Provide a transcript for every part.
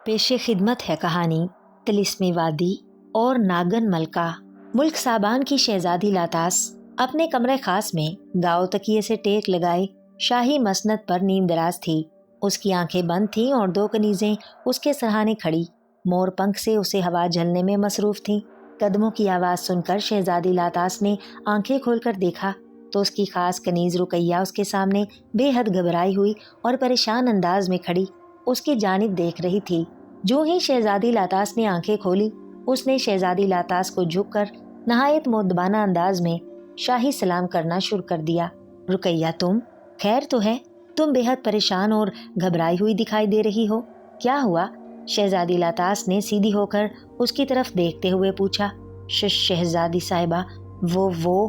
पेश खिदमत है कहानी तिलिस्मी वादी और नागन मलका। मुल्क साबान की शहजादी लातास अपने कमरे खास में गाव तकिए से टेक लगाए शाही मसनद पर नींद दराज थी। उसकी आंखें बंद थीं और दो कनीजें उसके सराहने खड़ी मोर पंख से उसे हवा झलने में मसरूफ थीं। कदमों की आवाज़ सुनकर शहजादी लातास ने आंखें खोलकर देखा तो उसकी खास कनीज रुकैया उसके सामने बेहद घबराई हुई और परेशान अंदाज में खड़ी उसकी जानिब देख रही थी। जो ही शहजादी लातास ने आंखें खोली, उसने शहजादी लातास को झुककर नहायत मुद्दबाना अंदाज में शाही सलाम करना शुरू कर दिया। रुकैया, तुम खैर तो है? तुम बेहद परेशान और घबराई हुई दिखाई दे रही हो, क्या हुआ? शहजादी लातास ने सीधी होकर उसकी तरफ देखते हुए पूछा। शहजादी साहिबा, वो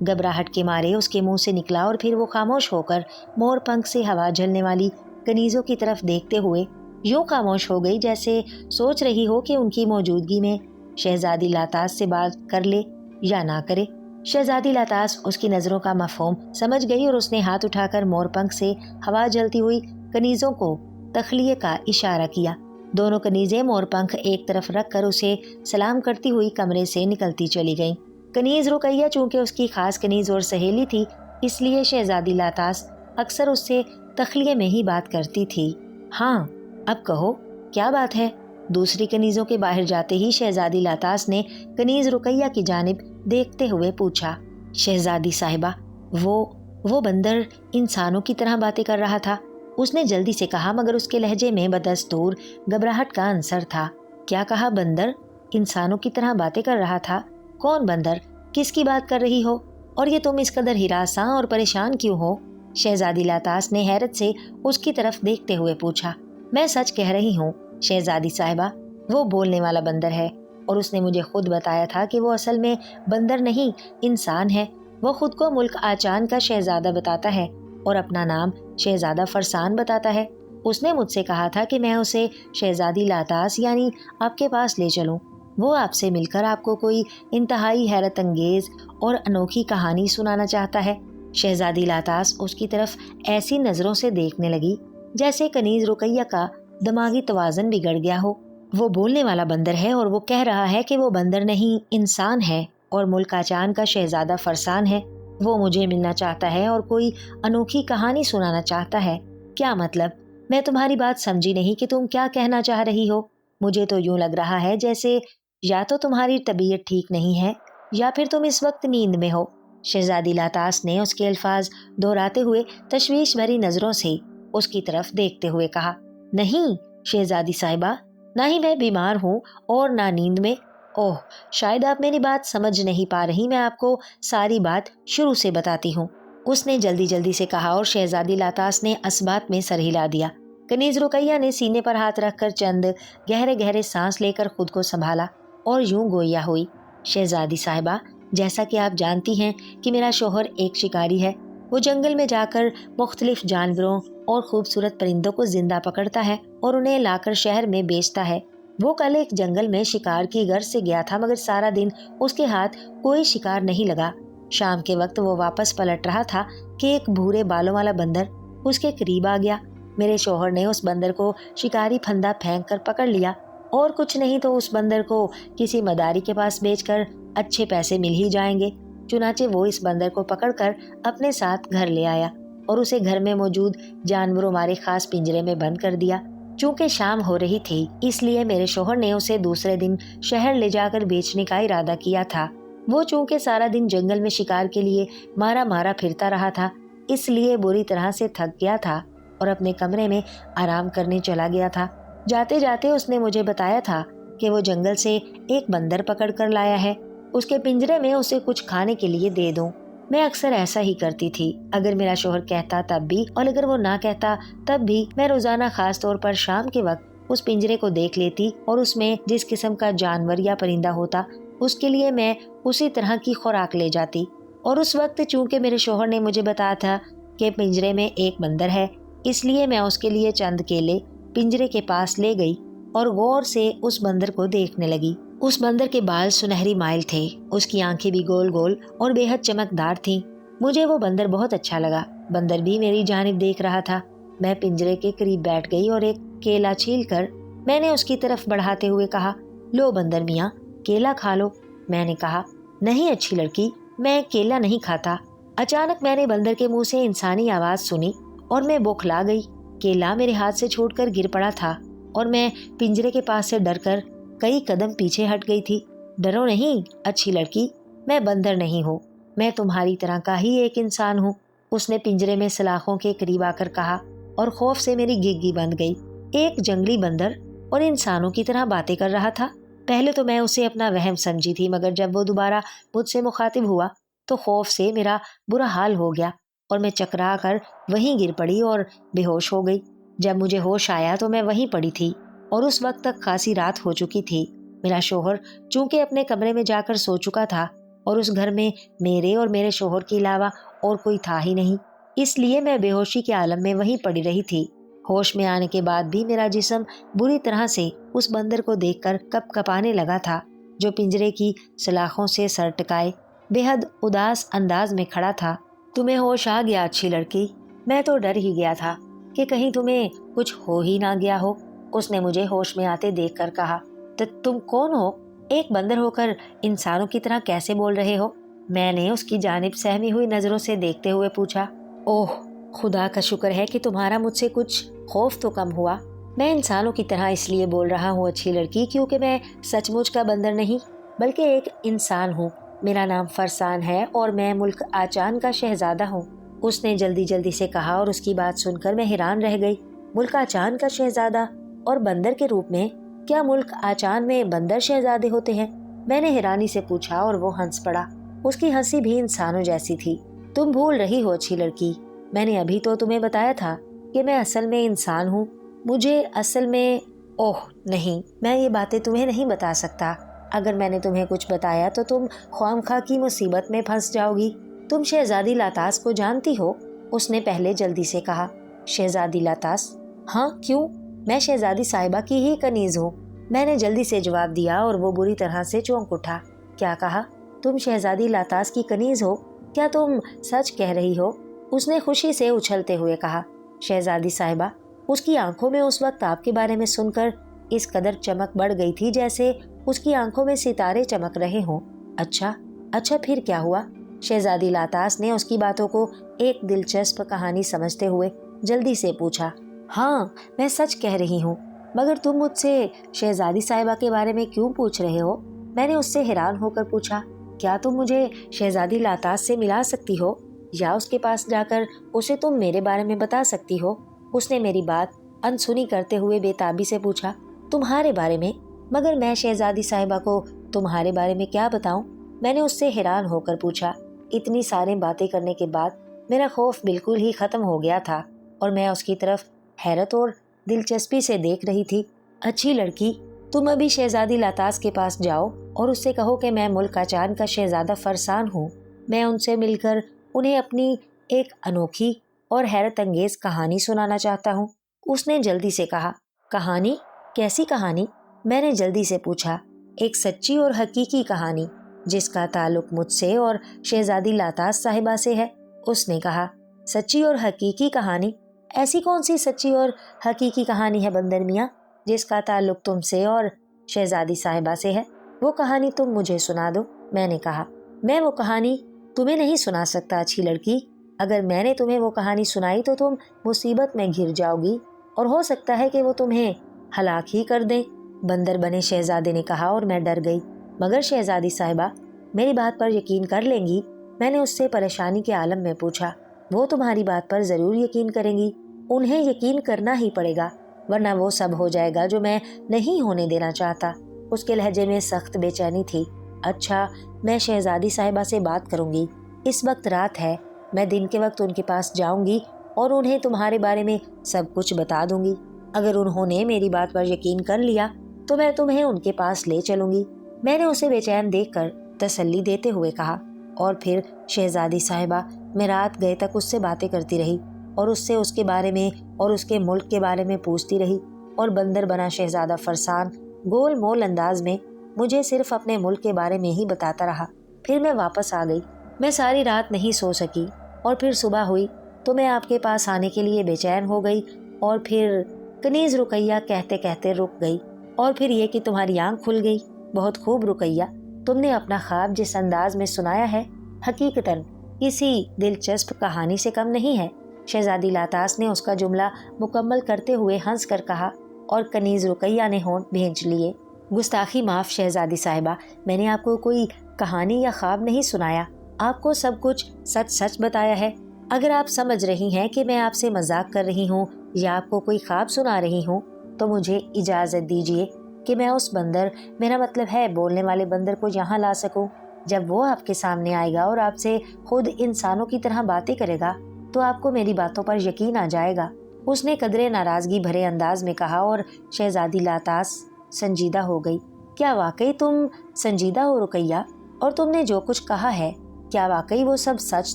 घबराहट के मारे उसके मुंह से निकला और फिर वो खामोश होकर मोर पंख से हवा झलने वाली कनीजों की तरफ देखते हुए यूं खामोश हो गई जैसे सोच रही हो कि उनकी मौजूदगी में शहजादी लातास से बात कर ले या ना करे। शहजादी लातास उसकी नज़रों का मफहूम समझ गई और उसने हाथ उठाकर मोरपंख से हवा जलती हुई कनीजों को तखलिए का इशारा किया। दोनों कनीजें मोरपंख एक तरफ रखकर उसे सलाम करती हुई कमरे से निकलती चली गईं। कनीज रुकैया चूंकि उसकी खास कनीज और सहेली थी, इसलिए शहजादी लातास अक्सर उससे तखलिए में ही बात करती थी। हाँ, अब कहो क्या बात है? दूसरी कनीजों के बाहर जाते ही शहजादी लातास ने कनीज रुकैया की जानिब देखते हुए पूछा। शहजादी साहिबा, वो बंदर इंसानों की तरह बातें कर रहा था, उसने जल्दी से कहा, मगर उसके लहजे में बदस्तूर घबराहट का अंसर था। क्या कहा? बंदर इंसानों की तरह बातें कर रहा था? कौन बंदर? किसकी बात कर रही हो? और ये तुम इस कदर हिरासा और परेशान क्यों हो? शहजादी लातास ने हैरत से उसकी तरफ देखते हुए पूछा। मैं सच कह रही हूँ शहजादी साहिबा, वो बोलने वाला बंदर है और उसने मुझे खुद बताया था कि वो असल में बंदर नहीं, इंसान है। वो खुद को मुल्क आचान का शहजादा बताता है और अपना नाम शहजादा फरसान बताता है। उसने मुझसे कहा था कि मैं उसे शहजादी लातास यानी आपके पास ले चलूं। वो आपसे मिलकर आपको कोई इंतहाई हैरत अंगेज और अनोखी कहानी सुनाना चाहता है। शहजादी लातास उसकी तरफ ऐसी नज़रों से देखने लगी जैसे कनीज रुकैया का दिमागी तवाज़न बिगड़ गया हो। वो बोलने वाला बंदर है और वो कह रहा है कि वो बंदर नहीं, इंसान है और मुल्क आचान का शहजादा फरसान है। वो मुझे मिलना चाहता है और कोई अनोखी कहानी सुनाना चाहता है। क्या मतलब? मैं तुम्हारी बात समझी नहीं कि तुम क्या कहना चाह रही हो। मुझे तो यूं लग रहा है जैसे या तो तुम्हारी तबीयत ठीक नहीं है या फिर तुम इस वक्त नींद में हो। शहजादी लातास ने उसके अल्फाज दोहराते हुए तशवीश भरी नज़रों से उसकी तरफ देखते हुए कहा। नहीं शहजादी साहिबा, ना ही मैं बीमार हूँ और ना नींद में। ओह, शायद आप मेरी बात समझ नहीं पा रही, मैं आपको सारी बात शुरू से बताती हूँ, उसने जल्दी जल्दी से कहा और शहजादी लातास ने असबात में सर हिला दिया। कनीज रुकैया ने सीने पर हाथ रखकर चंद गहरे गहरे सांस लेकर खुद को संभाला और यूं गोया हुई। शहजादी साहिबा, जैसा कि आप जानती हैं कि मेरा शोहर एक शिकारी है। वो जंगल में जाकर मुख्तलिफ जानवरों और खूबसूरत परिंदों को जिंदा पकड़ता है और उन्हें लाकर शहर में बेचता है। वो कल एक जंगल में शिकार की गर्ज से गया था, मगर सारा दिन उसके हाथ कोई शिकार नहीं लगा। शाम के वक्त वो वापस पलट रहा था कि एक भूरे बालों वाला बंदर उसके करीब आ गया। मेरे शोहर ने उस बंदर को शिकारी फंदा फेंक कर पकड़ लिया और कुछ नहीं तो उस बंदर को किसी मदारी के पास बेचकर अच्छे पैसे मिल ही जाएंगे। चुनाचे वो इस बंदर को पकड़कर अपने साथ घर ले आया और उसे घर में मौजूद जानवरों मारे खास पिंजरे में बंद कर दिया। चूंकि शाम हो रही थी, इसलिए मेरे शोहर ने उसे दूसरे दिन शहर ले जाकर बेचने का इरादा किया था। वो चूंकि सारा दिन जंगल में शिकार के लिए मारा मारा फिरता रहा था, इसलिए बुरी तरह से थक गया था और अपने कमरे में आराम करने चला गया था। जाते जाते उसने मुझे बताया था कि वो जंगल से एक बंदर पकड़ कर लाया है। उसके पिंजरे में उसे कुछ खाने के लिए दे दूं। मैं अक्सर ऐसा ही करती थी, अगर मेरा शोहर कहता तब भी और अगर वो ना कहता तब भी। मैं रोजाना खास तौर पर शाम के वक्त उस पिंजरे को देख लेती और उसमें जिस किस्म का जानवर या परिंदा होता उसके लिए मैं उसी तरह की खुराक ले जाती। और उस वक्त चूंकि मेरे शोहर ने मुझे बताया था कि पिंजरे में एक बंदर है, इसलिए मैं उसके लिए चंद केले पिंजरे के पास ले गई और गौर से उस बंदर को देखने लगी। उस बंदर के बाल सुनहरी माइल थे, उसकी आंखें भी गोल गोल और बेहद चमकदार थीं। मुझे वो बंदर बहुत अच्छा लगा। बंदर भी मेरी जानिब देख रहा था। मैं पिंजरे के करीब बैठ गई और एक केला छीलकर میں نے اس کی طرف بڑھاتے ہوئے کہا، لو بندر میاں، کیلا کھا لو۔ میں نے کہا، نہیں اچھی لڑکی، میں کیلا نہیں کھاتا۔ اچانک میں نے بندر کے منہ سے انسانی آواز سنی اور میں بوکھلا گئی۔ کیلا میرے ہاتھ سے چھوٹ کر گر پڑا تھا اور میں پنجرے کے پاس سے ڈر کر کئی قدم پیچھے ہٹ گئی تھی۔ ڈرو نہیں اچھی لڑکی، میں بندر نہیں ہوں، میں تمہاری طرح کا ہی ایک انسان ہوں، اس نے پنجرے میں سلاخوں کے قریب آ کر کہا، اور خوف سے میری گگی بند گئی۔ ایک جنگلی بندر اور انسانوں کی طرح باتیں کر رہا تھا۔ پہلے تو میں اسے اپنا وہم سمجھی تھی، مگر جب وہ دوبارہ مجھ سے مخاطب ہوا تو خوف سے میرا برا حال ہو گیا اور میں چکرا کر وہیں گر پڑی اور بے ہوش ہو گئی۔ جب مجھے ہوش آیا تو میں وہیں پڑی تھی اور اس وقت تک خاصی رات ہو چکی تھی۔ میرا شوہر چونکہ اپنے کمرے میں جا کر سو چکا تھا اور اس گھر میں میرے اور میرے شوہر کے علاوہ اور کوئی تھا ہی نہیں، اس لیے میں بے ہوشی کے عالم میں وہیں پڑی رہی تھی۔ ہوش میں آنے کے بعد بھی میرا جسم بری طرح سے اس بندر کو دیکھ کر کپ کپانے لگا تھا، جو پنجرے کی سلاخوں سے سر ٹکائے بے حد اداس انداز میں کھڑا تھا۔ تمہیں ہوش آ گیا اچھی لڑکی؟ میں تو ڈر ہی گیا تھا کہ کہیں تمہیں کچھ ہو ہی نہ گیا ہو، اس نے مجھے ہوش میں آتے دیکھ کر کہا۔ تو تم کون ہو؟ ایک بندر ہو کر انسانوں کی طرح کیسے بول رہے ہو؟ میں نے اس کی جانب سہمی ہوئی نظروں سے دیکھتے ہوئے پوچھا۔ اوہ، خدا کا شکر ہے کہ تمہارا مجھ سے کچھ خوف تو کم ہوا۔ میں انسانوں کی طرح اس لیے بول رہا ہوں اچھی لڑکی کیونکہ میں سچ مچ کا بندر نہیں بلکہ ایک انسان ہوں۔ میرا نام فرسان ہے اور میں ملک آچان کا شہزادہ ہوں، اس نے جلدی جلدی سے کہا، اور اس کی بات سن کر میں حیران رہ گئی۔ ملک آچان کا شہزادہ اور بندر کے روپ میں؟ کیا ملک آچان میں بندر شہزادے ہوتے ہیں؟ میں نے حیرانی سے پوچھا اور وہ ہنس پڑا۔ اس کی ہنسی بھی انسانوں جیسی تھی۔ تم بھول رہی ہو اچھی لڑکی، میں نے ابھی تو تمہیں بتایا تھا کہ میں اصل میں انسان ہوں۔ مجھے اصل میں اوہ نہیں، میں یہ باتیں تمہیں نہیں بتا سکتا۔ اگر میں نے تمہیں کچھ بتایا تو تم خواہ کی مصیبت میں پھنس جاؤ گی۔ تم شہزادی لاتاس کو جانتی ہو؟ اس نے پہلے جلدی سے کہا۔ شہزادی لاتاس؟ ہاں، کیوں؟ میں شہزادی صاحبہ کی ہی کنیز ہوں، میں نے جلدی سے جواب دیا اور وہ بری طرح سے چونک اٹھا۔ کیا کہا؟ تم شہزادی لاتاس کی کنیز ہو؟ کیا تم سچ کہہ رہی ہو؟ اس نے خوشی سے اچھلتے ہوئے کہا۔ شہزادی صاحبہ، اس کی آنکھوں میں اس وقت آپ کے بارے میں سن کر اس قدر چمک بڑھ گئی تھی جیسے اس کی آنکھوں میں ستارے چمک رہے ہوں۔ اچھا پھر کیا ہوا؟ شہزادی لاتاس نے اس کی باتوں کو ایک دلچسپ کہانی سمجھتے ہوئے جلدی سے پوچھا۔ ہاں، میں سچ کہہ رہی ہوں، مگر تم مجھ سے شہزادی صاحبہ کے بارے میں کیوں پوچھ رہے ہو؟ میں نے اس سے حیران ہو کر پوچھا۔ کیا تم مجھے شہزادی لاتاس سے ملا سکتی ہو یا اس کے پاس جا کر اسے تم میرے بارے میں بتا سکتی ہو؟ اس نے میری بات انسنی کرتے ہوئے بے تابی سے پوچھا۔ تمہارے بارے میں؟ مگر میں شہزادی صاحبہ کو تمہارے بارے میں کیا بتاؤں؟ میں نے اس سے حیران ہو کر پوچھا۔ اتنی ساری باتیں کرنے کے بعد میرا خوف بالکل ہی ختم ہو گیا تھا اور میں اس کی طرف حیرت اور دلچسپی سے دیکھ رہی تھی۔ اچھی لڑکی، تم ابھی شہزادی لاتاس کے پاس جاؤ اور اس سے کہو کہ میں ملک آچان کا شہزادہ فرسان ہوں۔ میں ان سے مل کر انہیں اپنی ایک انوکھی اور حیرت انگیز کہانی سنانا چاہتا ہوں۔ اس نے جلدی سے کہا۔ کہانی؟ کیسی کہانی؟ میں نے جلدی سے پوچھا۔ ایک سچی اور حقیقی کہانی جس کا تعلق مجھ سے اور شہزادی لاتاس صاحبہ سے ہے، اس نے کہا۔ سچی اور حقیقی کہانی؟ ایسی کون سی سچی اور حقیقی کہانی ہے بندر میاں جس کا تعلق تم سے اور شہزادی صاحبہ سے ہے؟ وہ کہانی تم مجھے سنا دو، میں نے کہا۔ میں وہ کہانی تمہیں نہیں سنا سکتا اچھی لڑکی۔ اگر میں نے تمہیں وہ کہانی سنائی تو تم مصیبت میں گھر جاؤ گی اور ہو سکتا ہے کہ وہ تمہیں ہلاک ہی کر دیں، بندر بنے شہزادے نے کہا، اور میں ڈر گئی۔ مگر شہزادی صاحبہ میری بات پر یقین کر لیں گی؟ میں نے اس سے پریشانی کے عالم میں پوچھا۔ وہ تمہاری بات پر ضرور یقین کریں گی، انہیں یقین کرنا ہی پڑے گا ورنہ وہ سب ہو جائے گا جو میں نہیں ہونے دینا چاہتا۔ اس کے لہجے میں سخت بے چینی تھی۔ اچھا، میں شہزادی صاحبہ سے بات کروں گی۔ اس وقت رات ہے، میں دن کے وقت ان کے پاس جاؤں گی اور انہیں تمہارے بارے میں سب کچھ بتا دوں گی۔ اگر انہوں نے میری بات پر یقین کر لیا تو میں تمہیں ان کے پاس لے چلوں گی، میں نے اسے بے چین دیکھ کر تسلی دیتے ہوئے کہا۔ اور پھر شہزادی صاحبہ میں رات گئے تک اس سے باتیں کرتی رہی اور اس سے اس کے بارے میں اور اس کے ملک کے بارے میں پوچھتی رہی، اور بندر بنا شہزادہ فرسان گول مول انداز میں مجھے صرف اپنے ملک کے بارے میں ہی بتاتا رہا۔ پھر میں واپس آ گئی۔ میں ساری رات نہیں سو سکی اور پھر صبح ہوئی تو میں آپ کے پاس آنے کے لیے بے چین ہو گئی اور پھر کنیز رقیہ کہتے کہتے رک گئی، اور پھر یہ کہ تمہاری آنکھ کھل گئی۔ بہت خوب رقیہ، تم نے اپنا خواب جس انداز میں سنایا ہے حقیقتاً کسی دلچسپ کہانی سے کم نہیں ہے۔ شہزادی لاتاس نے اس کا جملہ مکمل کرتے ہوئے ہنس کر کہا، اور کنیز رقیہ نے ہونٹ بھینچ لیے۔ گستاخی معاف شہزادی صاحبہ، میں نے آپ کو کوئی کہانی یا خواب نہیں سنایا، آپ کو سب کچھ سچ سچ بتایا ہے۔ اگر آپ سمجھ رہی ہیں کہ میں آپ سے مذاق کر رہی ہوں یا آپ کو کوئی خواب سنا رہی ہوں تو مجھے اجازت دیجیے کہ میں اس بندر، میرا مطلب ہے بولنے والے بندر کو یہاں لا سکوں۔ جب وہ آپ کے سامنے آئے گا اور آپ سے خود انسانوں کی طرح باتیں کرے گا تو آپ کو میری باتوں پر یقین آ جائے گا، اس نے قدرے ناراضگی بھرے انداز میں کہا، اور شہزادی لاتاس سنجیدہ ہو گئی۔ کیا واقعی تم سنجیدہ ہو رقیہ؟ اور تم نے جو کچھ کہا ہے کیا واقعی وہ سب سچ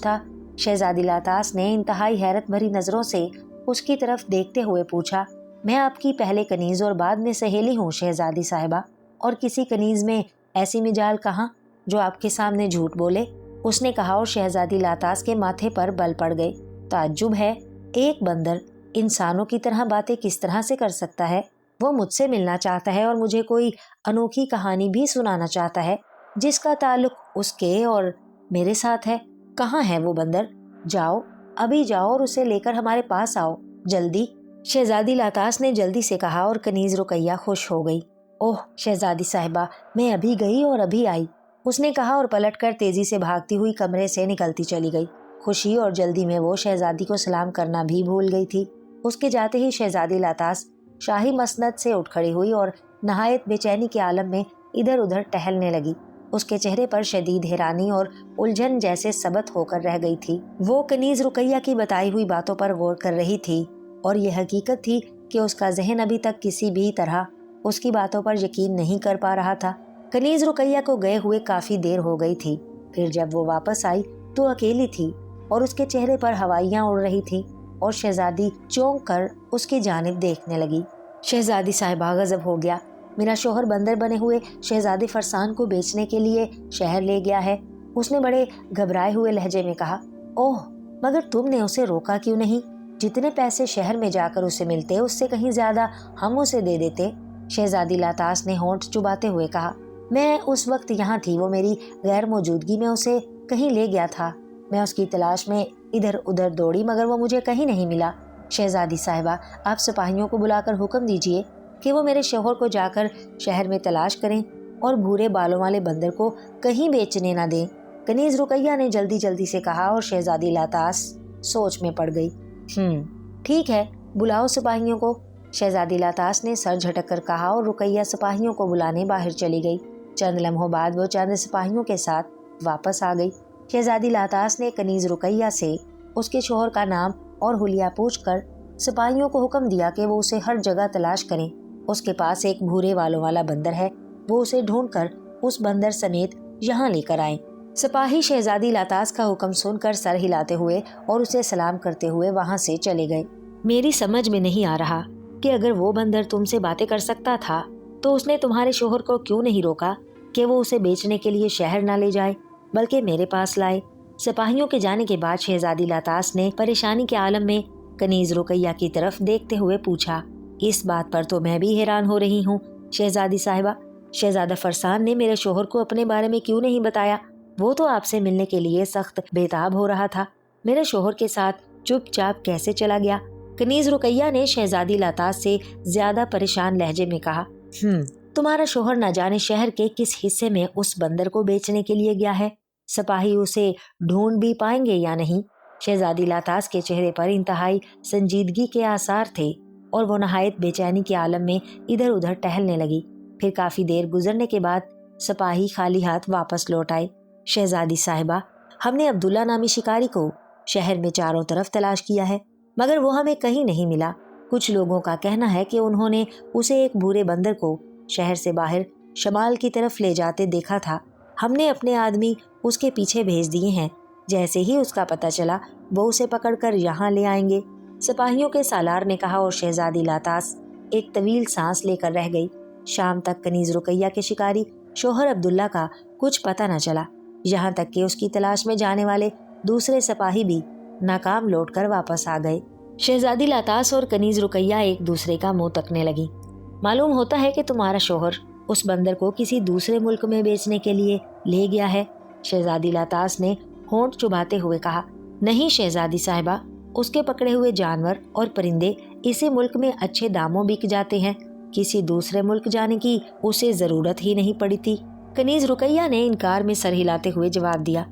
تھا؟ شہزادی لاتاس نے انتہائی حیرت بھری نظروں سے اس کی طرف دیکھتے ہوئے پوچھا۔ میں آپ کی پہلے کنیز اور بعد میں سہیلی ہوں شہزادی صاحبہ، اور کسی کنیز میں ایسی مجال کہاں جو آپ کے سامنے جھوٹ بولے، اس نے کہا، اور شہزادی لاتاس کے ماتھے پر بل پڑ گئے۔ تعجب ہے، ایک بندر انسانوں کی طرح باتیں کس طرح سے کر سکتا ہے؟ وہ مجھ سے ملنا چاہتا ہے اور مجھے کوئی انوکھی کہانی بھی سنانا چاہتا ہے جس کا تعلق اس کے اور میرے ساتھ ہے۔ کہاں ہے وہ بندر؟ جاؤ، ابھی جاؤ اور اسے لے کر ہمارے پاس آؤ، جلدی۔ شہزادی لاتاس نے جلدی سے کہا، اور کنیز رقیہ خوش ہو گئی۔ اوہ شہزادی صاحبہ، میں ابھی گئی اور ابھی آئی، اس نے کہا، اور پلٹ کر تیزی سے بھاگتی ہوئی کمرے سے نکلتی چلی گئی۔ خوشی اور جلدی میں وہ شہزادی کو سلام کرنا بھی بھول گئی تھی۔ اس کے جاتے ہی شہزادی لاتاس شاہی مسند سے اٹھ کھڑی ہوئی اور نہایت بے چینی کے عالم میں ادھر ادھر ٹہلنے لگی۔ اس کے چہرے پر شدید حیرانی اور الجھن جیسے ثبت ہو کر رہ گئی تھی۔ وہ کنیز رقیہ کی بتائی ہوئی باتوں پر غور کر رہی تھی، اور یہ حقیقت تھی کہ اس کا ذہن ابھی تک کسی بھی طرح اس کی باتوں پر یقین نہیں کر پا رہا تھا۔ کنیز رقیہ کو گئے ہوئے کافی دیر ہو گئی تھی۔ پھر جب وہ واپس آئی تو اکیلی تھی، اور اس کے چہرے پر ہوائیاں اڑ رہی تھی، اور شہزادی چونک کر اس کی جانب دیکھنے لگی۔ شہزادی صاحبہ، غضب ہو گیا، میرا شوہر بندر بنے ہوئے شہزادی فرسان کو بیچنے کے لیے شہر لے گیا ہے، اس نے بڑے گھبرائے ہوئے لہجے میں کہا۔ اوہ، مگر تم نے اسے روکا کیوں نہیں؟ جتنے پیسے شہر میں جا کر اسے ملتے اس سے کہیں زیادہ ہم اسے دے دیتے، شہزادی لاتاس نے ہونٹ چباتے ہوئے کہا۔ میں اس وقت یہاں تھی، وہ میری غیر موجودگی میں اسے کہیں لے گیا تھا، میں اس کی تلاش میں ادھر ادھر دوڑی مگر وہ مجھے کہیں نہیں ملا۔ شہزادی صاحبہ، آپ سپاہیوں کو بلا کر حکم دیجئے کہ وہ میرے شوہر کو جا کر شہر میں تلاش کریں اور بھورے بالوں والے بندر کو کہیں بیچنے نہ دیں، کنیز رقیہ نے جلدی جلدی سے کہا، اور شہزادی لاتاس سوچ میں پڑ گئی۔ ٹھیک ہے، بلاؤ سپاہیوں کو، شہزادی لاتاس نے سر جھٹک کر کہا، اور رقیہ سپاہیوں کو بلانے باہر چلی گئی۔ چند لمحوں بعد وہ چند سپاہیوں کے ساتھ واپس آ گئی۔ شہزادی لاتاس نے کنیز رقیہ سے اس کے شوہر کا نام اور حلیہ پوچھ کر سپاہیوں کو حکم دیا کہ وہ اسے ہر جگہ تلاش کریں۔ اس کے پاس ایک بھورے والوں والا بندر ہے، وہ اسے ڈھونڈ کر اس بندر سمیت یہاں لے کر آئیں۔ سپاہی شہزادی لاتاس کا حکم سن کر سر ہلاتے ہوئے اور اسے سلام کرتے ہوئے وہاں سے چلے گئے۔ میری سمجھ میں نہیں آ رہا کہ اگر وہ بندر تم سے باتیں کر سکتا تھا تو اس نے تمہارے شوہر کو کیوں نہیں روکا کہ وہ اسے بیچنے کے لیے شہر نہ لے جائے بلکہ میرے پاس لائے۔ سپاہیوں کے جانے کے بعد شہزادی لاتاس نے پریشانی کے عالم میں کنیز رقیہ کی طرف دیکھتے ہوئے پوچھا۔ اس بات پر تو میں بھی حیران ہو رہی ہوں شہزادی صاحبہ، شہزادہ فرسان نے میرے شوہر کو اپنے بارے میں کیوں نہیں بتایا؟ وہ تو آپ سے ملنے کے لیے سخت بےتاب ہو رہا تھا، میرے شوہر کے ساتھ چپ چاپ کیسے چلا گیا؟ کنیز رقیہ نے شہزادی لاتاس سے زیادہ پریشان لہجے میں کہا۔ تمہارا شوہر نہ جانے شہر کے کس حصے میں اس بندر کو بیچنے کے لیے گیا ہے، سپاہی اسے ڈھونڈ بھی پائیں گے یا نہیں؟ شہزادی لاتاس کے چہرے پر انتہائی سنجیدگی کے آثار تھے اور وہ نہایت بے چینی کے عالم میں ادھر ادھر ٹہلنے لگی۔ پھر کافی دیر گزرنے کے بعد سپاہی خالی ہاتھ واپس لوٹ آئے۔ شہزادی صاحبہ، ہم نے عبداللہ نامی شکاری کو شہر میں چاروں طرف تلاش کیا ہے مگر وہ ہمیں کہیں نہیں ملا۔ کچھ لوگوں کا کہنا ہے کہ انہوں نے اسے ایک بھورے بندر کو شہر سے باہر شمال کی طرف لے جاتے دیکھا تھا۔ ہم نے اپنے آدمی اس کے پیچھے بھیج دیے ہیں، جیسے ہی اس کا پتہ چلا وہ اسے پکڑ کر یہاں لے آئیں گے، سپاہیوں کے سالار نے کہا، اور شہزادی لاتاس ایک طویل سانس لے کر رہ گئی۔ شام تک کنیز رقیہ کے شکاری شوہر عبداللہ کا کچھ پتہ نہ چلا، یہاں تک کہ اس کی تلاش میں جانے والے دوسرے سپاہی بھی ناکام لوٹ کر واپس آ گئے۔ शहजादी लातास और कनीज रुकैया एक दूसरे का मुंह तकने लगी। मालूम होता है कि तुम्हारा शोहर उस बंदर को किसी दूसरे मुल्क में बेचने के लिए ले गया है। शहजादी लातास ने होंठ चुभाते हुए कहा। नहीं शहजादी साहिबा, उसके पकड़े हुए जानवर और परिंदे इसी मुल्क में अच्छे दामों बिक जाते हैं। किसी दूसरे मुल्क जाने की उसे जरूरत ही नहीं पड़ी थी। कनीज रुकैया ने इनकार में सर हिलाते हुए जवाब दिया।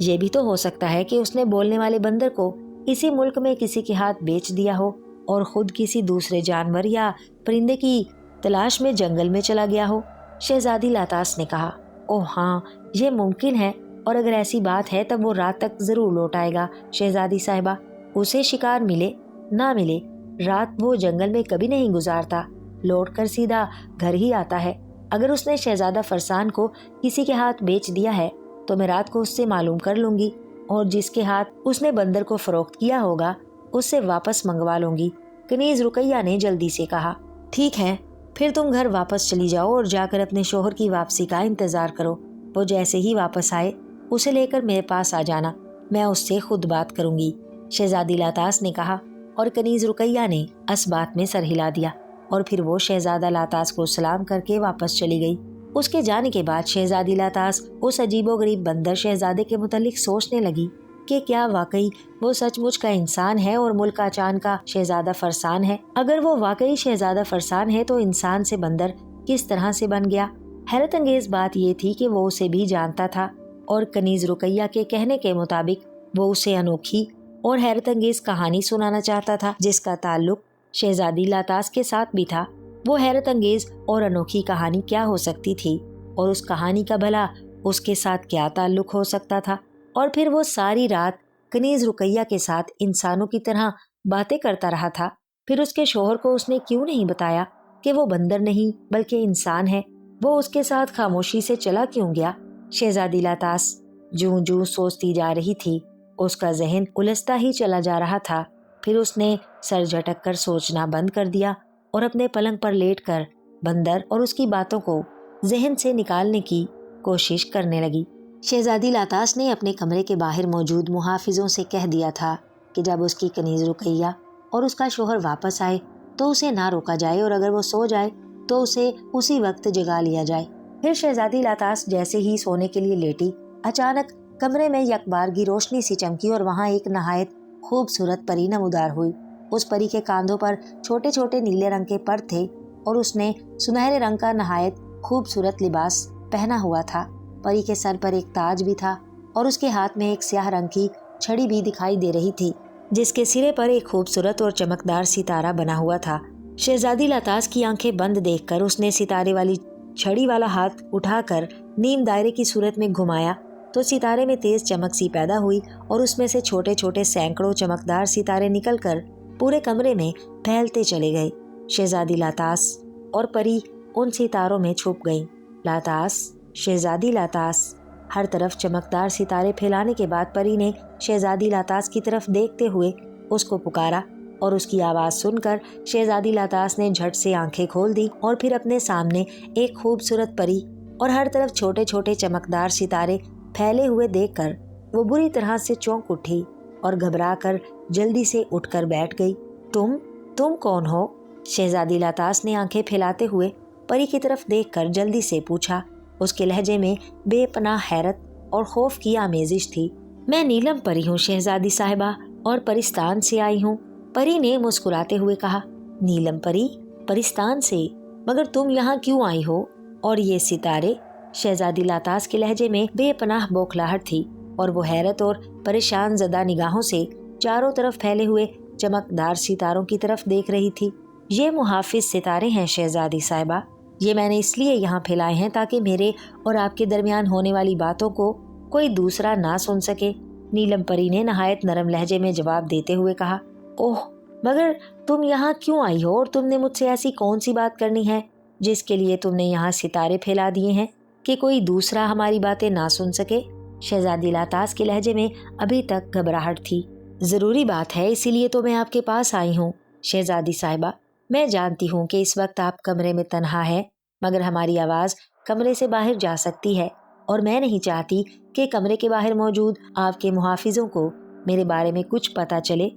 ये भी तो हो सकता है कि उसने बोलने वाले बंदर को इसी मुल्क में किसी के हाथ बेच दिया हो और खुद किसी दूसरे जानवर या परिंदे की तलाश में जंगल में चला गया हो। शहजादी लातास ने कहा। ओह हाँ, ये मुमकिन है, और अगर ऐसी बात है तब वो रात तक जरूर लौट आएगा शहजादी साहिबा। उसे शिकार मिले ना मिले, रात वो जंगल में कभी नहीं गुजारता, लौटकर सीधा घर ही आता है। अगर उसने शहजादा फरसान को किसी के हाथ बेच दिया है तो मैं रात को उससे मालूम कर लूंगी, और जिसके हाथ उसने बंदर को फरोख्त किया होगा उससे वापस मंगवा लूंगी। कनीज रुकैया ने जल्दी से कहा। ठीक है, फिर तुम घर वापस चली जाओ और जाकर अपने शोहर की वापसी का इंतजार करो। वो जैसे ही वापस आए उसे लेकर मेरे पास आ जाना, मैं उससे खुद बात करूंगी, शहजादी लातास ने कहा। और कनीज रुकैया ने इस बात में सर हिला दिया और फिर वो शहजादा लातास को सलाम करके वापस चली गई। उसके जाने के बाद शहजादी लातास उस अजीबोगरीब बंदर शहजादे के मुतालिक सोचने लगी कि क्या वाकई वो सचमुच का इंसान है और मुल्का चान का शहजादा फरसान है। अगर वो वाकई शहजादा फरसान है तो इंसान से बंदर किस तरह से बन गया। हैरत अंगेज बात ये थी कि वो उसे भी जानता था, और कनीज रुकैया के कहने के मुताबिक वो उसे अनोखी और हैरत अंगेज कहानी सुनाना चाहता था जिसका ताल्लुक शहजादी लातास के साथ भी था। वो हैरत अंगेज और अनोखी कहानी क्या हो सकती थी, और उस कहानी का भला उसके साथ क्या ताल्लुक हो सकता था। और फिर वो सारी रात कनीज रुकैया के साथ इंसानों की तरह बातें करता रहा था। फिर उसके शोहर को उसने क्यों नहीं बताया कि वो बंदर नहीं बल्कि इंसान है। वो उसके साथ खामोशी से चला क्यों गया। शहजादी लातास जूं जूं सोचती जा रही थी, उसका जहन उलझता ही चला जा रहा था। फिर उसने सर झटक कर सोचना बंद कर दिया और अपने पलंग पर लेटकर बंदर और उसकी बातों को जहन से निकालने की कोशिश करने लगी। शहजादी लातास ने अपने कमरे के बाहर मौजूद मुहाफिजों से कह दिया था कि जब उसकी कनीज रुकैया और उसका शोहर वापस आए तो उसे ना रोका जाए, और अगर वो सो जाए तो उसे उसी वक्त जगा लिया जाए। फिर शहजादी लातास जैसे ही सोने के लिए लेटी, अचानक कमरे में यकबारगी रोशनी सी चमकी और वहाँ एक नहायत खूबसूरत परी नमूदार हुई। उस परी के कांधों पर छोटे छोटे नीले रंग के पर थे और उसने सुनहरे रंग का नहायत खूबसूरत लिबास पहना हुआ था। परी के सर पर एक ताज भी था और उसके हाथ में एक स्याह रंग की छड़ी भी दिखाई दे रही थी जिसके सिरे पर एक खूबसूरत और चमकदार सितारा बना हुआ था। शहजादी लातास की आंखें बंद देखकर उसने सितारे वाली छड़ी वाला हाथ उठाकर नीम दायरे की सूरत में घुमाया तो सितारे में तेज चमक सी पैदा हुई और उसमें से छोटे छोटे सैकड़ों चमकदार सितारे निकलकर पूरे कमरे में फैलते चले गए। शहजादी लातास और परी उन सितारों में छुप गईं। लातास, शहजादी लातास। हर तरफ चमकदार सितारे फैलाने के बाद परी ने शहजादी लातास की तरफ देखते हुए उसको पुकारा और उसकी आवाज़ सुनकर शहजादी लातास ने झट से आंखें खोल दी और फिर अपने सामने एक खूबसूरत परी और हर तरफ छोटे छोटे चमकदार सितारे फैले हुए देखकर वो बुरी तरह से चौंक उठी और घबराकर जल्दी से उठकर बैठ गई। तुम कौन हो? शहजादी लातास ने आंखें फैलाते हुए परी की तरफ देखकर जल्दी से पूछा। उसके लहजे में बेपनाह हैरत और खौफ की आमेजिश थी। मैं नीलम परी हूँ शहजादी साहिबा, और परिस्तान से आई हूँ। परी ने मुस्कुराते हुए कहा। नीलम परी? परिस्तान से? मगर तुम यहाँ क्यों आई हो? और ये सितारे? शहजादी लातास के लहजे में बेपनाह बौखलाहट थी और वो हैरत और परेशान ज़दा निगाहों से चारों तरफ फैले हुए चमकदार सितारों की तरफ देख रही थी। ये मुहाफिज सितारे हैं शहजादी साहिबा। ये मैंने इसलिए यहाँ फैलाए हैं ताकि मेरे और आपके दरमियान होने वाली बातों को कोई दूसरा ना सुन सके। नीलम परी ने नहायत नरम लहजे में जवाब देते हुए कहा। ओह, मगर तुम यहाँ क्यों आई हो और तुमने मुझसे ऐसी कौन सी बात करनी है जिसके लिए तुमने यहाँ सितारे फैला दिए हैं कि कोई दूसरा हमारी बातें ना सुन सके? शहजादी लातास के लहजे में अभी तक घबराहट थी। जरूरी बात है, इसीलिए तो मैं आपके पास आई हूँ शहजादी साहिबा। मैं जानती हूँ कि इस वक्त आप कमरे में तन्हा है, मगर हमारी आवाज़ कमरे से बाहर जा सकती है और मैं नहीं चाहती कि कमरे के बाहर मौजूद आपके मुहाफिजों को मेरे बारे में कुछ पता चले।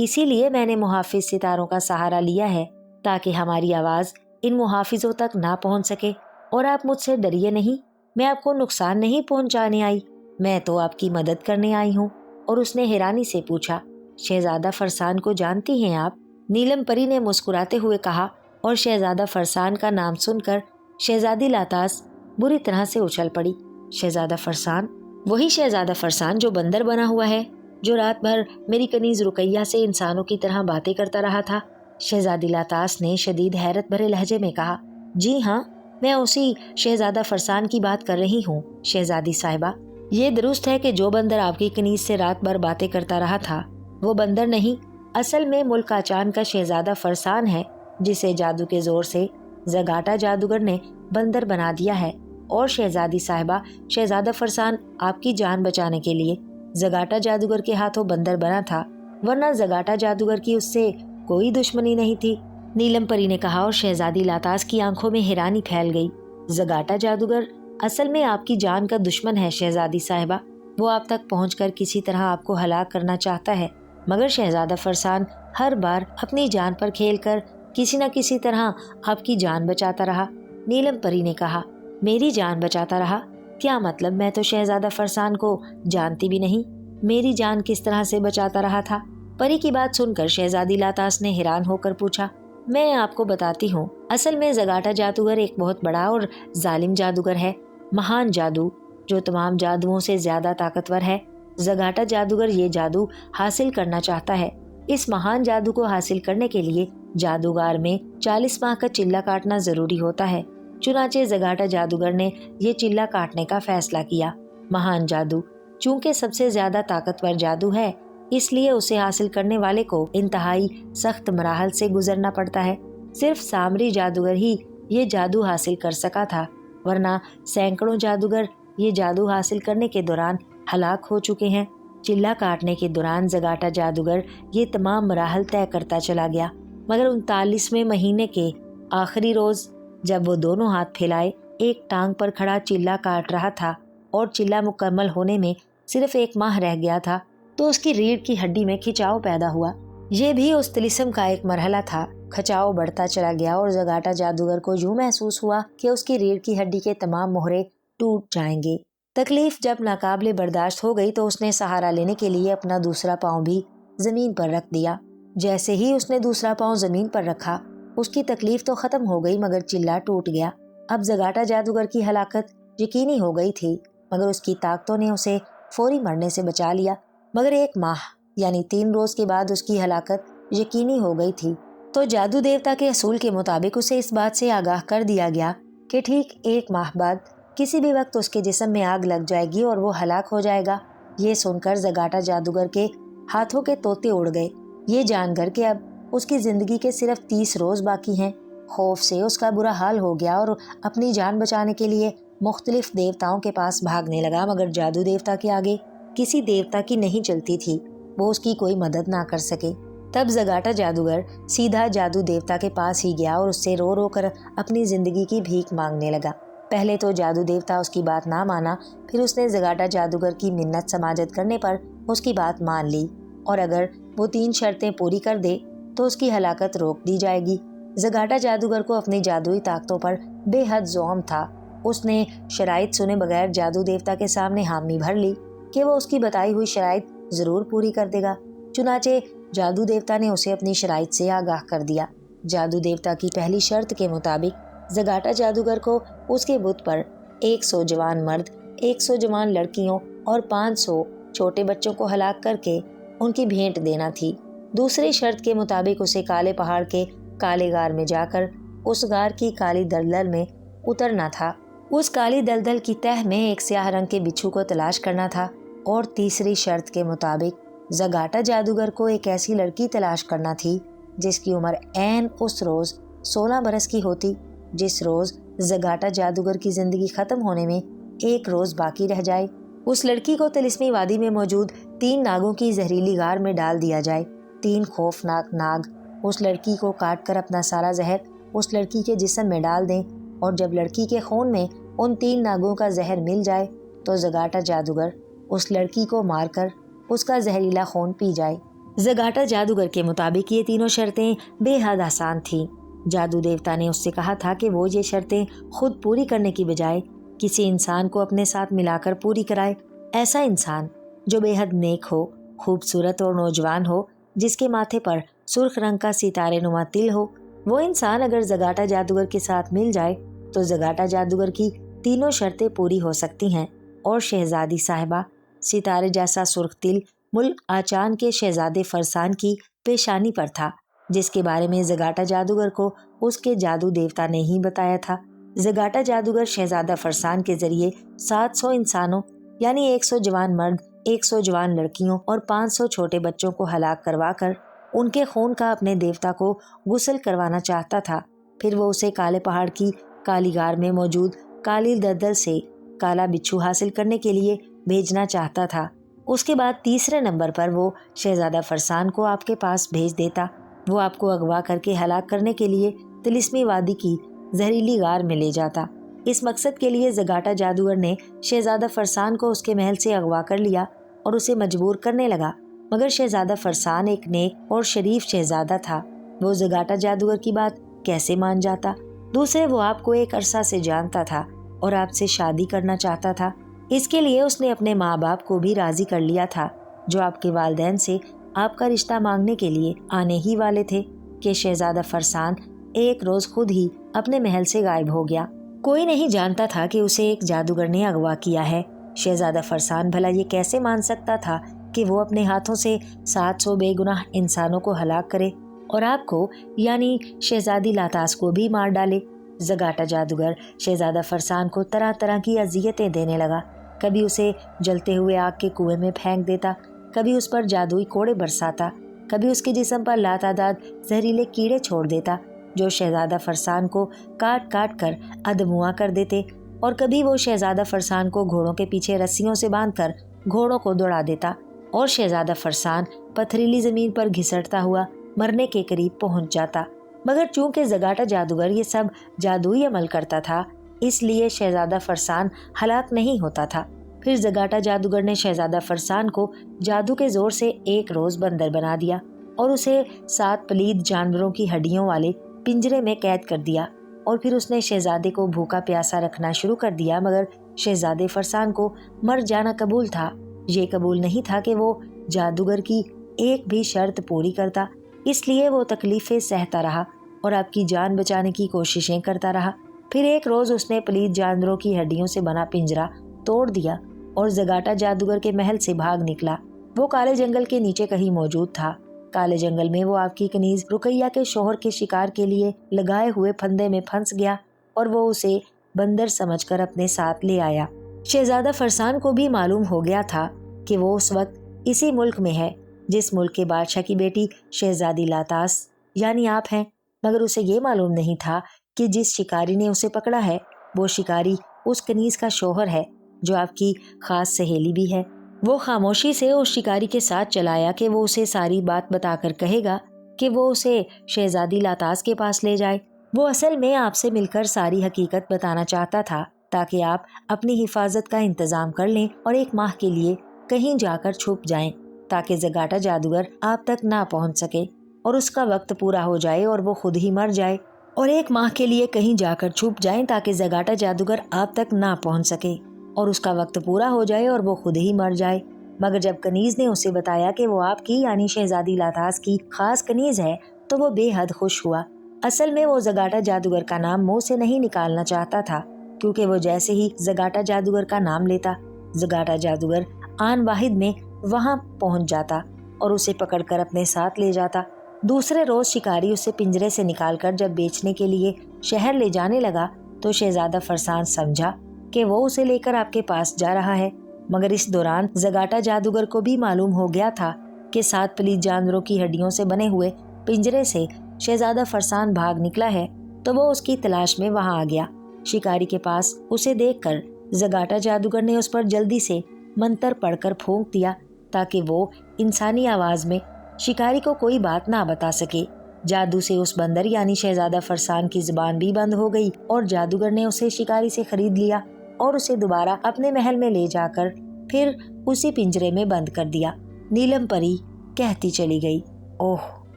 اسی لیے میں نے محافظ ستاروں کا سہارا لیا ہے تاکہ ہماری آواز ان محافظوں تک نہ پہنچ سکے۔ اور آپ مجھ سے ڈریے نہیں، میں آپ کو نقصان نہیں پہنچانے آئی، میں تو آپ کی مدد کرنے آئی ہوں۔ اور اس نے حیرانی سے پوچھا، شہزادہ فرسان کو جانتی ہیں آپ؟ نیلم پری نے مسکراتے ہوئے کہا، اور شہزادہ فرسان کا نام سن کر شہزادی لاتاس بری طرح سے اچھل پڑی۔ شہزادہ فرسان؟ وہی شہزادہ فرسان جو بندر بنا ہوا ہے، جو رات بھر میری کنیز رقیہ سے انسانوں کی طرح باتیں کرتا رہا تھا۔ شہزادی لاتاس نے شدید حیرت بھرے لہجے میں کہا، جی ہاں، میں اسی شہزادہ فرسان کی بات کر رہی ہوں شہزادی صاحبہ۔ یہ درست ہے کہ جو بندر آپ کی کنیز سے رات بھر باتیں کرتا رہا تھا وہ بندر نہیں، اصل میں ملک آچان کا شہزادہ فرسان ہے، جسے جادو کے زور سے زگاٹا جادوگر نے بندر بنا دیا ہے۔ اور شہزادی صاحبہ، شہزادہ فرسان آپ کی جان بچانے کے لیے زگاٹا جادوگر کے ہاتھوں بندر بنا تھا، ورنہ زگاٹا جادوگر کی اس سے کوئی دشمنی نہیں تھی، نیلم پری نے کہا۔ اور شہزادی لاتاس کی آنکھوں میں حیرانی پھیل گئی۔ زگاٹا جادوگر اصل میں آپ کی جان کا دشمن ہے شہزادی صاحبہ، وہ آپ تک پہنچ کر کسی طرح آپ کو ہلاک کرنا چاہتا ہے، مگر شہزادہ فرسان ہر بار اپنی جان پر کھیل کر کسی نہ کسی طرح آپ کی جان بچاتا رہا۔ نیلم پری نے کہا، میری جان بچاتا رہا؟ کیا مطلب؟ میں تو شہزادہ فرسان کو جانتی بھی نہیں، میری جان کس طرح سے بچاتا رہا تھا؟ پری کی بات سن کر شہزادی لاتاس نے حیران ہو کر پوچھا، میں آپ کو بتاتی ہوں، اصل میں زگاٹا جادوگر ایک بہت بڑا اور ظالم جادوگر ہے، مہان جادو جو تمام جادوؤں سے زیادہ طاقتور ہے۔ زگاٹا جادوگر یہ جادو حاصل کرنا چاہتا ہے۔ اس مہان جادو کو حاصل کرنے کے لیے جادوگر میں 40 ماہ کا چلہ کاٹنا ضروری ہوتا ہے۔ چنانچہ زگاٹا جادوگر نے یہ چلہ کاٹنے کا فیصلہ کیا۔ مہان جادو چونکہ سب سے زیادہ طاقتور جادو ہے، اس لیے اسے حاصل کرنے والے کو انتہائی سخت مراحل سے گزرنا پڑتا ہے۔ صرف سامری جادوگر ہی یہ جادو حاصل کر سکا تھا، ورنہ سینکڑوں جادوگر یہ جادو حاصل کرنے کے دوران ہلاک ہو چکے ہیں۔ چلہ کاٹنے کے دوران زگاٹا جادوگر یہ تمام مراحل طے کرتا چلا گیا، مگر 39ویں مہینے کے آخری روز جب وہ دونوں ہاتھ پھیلائے ایک ٹانگ پر کھڑا چلہ کاٹ رہا تھا اور چلہ مکمل ہونے میں صرف 1 ماہ رہ گیا تھا، تو اس کی ریڑھ کی ہڈی میں کھچاؤ پیدا ہوا۔ یہ بھی اس طلسم کا ایک مرحلہ تھا۔ کھچاؤ بڑھتا چلا گیا اور زگاٹا جادوگر کو یوں محسوس ہوا کہ اس کی ریڑھ کی ہڈی کے تمام مہرے ٹوٹ جائیں گے۔ تکلیف جب ناقابل برداشت ہو گئی تو اس نے سہارا لینے کے لیے اپنا دوسرا پاؤں بھی زمین پر رکھ دیا۔ جیسے ہی اس نے دوسرا پاؤں زمین پر رکھا، اس کی تکلیف تو ختم ہو گئی مگر چلہ ٹوٹ گیا۔ اب زگاٹا جادوگر کی ہلاکت یقینی ہو گئی تھی، مگر اس کی طاقتوں نے اسے فوری مرنے سے بچا لیا۔ مگر 1 ماہ یعنی 3 روز کے بعد اس کی ہلاکت یقینی ہو گئی تھی، تو جادو دیوتا کے اصول کے مطابق اسے اس بات سے آگاہ کر دیا گیا کہ ٹھیک 1 ماہ بعد کسی بھی وقت اس کے جسم میں آگ لگ جائے گی اور وہ ہلاک ہو جائے گا۔ یہ سن کر زگاٹا جادوگر کے ہاتھوں کے طوطے اڑ گئے، یہ جان کر کہ اب اس کی زندگی کے صرف 30 روز باقی ہیں۔ خوف سے اس کا برا حال ہو گیا اور اپنی جان بچانے کے لیے مختلف دیوتاؤں کے پاس بھاگنے لگا، مگر جادو دیوتا کے آگے کسی دیوتا کی نہیں چلتی تھی، وہ اس کی کوئی مدد نہ کر سکے۔ تب زگاٹا جادوگر سیدھا جادو دیوتا کے پاس ہی گیا اور اس سے رو رو کر اپنی زندگی کی بھیک مانگنے لگا۔ پہلے تو جادو دیوتا اس کی بات نہ مانا، پھر اس نے زگاٹا جادوگر کی منت سماجت کرنے پر اس کی بات مان لی، اور اگر وہ 3 شرطیں پوری کر دے تو اس کی ہلاکت روک دی جائے گی۔ زگاٹا جادوگر کو اپنی جادوئی طاقتوں پر بے حد زوم تھا۔ اس نے شرائط سنے بغیر جادو دیوتا کے سامنے حامی بھر لی کہ وہ اس کی بتائی ہوئی شرائط ضرور پوری کر دے گا۔ چنانچہ جادو دیوتا نے اسے اپنی شرائط سے آگاہ کر دیا۔ جادو دیوتا کی پہلی شرط کے مطابق زگاٹا جادوگر کو اس کے بت پر 100 جوان مرد، 100 جوان لڑکیوں اور 500 چھوٹے بچوں کو ہلاک کر کے ان کی بھیٹ دینا تھی۔ دوسری شرط کے مطابق اسے کالے پہاڑ کے کالے غار میں جا کر اس غار کی کالی دلدل میں اترنا تھا۔ اس کالی دلدل کی تہ میں ایک سیاہ رنگ کے بچھو کو تلاش کرنا تھا، اور تیسری شرط کے مطابق زگاٹا جادوگر کو ایک ایسی لڑکی تلاش کرنا تھی جس کی عمر عین اس روز 16 برس کی ہوتی جس روز زگاٹا جادوگر کی زندگی ختم ہونے میں 1 روز باقی رہ جائے۔ اس لڑکی کو طلسمی وادی میں موجود 3 ناگوں کی زہریلی غار میں ڈال دیا جائے۔ 3 خوفناک ناگ اس لڑکی کو کاٹ کر اپنا سارا زہر اس لڑکی کے جسم میں ڈال دیں، اور جب لڑکی کے خون میں ان 3 ناگوں کا زہر مل جائے تو زگاٹا جادوگر اس لڑکی کو مار کر اس کا زہریلا خون پی جائے۔ زگاٹا جادوگر کے مطابق یہ تینوں شرطیں بے حد آسان تھیں۔ جادو دیوتا نے اس سے کہا تھا کہ وہ یہ شرطیں خود پوری کرنے کی بجائے کسی انسان کو اپنے ساتھ ملا کر پوری کرائے۔ ایسا انسان جو بے حد نیک ہو، خوبصورت اور نوجوان ہو، جس کے ماتھے پر سرخ رنگ کا ستارے نما تل ہو، وہ انسان اگر زگاٹا جادوگر کے ساتھ مل جائے تو زگاٹا جادوگر کی تینوں شرطیں پوری ہو سکتی ہیں اور شہزادی صاحبہ ستارے جیسا سرخ تل ملک آچان کے شہزادے فرسان کی پیشانی پر تھا، جس کے بارے میں زگاٹا جادوگر کو اس کے جادو دیوتا نے ہی بتایا تھا۔ زگاٹا جادوگر شہزادہ فرسان کے ذریعے 700 انسانوں یعنی 100 جوان مرد، 100 جوان لڑکیوں اور 500 چھوٹے بچوں کو ہلاک کروا کر ان کے خون کا اپنے دیوتا کو غسل کروانا چاہتا تھا۔ پھر وہ اسے کالے پہاڑ کی کالی غار میں موجود کالی دلدل سے کالا بچھو حاصل کرنے کے لیے بھیجنا چاہتا تھا۔ اس کے بعد تیسرے نمبر پر وہ شہزادہ فرسان کو آپ کے پاس بھیج دیتا۔ وہ آپ کو اغوا کر کے ہلاک کرنے کے لیے طلسمی وادی کی زہریلی غار میں لے جاتا۔ اس مقصد کے لیے زگاٹا جادوگر نے شہزادہ فرسان کو اس کے محل سے اغوا کر لیا اور اسے مجبور کرنے لگا، مگر شہزادہ فرسان ایک نیک اور شریف شہزادہ تھا۔ وہ زگاٹا جادوگر کی بات کیسے مان جاتا؟ دوسرے وہ آپ کو ایک عرصہ سے جانتا تھا اور آپ سے شادی کرنا چاہتا تھا۔ اس کے لیے اس نے اپنے ماں باپ کو بھی راضی کر لیا تھا، جو آپ کے والدین سے آپ کا رشتہ مانگنے کے لیے آنے ہی والے تھے کہ شہزادہ فرسان ایک روز خود ہی اپنے محل سے غائب ہو گیا۔ کوئی نہیں جانتا تھا کہ اسے ایک جادوگر نے اغوا کیا ہے۔ شہزادہ فرسان بھلا یہ کیسے مان سکتا تھا کہ وہ اپنے ہاتھوں سے 700 بے گناہ انسانوں کو ہلاک کرے اور آپ کو یعنی شہزادی لاتاس کو بھی مار ڈالے۔ زگاٹا جادوگر شہزادہ فرسان کو طرح طرح کی اذیتیں دینے لگا۔ کبھی اسے جلتے ہوئے آگ کے کنویں میں پھینک دیتا، کبھی اس پر جادوئی کوڑے برساتا، کبھی اس کے جسم پر لاتعداد زہریلے کیڑے چھوڑ دیتا جو شہزادہ فرسان کو کاٹ کاٹ کر ادموا کر دیتے، اور کبھی وہ شہزادہ فرسان کو گھوڑوں کے پیچھے رسیوں سے باندھ کر گھوڑوں کو دوڑا دیتا اور شہزادہ فرسان پتھریلی زمین پر گھسٹتا ہوا مرنے کے قریب پہنچ جاتا۔ مگر چونکہ زگاٹا جادوگر یہ سب جادوئی عمل کرتا تھا، اس لیے شہزادہ فرسان ہلاک نہیں ہوتا تھا۔ پھر زگاٹا جادوگر نے شہزادہ فرسان کو جادو کے زور سے ایک روز بندر بنا دیا اور اسے 7 پلید جانوروں کی ہڈیوں والے پنجرے میں قید کر دیا، اور پھر اس نے شہزادے کو بھوکا پیاسا رکھنا شروع کر دیا، مگر شہزادے فرسان کو مر جانا قبول تھا۔ یہ قبول نہیں تھا کہ وہ جادوگر کی ایک بھی شرط پوری کرتا، اس لیے وہ تکلیفیں سہتا رہا اور آپ کی جان بچانے کی کوششیں کرتا رہا۔ پھر ایک روز اس نے پلید جانوروں کی ہڈیوں سے بنا پنجرا توڑ دیا اور زگاٹا جادوگر کے محل سے بھاگ نکلا۔ وہ کالے جنگل کے نیچے کہیں موجود تھا۔ کالے جنگل میں وہ آپ کی کنیز رقیہ کے شوہر کے شکار کے لیے لگائے ہوئے پھندے میں پھنس گیا اور وہ اسے بندر سمجھ کر اپنے ساتھ لے آیا۔ شہزادہ فرسان کو بھی معلوم ہو گیا تھا کہ وہ اس وقت اسی ملک میں ہے جس ملک کے بادشاہ کی بیٹی شہزادی لاتاس یعنی آپ ہیں، مگر اسے یہ معلوم نہیں تھا کہ جس شکاری نے اسے پکڑا ہے وہ شکاری اس کنیز کا شوہر ہے جو آپ کی خاص سہیلی بھی ہے۔ وہ خاموشی سے اس شکاری کے ساتھ چلایا کہ وہ اسے ساری بات بتا کر کہے گا کہ وہ اسے شہزادی لاتاس کے پاس لے جائے۔ وہ اصل میں آپ سے مل کر ساری حقیقت بتانا چاہتا تھا تاکہ آپ اپنی حفاظت کا انتظام کر لیں اور 1 ماہ کے لیے کہیں جا کر چھپ جائیں تاکہ زگاٹا جادوگر آپ تک نہ پہنچ سکے اور اس کا وقت پورا ہو جائے اور وہ خود ہی مر جائے، اور 1 ماہ کے لیے کہیں جا کر چھپ جائیں تاکہ زگاٹا جادوگر آپ تک نہ پہنچ سکے اور اس کا وقت پورا ہو جائے اور وہ خود ہی مر جائے۔ مگر جب کنیز نے اسے بتایا کہ وہ آپ کی یعنی شہزادی لاتاس کی خاص کنیز ہے تو وہ بے حد خوش ہوا۔ اصل میں وہ زگاٹا جادوگر کا نام منہ سے نہیں نکالنا چاہتا تھا، کیونکہ وہ جیسے ہی زگاٹا جادوگر کا نام لیتا، زگاٹا جادوگر آن واحد میں وہاں پہنچ جاتا اور اسے پکڑ کر اپنے ساتھ لے جاتا۔ دوسرے روز شکاری اسے پنجرے سے نکال کر جب بیچنے کے لیے شہر لے جانے لگا تو شہزادہ فرسان سمجھا کہ وہ اسے لے کر آپ کے پاس جا رہا ہے، مگر اس دوران زگاٹا جادوگر کو بھی معلوم ہو گیا تھا کہ 7 پلید جانوروں کی ہڈیوں سے بنے ہوئے پنجرے سے شہزادہ فرسان بھاگ نکلا ہے، تو وہ اس کی تلاش میں وہاں آ گیا۔ شکاری کے پاس اسے دیکھ کر زگاٹا جادوگر نے اس پر جلدی سے منتر پڑھ کر پھونک دیا تاکہ وہ انسانی آواز میں شکاری کو کوئی بات نہ بتا سکے۔ جادو سے اس بندر یعنی شہزادہ فرسان کی زبان بھی بند ہو گئی اور جادوگر نے اسے شکاری سے خرید لیا اور اسے دوبارہ اپنے محل میں لے جا کر پھر اسی پنجرے میں بند کر دیا۔ نیلم پری کہتی چلی گئی۔ اوہ،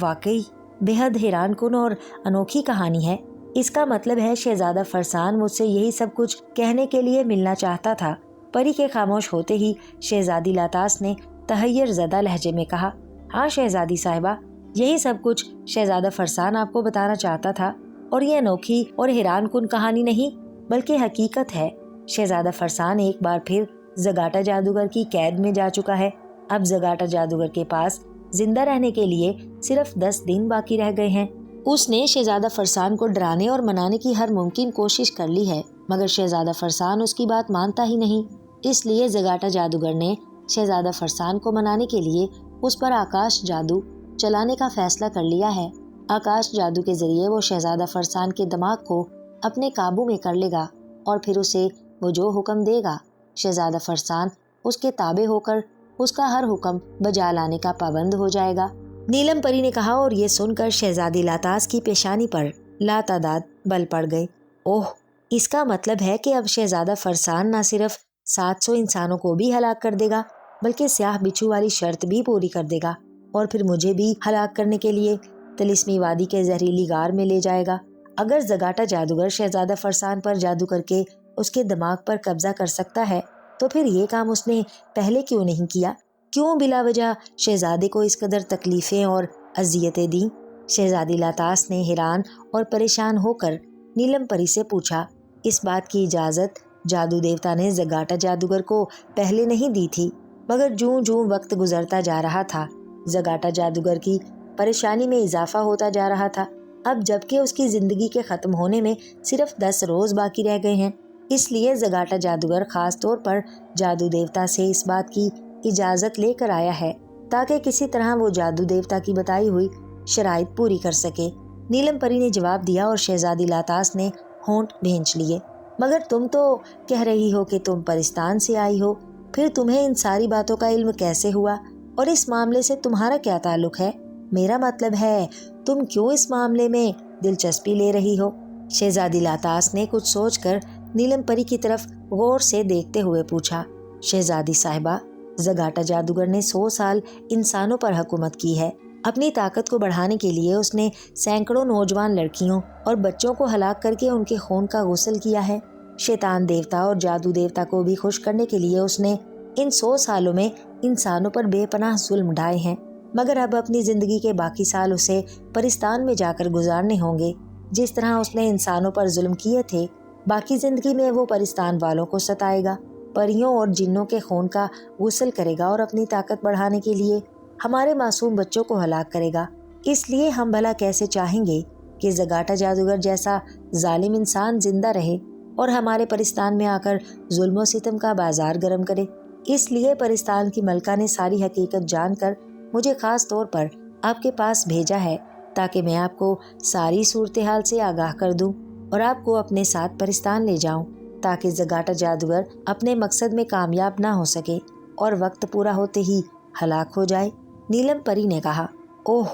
واقعی بے حد حیران کن اور انوکھی کہانی ہے۔ اس کا مطلب ہے شہزادہ فرسان مجھ سے یہی سب کچھ کہنے کے لیے ملنا چاہتا تھا۔ پری کے خاموش ہوتے ہی شہزادی لاتاس نے تحیر زدہ لہجے میں کہا، ہاں شہزادی صاحبہ، یہی سب کچھ شہزادہ فرسان آپ کو بتانا چاہتا تھا، اور یہ انوکھی اور حیران کن کہانی نہیں بلکہ حقیقت ہے۔ شہزادہ فرسان ایک بار پھر زگاٹا جادوگر کی قید میں جا چکا ہے۔ اب زگاٹا جادوگر کے پاس زندہ رہنے کے لیے صرف 10 دن باقی رہ گئے ہیں۔ اس نے شہزادہ فرسان کو ڈرانے اور منانے کی ہر ممکن کوشش کر لی ہے، مگر شہزادہ فرسان اس کی بات مانتا ہی نہیں۔ اس لیے زگاٹا جادوگر نے شہزادہ فرسان کو منانے کے لیے اس پر آکاش جادو چلانے کا فیصلہ کر لیا ہے۔ آکاش جادو کے ذریعے وہ شہزادہ فرسان کے دماغ کو اپنے قابو میں کر لے گا اور پھر اسے وہ جو حکم دے گا شہزادہ فرسان اس کے تابع ہو کر اس کا ہر حکم بجا لانے کا پابند ہو جائے گا۔ نیلم پری نے کہا، اور یہ سن کر شہزادی لاتاس کی پیشانی پر لاتعداد بل پڑ گئے۔ اوہ، اس کا مطلب ہے کہ اب شہزادہ فرسان نہ صرف 700 انسانوں کو بھی ہلاک کر دے گا بلکہ سیاہ بچھو والی شرط بھی پوری کر دے گا، اور پھر مجھے بھی ہلاک کرنے کے لیے طلسمی وادی کے زہریلی غار میں لے جائے گا۔ اگر زگاٹا جادوگر شہزادہ فرسان پر جادو کر کے اس کے دماغ پر قبضہ کر سکتا ہے تو پھر یہ کام اس نے پہلے کیوں نہیں کیا؟ کیوں بلا وجہ شہزادے کو اس قدر تکلیفیں اور اذیتیں دیں؟ شہزادی لاتاس نے حیران اور پریشان ہو کر نیلم پری سے پوچھا۔ اس بات کی اجازت جادو دیوتا نے زگاٹا جادوگر کو پہلے نہیں دی تھی، مگر جوں جوں وقت گزرتا جا رہا تھا زگاٹا جادوگر کی پریشانی میں اضافہ ہوتا جا رہا تھا۔ اب جبکہ اس کی زندگی کے ختم ہونے میں صرف 10 روز باقی رہ گئے ہیں، اس لیے زگاٹا جادوگر خاص طور پر جادو دیوتا سے اس بات کی اجازت لے کر آیا ہے تاکہ کسی طرح وہ جادو دیوتا کی بتائی ہوئی شرائط پوری کر سکے۔ نیلم پری نے جواب دیا اور شہزادی لاتاس نے ہونٹ بھینچ لیے۔ مگر تم تو کہہ رہی ہو کہ تم پرستان سے آئی ہو، پھر تمہیں ان ساری باتوں کا علم کیسے ہوا، اور اس معاملے سے تمہارا کیا تعلق ہے؟ میرا مطلب ہے تم کیوں اس معاملے میں دلچسپی لے رہی ہو؟ شہزادی لاتاس نے کچھ سوچ کر نیلم پری کی طرف غور سے دیکھتے ہوئے پوچھا، شہزادی صاحبہ، زگاٹا جادوگر نے 100 سال انسانوں پر حکومت کی ہے۔ اپنی طاقت کو بڑھانے کے لیے اس نے سینکڑوں نوجوان لڑکیوں اور بچوں کو ہلاک کر کے ان کے خون کا غسل کیا ہے۔ شیطان دیوتا اور جادو دیوتا کو بھی خوش کرنے کے لیے اس نے ان 100 سالوں میں انسانوں پر بے پناہ ظلم ڈھائے ہیں، مگر اب اپنی زندگی کے باقی سال اسے پرستان میں جا کر گزارنے ہوں گے۔ جس طرح اس نے انسانوں پر ظلم کیے تھے، باقی زندگی میں وہ پرستان والوں کو ستائے گا، پریوں اور جنوں کے خون کا غسل کرے گا اور اپنی طاقت بڑھانے کے لیے ہمارے معصوم بچوں کو ہلاک کرے گا۔ اس لیے ہم بھلا کیسے چاہیں گے کہ زگاٹا جادوگر جیسا ظالم انسان زندہ رہے اور ہمارے پرستان میں آ کر ظلم و ستم کا بازار گرم کرے۔ اس لیے پرستان کی ملکہ نے ساری حقیقت جان کر مجھے خاص طور پر آپ کے پاس بھیجا ہے تاکہ میں آپ کو ساری صورتحال سے آگاہ کر دوں اور آپ کو اپنے ساتھ پرستان لے جاؤں تاکہ زگاٹا جادوگر اپنے مقصد میں کامیاب نہ ہو سکے اور وقت پورا ہوتے ہی ہلاک ہو جائے۔ نیلم پری نے کہا، اوہ،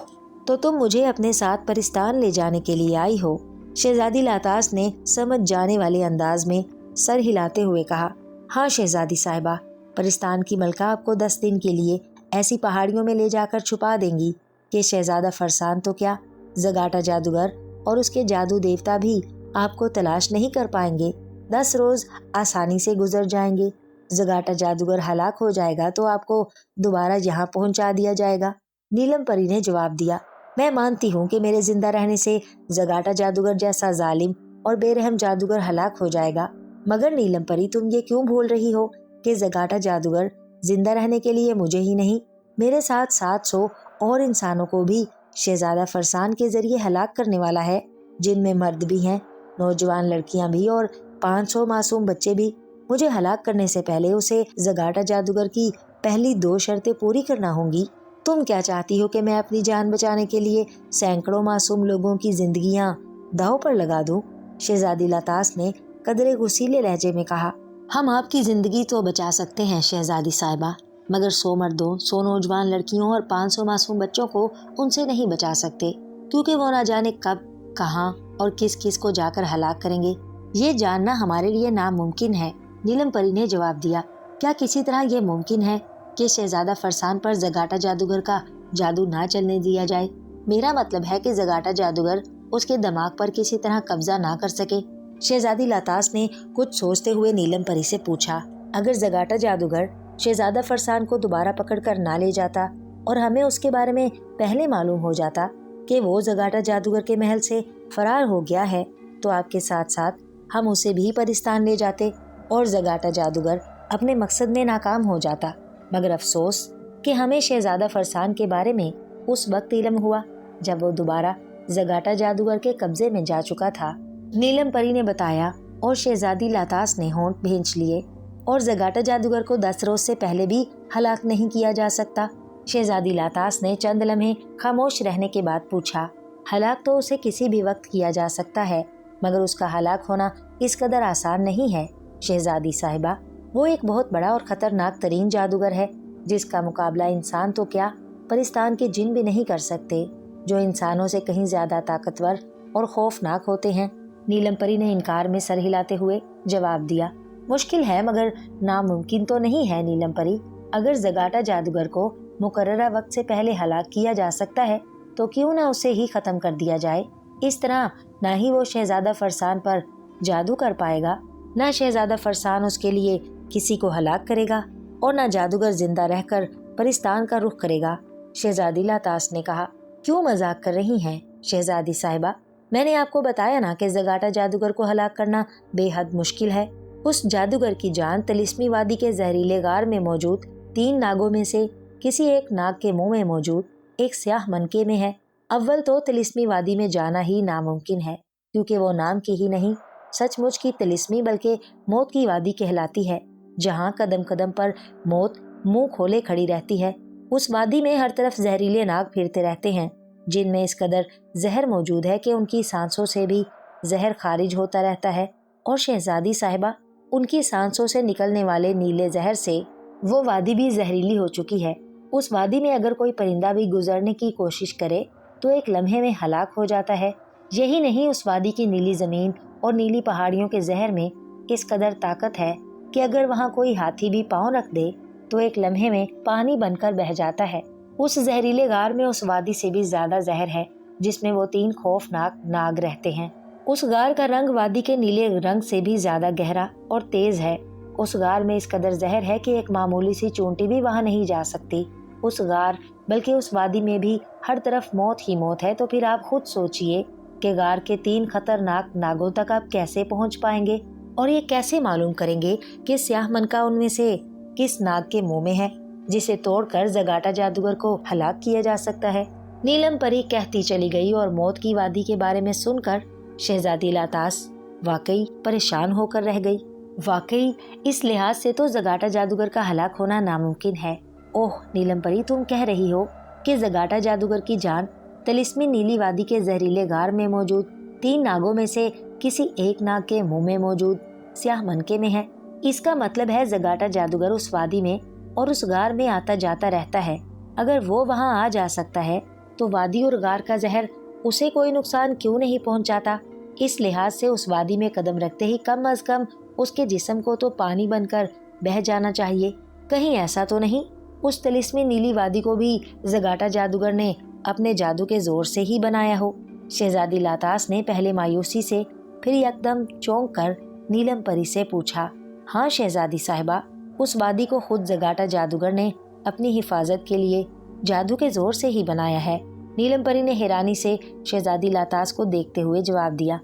تو تم مجھے اپنے ساتھ پرستان لے جانے کے لیے آئی ہو؟ شہزادی لاتاس نے سمجھ جانے والے انداز میں سر ہلاتے ہوئے کہا، ہاں شہزادی صاحبہ، پرستان کی ملکہ آپ کو 10 دن کے لیے ایسی پہاڑیوں میں لے جا کر چھپا دیں گی کہ شہزادہ فرسان تو کیا، زگاٹا جادوگر اور اس کے جادو دیوتا بھی آپ کو تلاش نہیں کر پائیں گے۔ 10 روز آسانی سے گزر جائیں گے۔ زگاٹا جادوگر ہلاک ہو جائے گا تو آپ کو دوبارہ یہاں پہنچا دیا جائے گا۔ نیلم پری نے جواب دیا، میں مانتی ہوں کہ میرے زندہ رہنے سے زگاٹا جادوگر جیسا ظالم اور بے رحم جادوگر ہلاک ہو جائے گا، مگر نیلم پری تم یہ کیوں بھول رہی ہو کہ زگاٹا جادوگر زندہ رہنے کے لیے مجھے ہی نہیں، میرے ساتھ 700 اور انسانوں کو بھی شہزادہ فرسان کے ذریعے ہلاک کرنے والا ہے، جن میں مرد بھی ہیں، نوجوان لڑکیاں بھی اور 500 معصوم بچے بھی۔ مجھے ہلاک کرنے سے پہلے اسے زگاٹا جادوگر کی پہلی 2 شرطیں پوری کرنا ہوں گی۔ تم کیا چاہتی ہو کہ میں اپنی جان بچانے کے لیے سینکڑوں معصوم لوگوں کی زندگیاں داؤ پر لگا دوں؟ شہزادی لاتاس نے قدرے غصیلے لہجے میں کہا، ہم آپ کی زندگی تو بچا سکتے ہیں شہزادی صاحبہ، مگر 100 مردوں، 100 نوجوان لڑکیوں اور 500 معصوم بچوں کو ان سے نہیں بچا سکتے، کیونکہ وہ نہ جانے کب، کہاں اور کس کس کو جا کر ہلاک کریں گے۔ یہ جاننا ہمارے لیے ناممکن ہے۔ نیلم پری نے جواب دیا، کیا کسی طرح یہ ممکن ہے کہ شہزادہ فرسان پر زگاٹا جادوگر کا جادو نہ چلنے دیا جائے۔ میرا مطلب ہے کہ زگاٹا جادوگر اس کے دماغ پر کسی طرح قبضہ نہ کر سکے۔ شہزادی لاطاس نے کچھ سوچتے ہوئے نیلم پری سے پوچھا، اگر زگاٹا جادوگر شہزادہ فرسان کو دوبارہ پکڑ کر نہ لے جاتا اور ہمیں اس کے بارے میں پہلے معلوم ہو جاتا کہ وہ زگاٹا جادوگر کے محل سے فرار ہو گیا ہے، تو آپ کے ساتھ ساتھ ہم اسے بھی پرستان لے جاتے اور زگاٹا جادوگر اپنے مقصد میں ناکام ہو جاتا۔ مگر افسوس کہ ہمیں شہزادہ فرسان کے بارے میں اس وقت علم ہوا جب وہ دوبارہ زگاٹا جادوگر کے قبضے میں جا چکا تھا، نیلم پری نے بتایا، اور شہزادی لاطاس نے ہونٹ بھینچ لیے۔ اور زگاٹا جادوگر کو 10 روز سے پہلے بھی ہلاک نہیں کیا جا سکتا؟ شہزادی لاطاس نے چند لمحے خاموش رہنے کے بعد پوچھا۔ ہلاک تو اسے کسی بھی وقت کیا جا سکتا ہے، مگر اس کا ہلاک ہونا اس قدر آسان نہیں ہے شہزادی صاحبہ۔ وہ ایک بہت بڑا اور خطرناک ترین جادوگر ہے، جس کا مقابلہ انسان تو کیا پرستان کے جن بھی نہیں کر سکتے، جو انسانوں سے کہیں زیادہ طاقتور اور خوفناک ہوتے ہیں۔ نیلم پری نے انکار میں سر ہلاتے ہوئے جواب دیا، مشکل ہے مگر ناممکن تو نہیں ہے نیلم پری۔ اگر زگاٹا جادوگر کو مقررہ وقت سے پہلے ہلاک کیا جا سکتا ہے تو کیوں نہ اسے ہی ختم کر دیا جائے۔ اس طرح نہ ہی وہ شہزادہ فرسان پر جادو کر پائے گا، نہ شہزادہ فرسان اس کے لیے کسی کو ہلاک کرے گا، اور نہ جادوگر زندہ رہ کر پرستان کا رخ کرے گا۔ شہزادی لاطاس نے کہا، کیوں مذاق کر رہی ہیں شہزادی صاحبہ؟ میں نے آپ کو بتایا نا کہ زگاٹا جادوگر کو ہلاک کرنا بے حد مشکل ہے۔ اس جادوگر کی جان طلسمی وادی کے زہریلے غار میں موجود 3 ناگوں میں سے کسی ایک ناگ کے منہ میں موجود ایک سیاہ منکے میں ہے۔ اول تو طلسمی وادی میں جانا ہی ناممکن ہے، کیونکہ وہ نام کی ہی نہیں سچ مچ کی طلسمی بلکہ موت کی وادی کہلاتی ہے، جہاں قدم قدم پر موت منہ کھولے کھڑی رہتی ہے۔ اس وادی میں ہر طرف زہریلے ناگ پھرتے رہتے ہیں، جن میں اس قدر زہر موجود ہے کہ ان کی سانسوں سے بھی زہر خارج ہوتا رہتا ہے، اور شہزادی صاحبہ ان کی سانسوں سے نکلنے والے نیلے زہر سے وہ وادی بھی زہریلی ہو چکی ہے۔ اس وادی میں اگر کوئی پرندہ بھی گزرنے کی کوشش کرے تو ایک لمحے میں ہلاک ہو جاتا ہے۔ یہی نہیں، اس وادی کی نیلی زمین اور نیلی پہاڑیوں کے زہر میں اس قدر طاقت ہے کہ اگر وہاں کوئی ہاتھی بھی پاؤں رکھ دے تو ایک لمحے میں پانی بن کر بہہ جاتا ہے۔ اس زہریلے غار میں اس وادی سے بھی زیادہ زہر ہے، جس میں وہ 3 خوفناک ناگ رہتے ہیں۔ اس غار کا رنگ وادی کے نیلے رنگ سے بھی زیادہ گہرا اور تیز ہے۔ اس غار میں اس قدر زہر ہے کہ ایک معمولی سی چونٹی بھی وہاں نہیں جا سکتی۔ اس غار بلکہ اس وادی میں بھی ہر طرف موت ہی موت ہے، تو پھر آپ خود سوچئے کہ غار کے 3 خطرناک ناگوں تک آپ کیسے پہنچ پائیں گے، اور یہ کیسے معلوم کریں گے کہ سیاہ منکا ان میں سے کس ناگ کے منہ میں ہے، جسے توڑ کر زگاٹا جادوگر کو ہلاک کیا جا سکتا ہے۔ نیلم پری کہتی چلی گئی، اور موت کی وادی کے بارے میں سن کر شہزادی لاطاس واقعی پریشان ہو کر رہ گئی۔ واقعی اس لحاظ سے تو زگاٹا جادوگر کا ہلاک ہونا ناممکن ہے۔ اوہ نیلم پری، تم کہہ رہی ہو کہ زگاٹا جادوگر کی جان طلسمی نیلی وادی کے زہریلے غار میں موجود 3 ناگوں میں سے کسی ایک ناگ کے منہ میں موجود سیاہ منکے میں ہے۔ اس کا مطلب ہے زگاٹا جادوگر اس وادی میں اور اس غار میں آتا جاتا رہتا ہے۔ اگر وہ وہاں آ جا سکتا ہے تو وادی اور غار کا زہر اسے کوئی نقصان کیوں نہیں پہنچاتا؟ اس لحاظ سے اس وادی میں قدم رکھتے ہی کم از کم اس کے جسم کو تو پانی بن کر بہہ جانا چاہیے۔ کہیں ایسا تو نہیں اس طلسمی نیلی وادی کو بھی زگاٹا جادوگر نے اپنے جادو کے زور سے ہی بنایا ہو؟ شہزادی لاطاس نے پہلے مایوسی سے پھر یکدم چونک کر نیلم پری سے پوچھا، ہاں شہزادی صاحبہ، اس وادی کو خود زگاٹا جادوگر نے اپنی حفاظت کے لیے جادو کے زور سے ہی بنایا ہے۔ نیلم پری نے حیرانی سے شہزادی لاطاس کو دیکھتے ہوئے جواب دیا،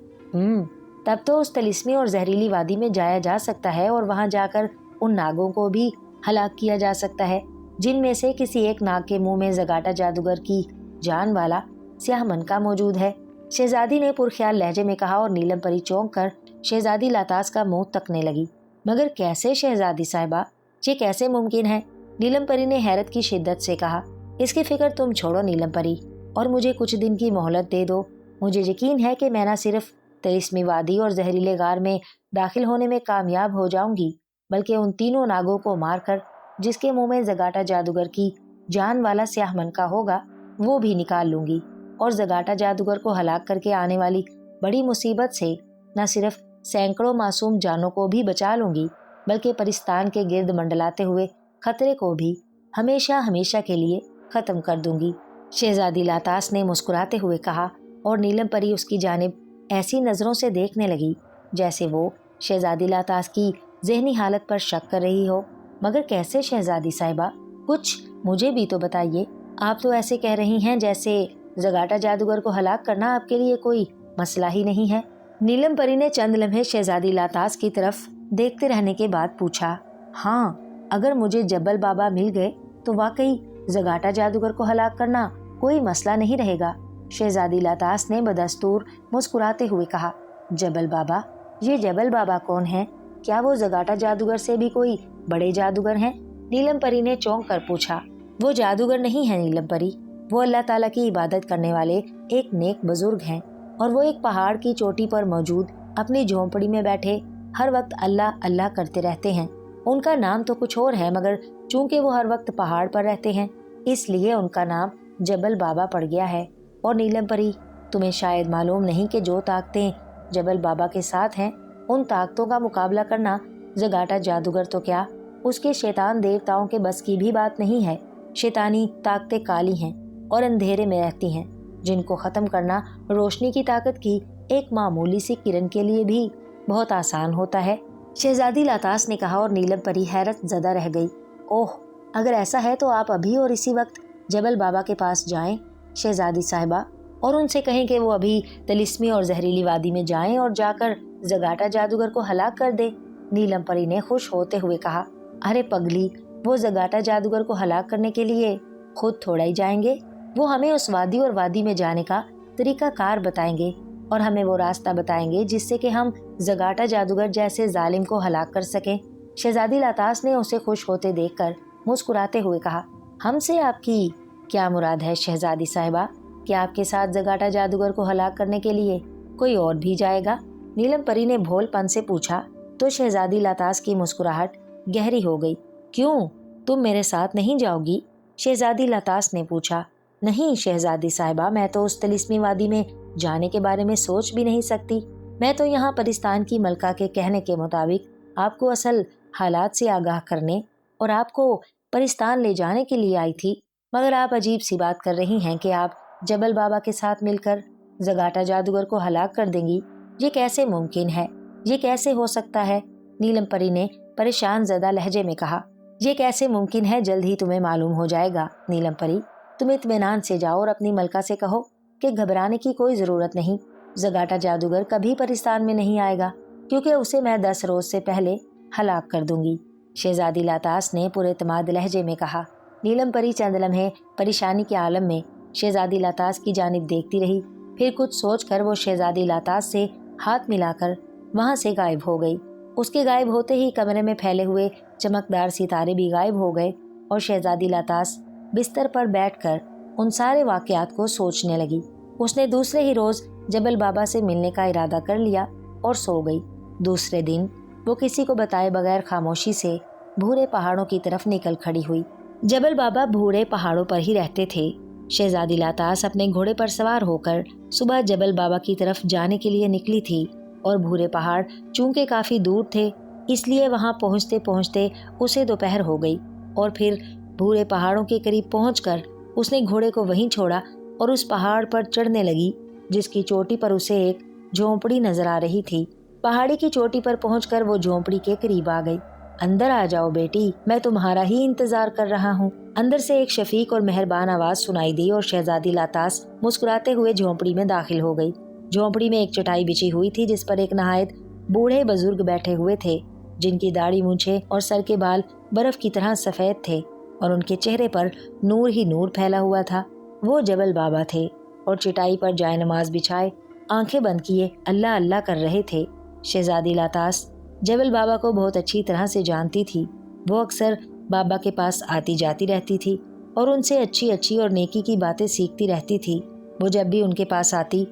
تب تو اس طلسمی اور زہریلی وادی میں جایا جا سکتا ہے، اور وہاں جا کر ان ناگوں کو بھی ہلاک کیا جا سکتا ہے، جن میں سے کسی ایک ناگ کے منہ میں زگاٹا جادوگر کی جان والا سیاہ منکا موجود ہے۔ شہزادی نے پرخیال لہجے میں کہا، اور نیلم پری چونک کر شہزادی لاطاس کا منہ تکنے لگی۔ مگر کیسے شہزادی صاحبہ؟ یہ کیسے ممکن ہے؟ نیلم پری نے حیرت کی شدت سے کہا، اس کی فکر تم چھوڑو نیلم پری، اور مجھے کچھ دن کی مہلت دے دو۔ مجھے یقین ہے کہ میں نہ صرف طلسمی وادی اور زہریلے غار میں داخل ہونے میں کامیاب ہو جاؤں گی، بلکہ ان 3 ناگوں کو مار کر جس کے منہ میں زگاٹا جادوگر کی جان والا سیاہ منکا ہوگا وہ بھی نکال لوں گی، اور زگاٹا جادوگر کو ہلاک کر کے آنے والی بڑی مصیبت سے نہ صرف سینکڑوں معصوم جانوں کو بھی بچا لوں گی، بلکہ پرستان کے گرد منڈلاتے ہوئے خطرے کو بھی हमेशा हमेशा के लिए खत्म कर दूंगी। शहजादी लातास ने मुस्कुराते हुए कहा और नीलम परी उसकी जानिब ऐसी नज़रों से देखने लगी जैसे वो शहजादी लातास की जहनी हालत पर शक कर रही हो। मगर कैसे शहजादी साहिबा, कुछ मुझे भी तो बताइए। आप तो ऐसे कह रही हैं जैसे जगाटा जादूगर को हलाक करना आपके लिए कोई मसला ही नहीं है। नीलम परी ने चंद लम्हे शहजादी लातास की तरफ देखते रहने के बाद पूछा, हाँ, अगर मुझे जब्बल बाबा मिल गए तो वाकई जगाटा जादूगर को हलाक करना कोई मसला नहीं रहेगा। शहजादी लातास ने बदस्तूर मुस्कुराते हुए कहा, जबल बाबा? ये जबल बाबा कौन है? क्या वो जगाटा जादूगर से भी कोई बड़े जादूगर हैं? नीलम परी ने चौंक कर पूछा। वो जादूगर नहीं है नीलम परी, वो अल्लाह ताला की इबादत करने वाले एक नेक बुजुर्ग हैं और वो एक पहाड़ की चोटी पर मौजूद अपनी झोंपड़ी में बैठे हर वक्त अल्लाह अल्लाह करते रहते हैं। उनका नाम तो कुछ और है, मगर चूंकि वो हर वक्त पहाड़ पर रहते हैं इसलिए उनका नाम जबल बाबा पड़ गया है। और नीलम परी, तुम्हें शायद मालूम नहीं कि जो ताकतें जबल बाबा के साथ हैं उन ताकतों का मुकाबला करना जगाटा जादूगर तो क्या, उसके शैतान देवताओं के बस की भी बात नहीं है। शैतानी ताकतें काली हैं और अंधेरे में रहती हैं, जिनको ख़त्म करना रोशनी की ताकत की एक मामूली सी किरण के लिए भी बहुत आसान होता है। शहजादी लातास ने कहा और नीलम परी हैरत ज़दा रह गई। ओह, अगर ऐसा है तो आप अभी और इसी वक्त जबल बाबा के पास जाएं शहजादी साहिबा, और उनसे कहें कि वो अभी तिलिस्मी और जहरीली वादी में जाएं और जाकर जगाटा जादूगर को हलाक कर दे। नीलम परी ने खुश होते हुए कहा, अरे पगली, वो जगाटा जादूगर को हलाक करने के लिए खुद थोड़ा ही जाएंगे। वो हमें उस वादी और वादी में जाने का तरीका कार बताएंगे और हमें वो रास्ता बताएंगे जिससे कि हम जगाटा जादूगर जैसे जालिम को हलाक कर सकें। शहजादी लातास ने उसे खुश होते देखकर मुस्कुराते हुए कहा, हमसे आपकी क्या मुराद है शहजादी साहिबा? क्या आपके साथ जगाटा जादूगर को हलाक करने के लिए कोई और भी जाएगा? नीलम परी ने भोलपन से पूछा तो शहजादी लातास की मुस्कुराहट गहरी हो गई। क्यों, तुम मेरे साथ नहीं जाओगी? शहजादी लातास ने पूछा। नहीं शहजादी साहिबा, मैं तो उस तिलिस्मी वादी में जाने के बारे में सोच भी नहीं सकती। मैं तो यहाँ परिस्तान की मलका के कहने के मुताबिक आपको असल हालात से आगाह करने और आपको परिस्तान ले जाने के लिए आई थी। मगर आप अजीब सी बात कर रही हैं कि आप जबल बाबा के साथ मिलकर जगाटा जादूगर को हलाक कर देंगी। ये कैसे मुमकिन है? ये कैसे हो सकता है? नीलम परी ने परेशान ज़दा लहजे में कहा। ये कैसे मुमकिन है जल्द ही तुम्हें मालूम हो जाएगा नीलम परी। तुम इत्मीनान से जाओ और अपनी मलका से कहो कि घबराने की कोई ज़रूरत नहीं। जगाटा जादूगर कभी परिस्तान में नहीं आएगा, क्योंकि उसे मैं 10 रोज से पहले हलाक कर दूंगी। शहजादी लातास ने पूरे एतमाद लहजे में कहा। नीलम परी चंद लम्हे परेशानी के आलम में शहजादी लातास की जानिब देखती रही। फिर कुछ सोचकर वो शहजादी लातास से हाथ मिलाकर वहां से गायब हो गई। उसके गायब होते ही कमरे में फैले हुए चमकदार सितारे भी गायब हो गए और शहजादी लातास बिस्तर पर बैठकर उन सारे वाकयात को सोचने लगी। उसने दूसरे ही रोज जबल बाबा से मिलने का इरादा कर लिया और सो गई। दूसरे दिन वो किसी को बताए बगैर खामोशी से भूरे पहाड़ों की तरफ निकल खड़ी हुई। जबल बाबा भूरे पहाड़ों पर ही रहते थे। शहजादी लातास अपने घोड़े पर सवार होकर सुबह जबल बाबा की तरफ जाने के लिए निकली थी और भूरे पहाड़ चूंकि काफी दूर थे इसलिए वहां पहुंचते पहुंचते उसे दोपहर हो गई और फिर भूरे पहाड़ों के करीब पहुंचकर उसने घोड़े को वहीं छोड़ा और उस पहाड़ पर चढ़ने लगी जिसकी चोटी पर उसे एक झोंपड़ी नजर आ रही थी। पहाड़ी की चोटी पर पहुंचकर वो झोंपड़ी के करीब आ गई। अंदर आ जाओ बेटी, मैं तुम्हारा ही इंतजार कर रहा हूँ। अंदर से एक शफीक और मेहरबान आवाज सुनाई दी और शहजादी लातास मुस्कुराते हुए झोंपड़ी में दाखिल हो गई। झोंपड़ी में एक चटाई बिछी हुई थी जिस पर एक नहायत बूढ़े बुजुर्ग बैठे हुए थे, जिनकी दाढ़ी मूंछें और सर के बाल बर्फ की तरह सफेद थे और उनके चेहरे पर नूर ही नूर फैला हुआ था। वो जबल बाबा थे और चटाई पर जाए नमाज बिछाए आंखें बंद किए अल्लाह अल्लाह कर रहे थे। शहजादी लातास जबल बाबा को बहुत अच्छी तरह से जानती थी। वो अक्सर बाबा के पास आती जाती रहती थी और उनसे अच्छी अच्छी और नेकी की बातें सीखती रहती थी। वो जब भी उनके पास आती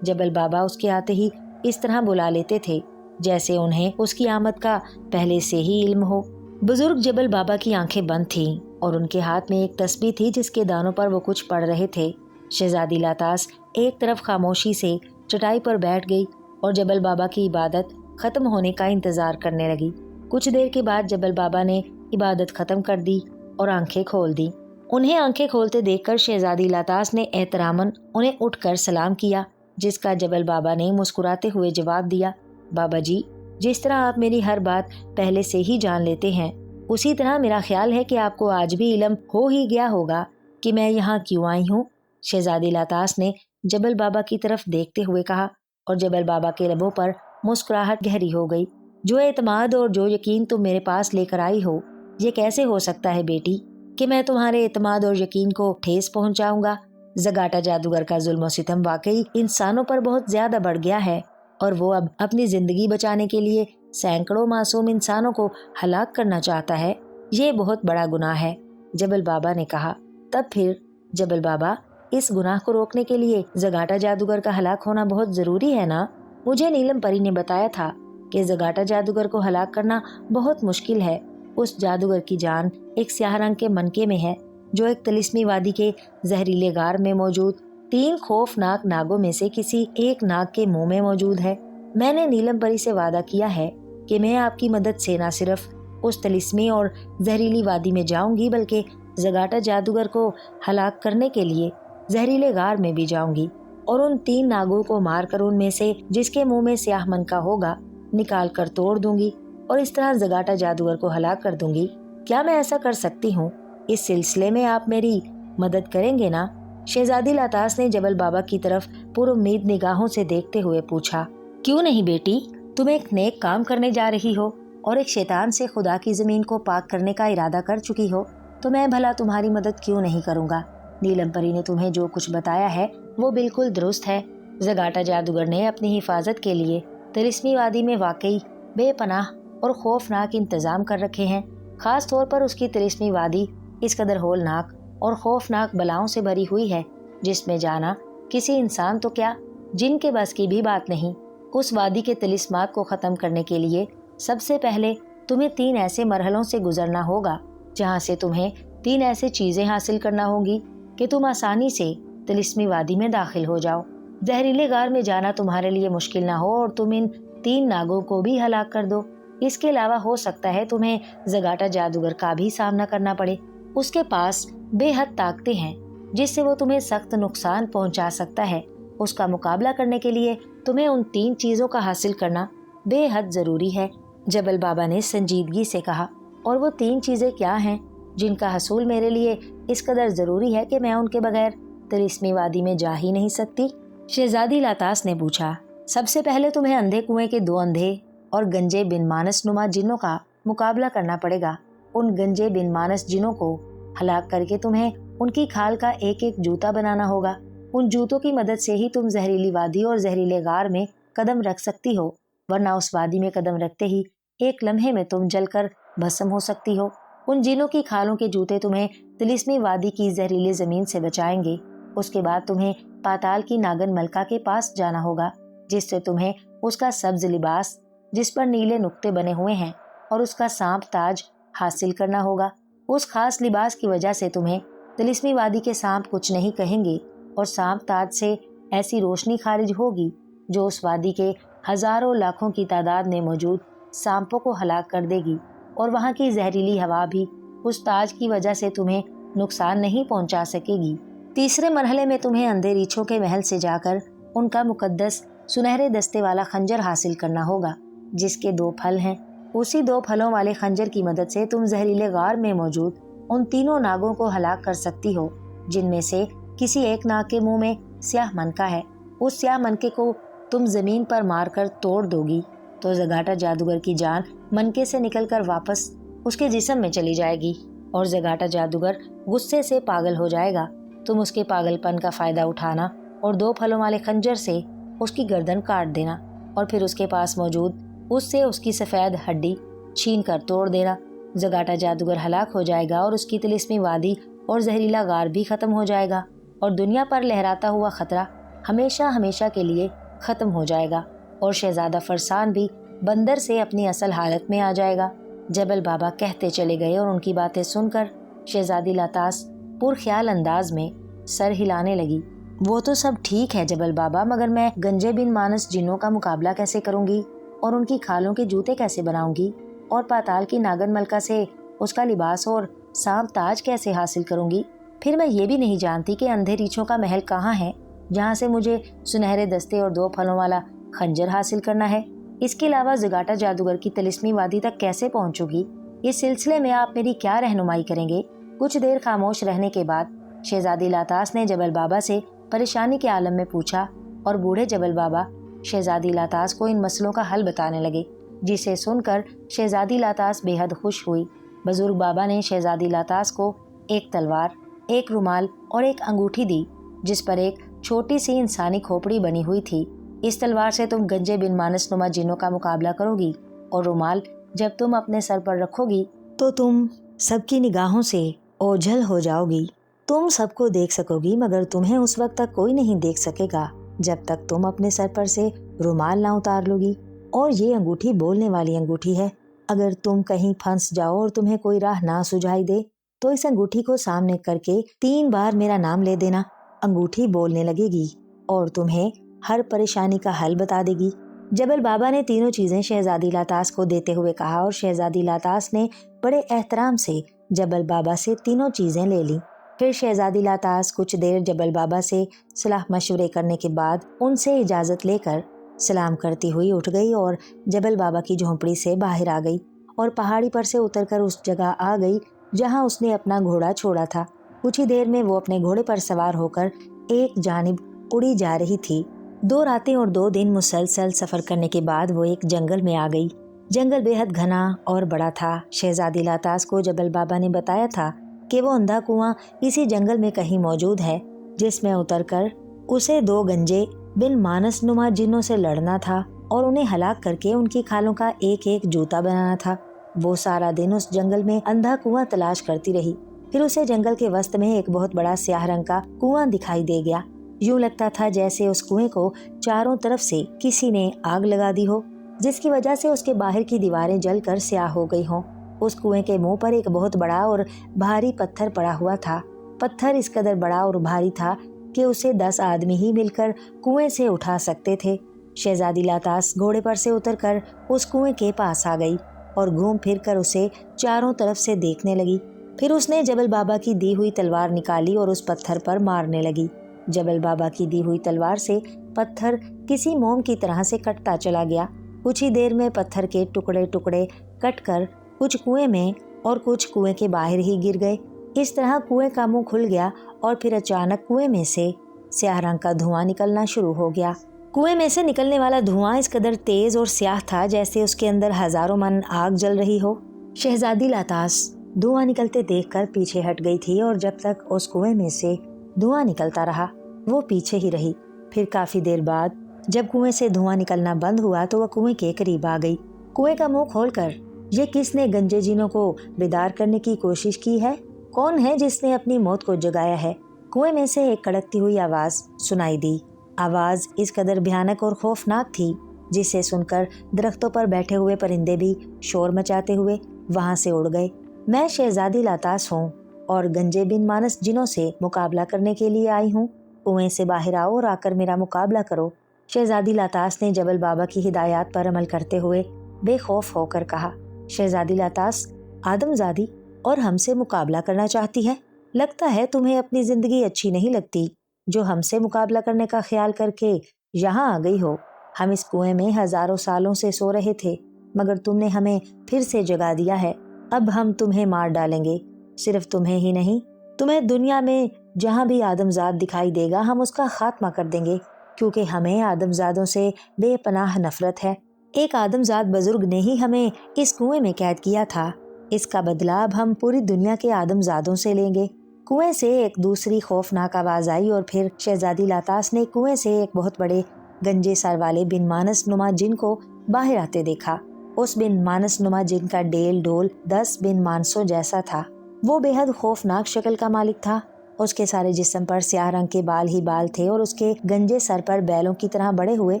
जबल बाबा उसके आते ही इस तरह बुला लेते थे जैसे उन्हें उसकी आमद का पहले से ही इल्म हो। बुजुर्ग जबल बाबा की आंखें बंद थीं और उनके हाथ में एक तस्बीह थी जिसके दानों पर वो कुछ पढ़ रहे थे। शहजादी लातास एक तरफ खामोशी से चटाई पर बैठ गई और जबल बाबा की इबादत खत्म होने का इंतजार करने लगी। कुछ देर के बाद जबल बाबा ने इबादत खत्म कर दी और आंखें खोल दी। उन्हें आंखें खोलते देखकर शहजादी लातास ने एहतरामन उन्हें उठकर सलाम किया, जिसका जबल बाबा ने मुस्कुराते हुए जवाब दिया, बाबा जी, जिस तरह आप मेरी हर बात पहले से ही जान लेते हैं, उसी तरह मेरा ख्याल है कि आपको आज भी इल्म हो ही गया होगा कि मैं यहाँ क्यों आई हूँ। शहजादी लातास ने जबल बाबा की तरफ देखते हुए कहा, और जबल बाबा के लबों पर मुस्कुराहट गहरी हो गई। जो एतमाद और जो यकीन तुम मेरे पास लेकर आई हो, ये कैसे हो सकता है बेटी कि मैं तुम्हारे एतमाद और यकीन को ठेस पहुंचाऊंगा। जगाटा जादूगर का जुल्म और सितम वाकई इंसानों पर बहुत ज्यादा बढ़ गया है, और वो अब अपनी जिंदगी बचाने के लिए सैकड़ों मासूम इंसानों को हलाक करना चाहता है। ये बहुत बड़ा गुनाह है, जबल बाबा ने कहा। तब फिर जबल बाबा, इस गुनाह को रोकने के लिए जगाटा जादूगर का हलाक होना बहुत जरूरी है ना? मुझे नीलम परी ने बताया था कि जगाटा जादूगर को हलाक करना बहुत मुश्किल है। उस जादूगर की जान एक स्याह रंग के मनके में है, जो एक तिलिस्मी वादी के जहरीले गार में मौजूद 3 खौफनाक नागों में से किसी एक नाग के मुंह में मौजूद है। मैंने नीलम परी से वादा किया है कि मैं आपकी मदद से न सिर्फ उस तिलिस्मी और जहरीली वादी में जाऊंगी, बल्कि जगाटा जादूगर को हलाक करने के लिए जहरीले गार में भी जाऊंगी, और उन 3 नागों को मारकर उनमें से जिसके मुंह में स्याह मनका होगा निकाल कर तोड़ दूंगी, और इस तरह जगाटा जादूगर को हलाक कर दूंगी। क्या मैं ऐसा कर सकती हूँ? इस सिलसिले में आप मेरी मदद करेंगे ना? शहजादी लातास ने जबल बाबा की तरफ पुरुम्मीद निगाहों से देखते हुए पूछा। क्यों नहीं बेटी, तुम एक नेक काम करने जा रही हो और एक शैतान से खुदा की जमीन को पाक करने का इरादा कर चुकी हो, तो मैं भला तुम्हारी मदद क्यों नहीं करूँगा। नीलम परी ने तुम्हें जो कुछ बताया है वो बिल्कुल दुरुस्त है। जगाटा जादूगर ने अपनी हिफाजत के लिए तिलिस्मी वादी में वाकई बेपनाह और खौफनाक इंतजाम कर रखे हैं। खास तौर पर उसकी तिलिस्मी वादी इस कदर होलनाक और खौफनाक बलाओं से भरी हुई है, जिसमें जाना किसी इंसान तो क्या, जिन के बस की भी बात नहीं। उस वादी के तिलिस्मात को ख़त्म करने के लिए सबसे पहले तुम्हें 3 ऐसे मरहलों से गुजरना होगा, जहाँ से तुम्हें 3 ऐसी चीज़ें हासिल करना होंगी कि तुम आसानी से तिलिस्मी वादी में दाखिल हो जाओ। जहरीले गार में जाना तुम्हारे लिए मुश्किल ना हो और तुम इन 3 नागों को भी हलाक कर दो। इसके अलावा हो सकता है तुम्हें जगाटा जादूगर का भी सामना करना पड़े। उसके पास बेहद ताकतें हैं, जिससे वो तुम्हें सख्त नुकसान पहुंचा सकता है। उसका मुकाबला करने के लिए तुम्हें उन 3 चीज़ों का हासिल करना बेहद ज़रूरी है, जबल बाबा ने संजीदगी से कहा। और वो 3 चीज़ें क्या हैं जिनका हसूल मेरे लिए इस कदर ज़रूरी है कि मैं उनके बगैर तिलिस्मी वादी में जा ही नहीं सकती? शहजादी लातास ने पूछा। सबसे पहले तुम्हें अंधे कुएं के 2 अंधे और गंजे बिन मानस नुमा जिन्नों का मुकाबला करना पड़ेगा। उन गंजे बिन मानस जिन्नों को हलाक करके तुम्हें उनकी खाल का एक एक जूता बनाना होगा। उन जूतों की मदद से ही तुम जहरीली वादी और जहरीले गार में कदम रख सकती हो, वरना उस वादी में कदम रखते ही एक लम्हे में तुम जलकर भस्म हो सकती हो। उन जिनों की खालों के जूते तुम्हें तिलिस्मी वादी की जहरीली जमीन से बचाएंगे। उसके बाद तुम्हें पाताल की नागन मलका के पास जाना होगा, जिससे तुम्हें उसका सब्ज लिबास जिस पर नीले नुक्ते बने हुए हैं और उसका सांप ताज हासिल करना होगा। उस खास लिबास की वजह से तुम्हें तिलिस्मी वादी के सांप कुछ नहीं कहेंगे और सांप ताज से ऐसी रोशनी खारिज होगी जो उस वादी के हजारों लाखों की तादाद में मौजूद सांपों को हलाक कर देगी, और वहाँ की जहरीली हवा भी उस ताज की वजह से तुम्हें नुकसान नहीं पहुँचा सकेगी। तीसरे मरहले में तुम्हें अंधे रीछों के महल से जाकर उनका मुकद्दस सुनहरे दस्ते वाला खंजर हासिल करना होगा, जिसके 2 फल हैं। उसी 2 फलों वाले खंजर की मदद से तुम जहरीले गार में मौजूद उन 3 नागों को हलाक कर सकती हो, जिनमें से किसी एक नाग के मुंह में स्याह मनका है। उस स्याह मनके को तुम जमीन पर मारकर तोड़ दोगी तो जगाटा जादूगर की जान मनके से निकलकर वापस उसके जिस्म में चली जाएगी, और जगाटा जादूगर गुस्से से पागल हो जाएगा। तुम उसके पागलपन का फायदा उठाना और 2 फलों वाले खंजर से उसकी गर्दन काट देना, और फिर उसके पास मौजूद उससे उसकी सफ़ेद हड्डी छीन कर तोड़ देना। जगाटा जादूगर हलाक हो जाएगा और उसकी तिलिस्मी वादी और जहरीला गार भी ख़त्म हो जाएगा, और दुनिया पर लहराता हुआ ख़तरा हमेशा हमेशा के लिए ख़त्म हो जाएगा, और शहजादा फरसान भी बंदर से अपनी असल हालत में आ जाएगा। जबल बाबा कहते चले गए और उनकी बातें सुनकर शहजादी लातास पुरख्याल अंदाज में सर हिलाने लगी। वो तो सब ठीक है जबल बाबा, मगर मैं गंजे बिन मानस जिन्नों का मुकाबला कैसे करूंगी और उनकी खालों के जूते कैसे बनाऊंगी और पाताल की नागन मलका से उसका लिबास और सांप ताज कैसे हासिल करूंगी? फिर मैं ये भी नहीं जानती कि अंधे रीछों का महल कहाँ है जहाँ से मुझे सुनहरे दस्ते और 2 फलों वाला खंजर हासिल करना है। इसके अलावा ज़गाटा जादूगर की तिलिस्मी वादी तक कैसे पहुंचूंगी? इस सिलसिले में आप मेरी क्या रहनुमाई करेंगे? कुछ देर खामोश रहने के बाद शहजादी लातास ने जबल बाबा से परेशानी के आलम में पूछा और बूढ़े जबल बाबा शहजादी लातास को इन मसलों का हल बताने लगे, जिसे सुनकर शहजादी लातास बेहद खुश हुई। बुजुर्ग बाबा ने शहजादी लातास को एक तलवार, एक रुमाल और एक अंगूठी दी जिस पर एक छोटी सी इंसानी खोपड़ी बनी हुई थी। इस तलवार से तुम गंजे बिन मानस नुमा जिन्नों का मुकाबला करोगी और रुमाल जब तुम अपने सर पर रखोगी तो तुम सबकी निगाहों से ओझल हो जाओगी। तुम सबको देख सकोगी मगर तुम्हें उस वक्त तक कोई नहीं देख सकेगा जब तक तुम अपने सर पर से रुमाल ना उतार लोगी। और ये अंगूठी बोलने वाली अंगूठी है। अगर तुम कहीं फंस जाओ और तुम्हें कोई राह ना सुझाई दे तो इस अंगूठी को सामने करके 3 बार मेरा नाम ले देना। अंगूठी बोलने लगेगी और तुम्हें हर परेशानी का हल बता देगी। जबल बाबा ने तीनों चीजें शहजादी लातास को देते हुए कहा और शहजादी लातास ने बड़े एहतराम से जबल बाबा से तीनों चीजें ले ली। फिर शहजादी लातास कुछ देर जबल बाबा से सलाह मशवरे करने के बाद उनसे इजाजत लेकर सलाम करती हुई उठ गई और जबल बाबा की झोंपड़ी से बाहर आ गई और पहाड़ी पर से उतरकर उस जगह आ गई जहां उसने अपना घोड़ा छोड़ा था। कुछ ही देर में वो अपने घोड़े पर सवार होकर एक जानिब उड़ी जा रही थी। 2 रातें और 2 दिन मुसलसल सफर करने के बाद वो एक जंगल में आ गई। जंगल बेहद घना और बड़ा था। शहजादी लातास को जबल बाबा ने बताया था कि वो अंधा कुआं इसी जंगल में कहीं मौजूद है जिसमें उतरकर उसे 2 गंजे बिन मानस नुमा जिन्नों से लड़ना था और उन्हें हलाक करके उनकी खालों का एक एक जूता बनाना था। वो सारा दिन उस जंगल में अंधा कुआं तलाश करती रही। फिर उसे जंगल के वस्त में एक बहुत बड़ा स्याह रंग का कुआं दिखाई दे गया। यूं लगता था जैसे उस कुएं को चारों तरफ से किसी ने आग लगा दी हो, जिसकी वजह से उसके बाहर की दीवारें जलकर स्याह हो गई हों। उस कुएं के मुंह पर एक बहुत बड़ा और भारी पत्थर पड़ा हुआ था। पत्थर इस कदर बड़ा और भारी था कि उसे 10 आदमी ही मिलकर कुएं से उठा सकते थे। शहजादी लातास घोड़े पर से उतरकर उस कुएं के पास आ गई और घूम फिर कर उसे चारों तरफ से देखने लगी। फिर उसने जबल बाबा की दी हुई तलवार निकाली और उस पत्थर पर मारने लगी। जबल बाबा की दी हुई तलवार से पत्थर किसी मोम की तरह से कटता चला गया। कुछ ही देर में पत्थर के टुकड़े टुकड़े कटकर कुछ कुएं में और कुछ कुएं के बाहर ही गिर गए। इस तरह कुएं का मुंह खुल गया और फिर अचानक कुएं में से स्याह रंग का धुआं निकलना शुरू हो गया। कुएं में से निकलने वाला धुआं इस कदर तेज और स्याह था जैसे उसके अंदर हजारों मन आग जल रही हो। शहजादी लातास धुआं निकलते देखकर पीछे हट गई थी और जब तक उस कुएं में से धुआं निकलता रहा वो पीछे ही रही। फिर काफी देर बाद जब कुएं से धुआं निकलना बंद हुआ तो वह कुएं के करीब आ गई। कुएं का मुंह खोलकर ये किसने गंजे जिनों को बेदार करने की कोशिश की है? कौन है जिसने अपनी मौत को जगाया है? कुएं में से एक कड़कती हुई आवाज सुनाई दी। आवाज इस कदर भयानक और खौफनाक थी जिसे सुनकर दरख्तों पर बैठे हुए परिंदे भी शोर मचाते हुए वहां से उड़ गए। मैं शहजादी लातास हूँ और गंजे बिन मानस जिनों से मुकाबला करने के लिए आई हूँ। कुएं से बाहर आओ और आकर मेरा मुकाबला करो। शहजादी लातास ने जबल बाबा की हिदायत पर अमल करते हुए बेखौफ होकर कहा। शहजादी लातास आदमजादी और हमसे मुकाबला करना चाहती है? लगता है तुम्हें अपनी जिंदगी अच्छी नहीं लगती जो हमसे मुकाबला करने का ख्याल करके यहाँ आ गई हो। हम इस कुएं में हजारों सालों से सो रहे थे मगर तुमने हमें फिर से जगा दिया है। अब हम तुम्हें मार डालेंगे। सिर्फ तुम्हें ही नहीं, तुम्हें दुनिया में जहाँ भी आदमजाद दिखाई देगा हम उसका खात्मा कर देंगे, क्योंकि हमें आदमजादों से बेपनाह नफरत है। एक आदमजाद बुजुर्ग ने ही हमें इस कुएं में कैद किया था। इसका बदला अब हम पूरी दुनिया के आदमजादों से लेंगे। कुएं से एक दूसरी खौफनाक आवाज आई और फिर शहजादी लातास ने कुएं से एक बहुत बड़े गंजे सर वाले बिन मानस नुमा जिन को बाहर आते देखा। उस बिन मानस नुमा जिन का डेल डोल 10 बिन मानसों जैसा था। वो बेहद खौफनाक शक्ल का मालिक था। उसके सारे जिस्म पर स्याह रंग के बाल ही बाल थे और उसके गंजे सर पर बैलों की तरह बड़े हुए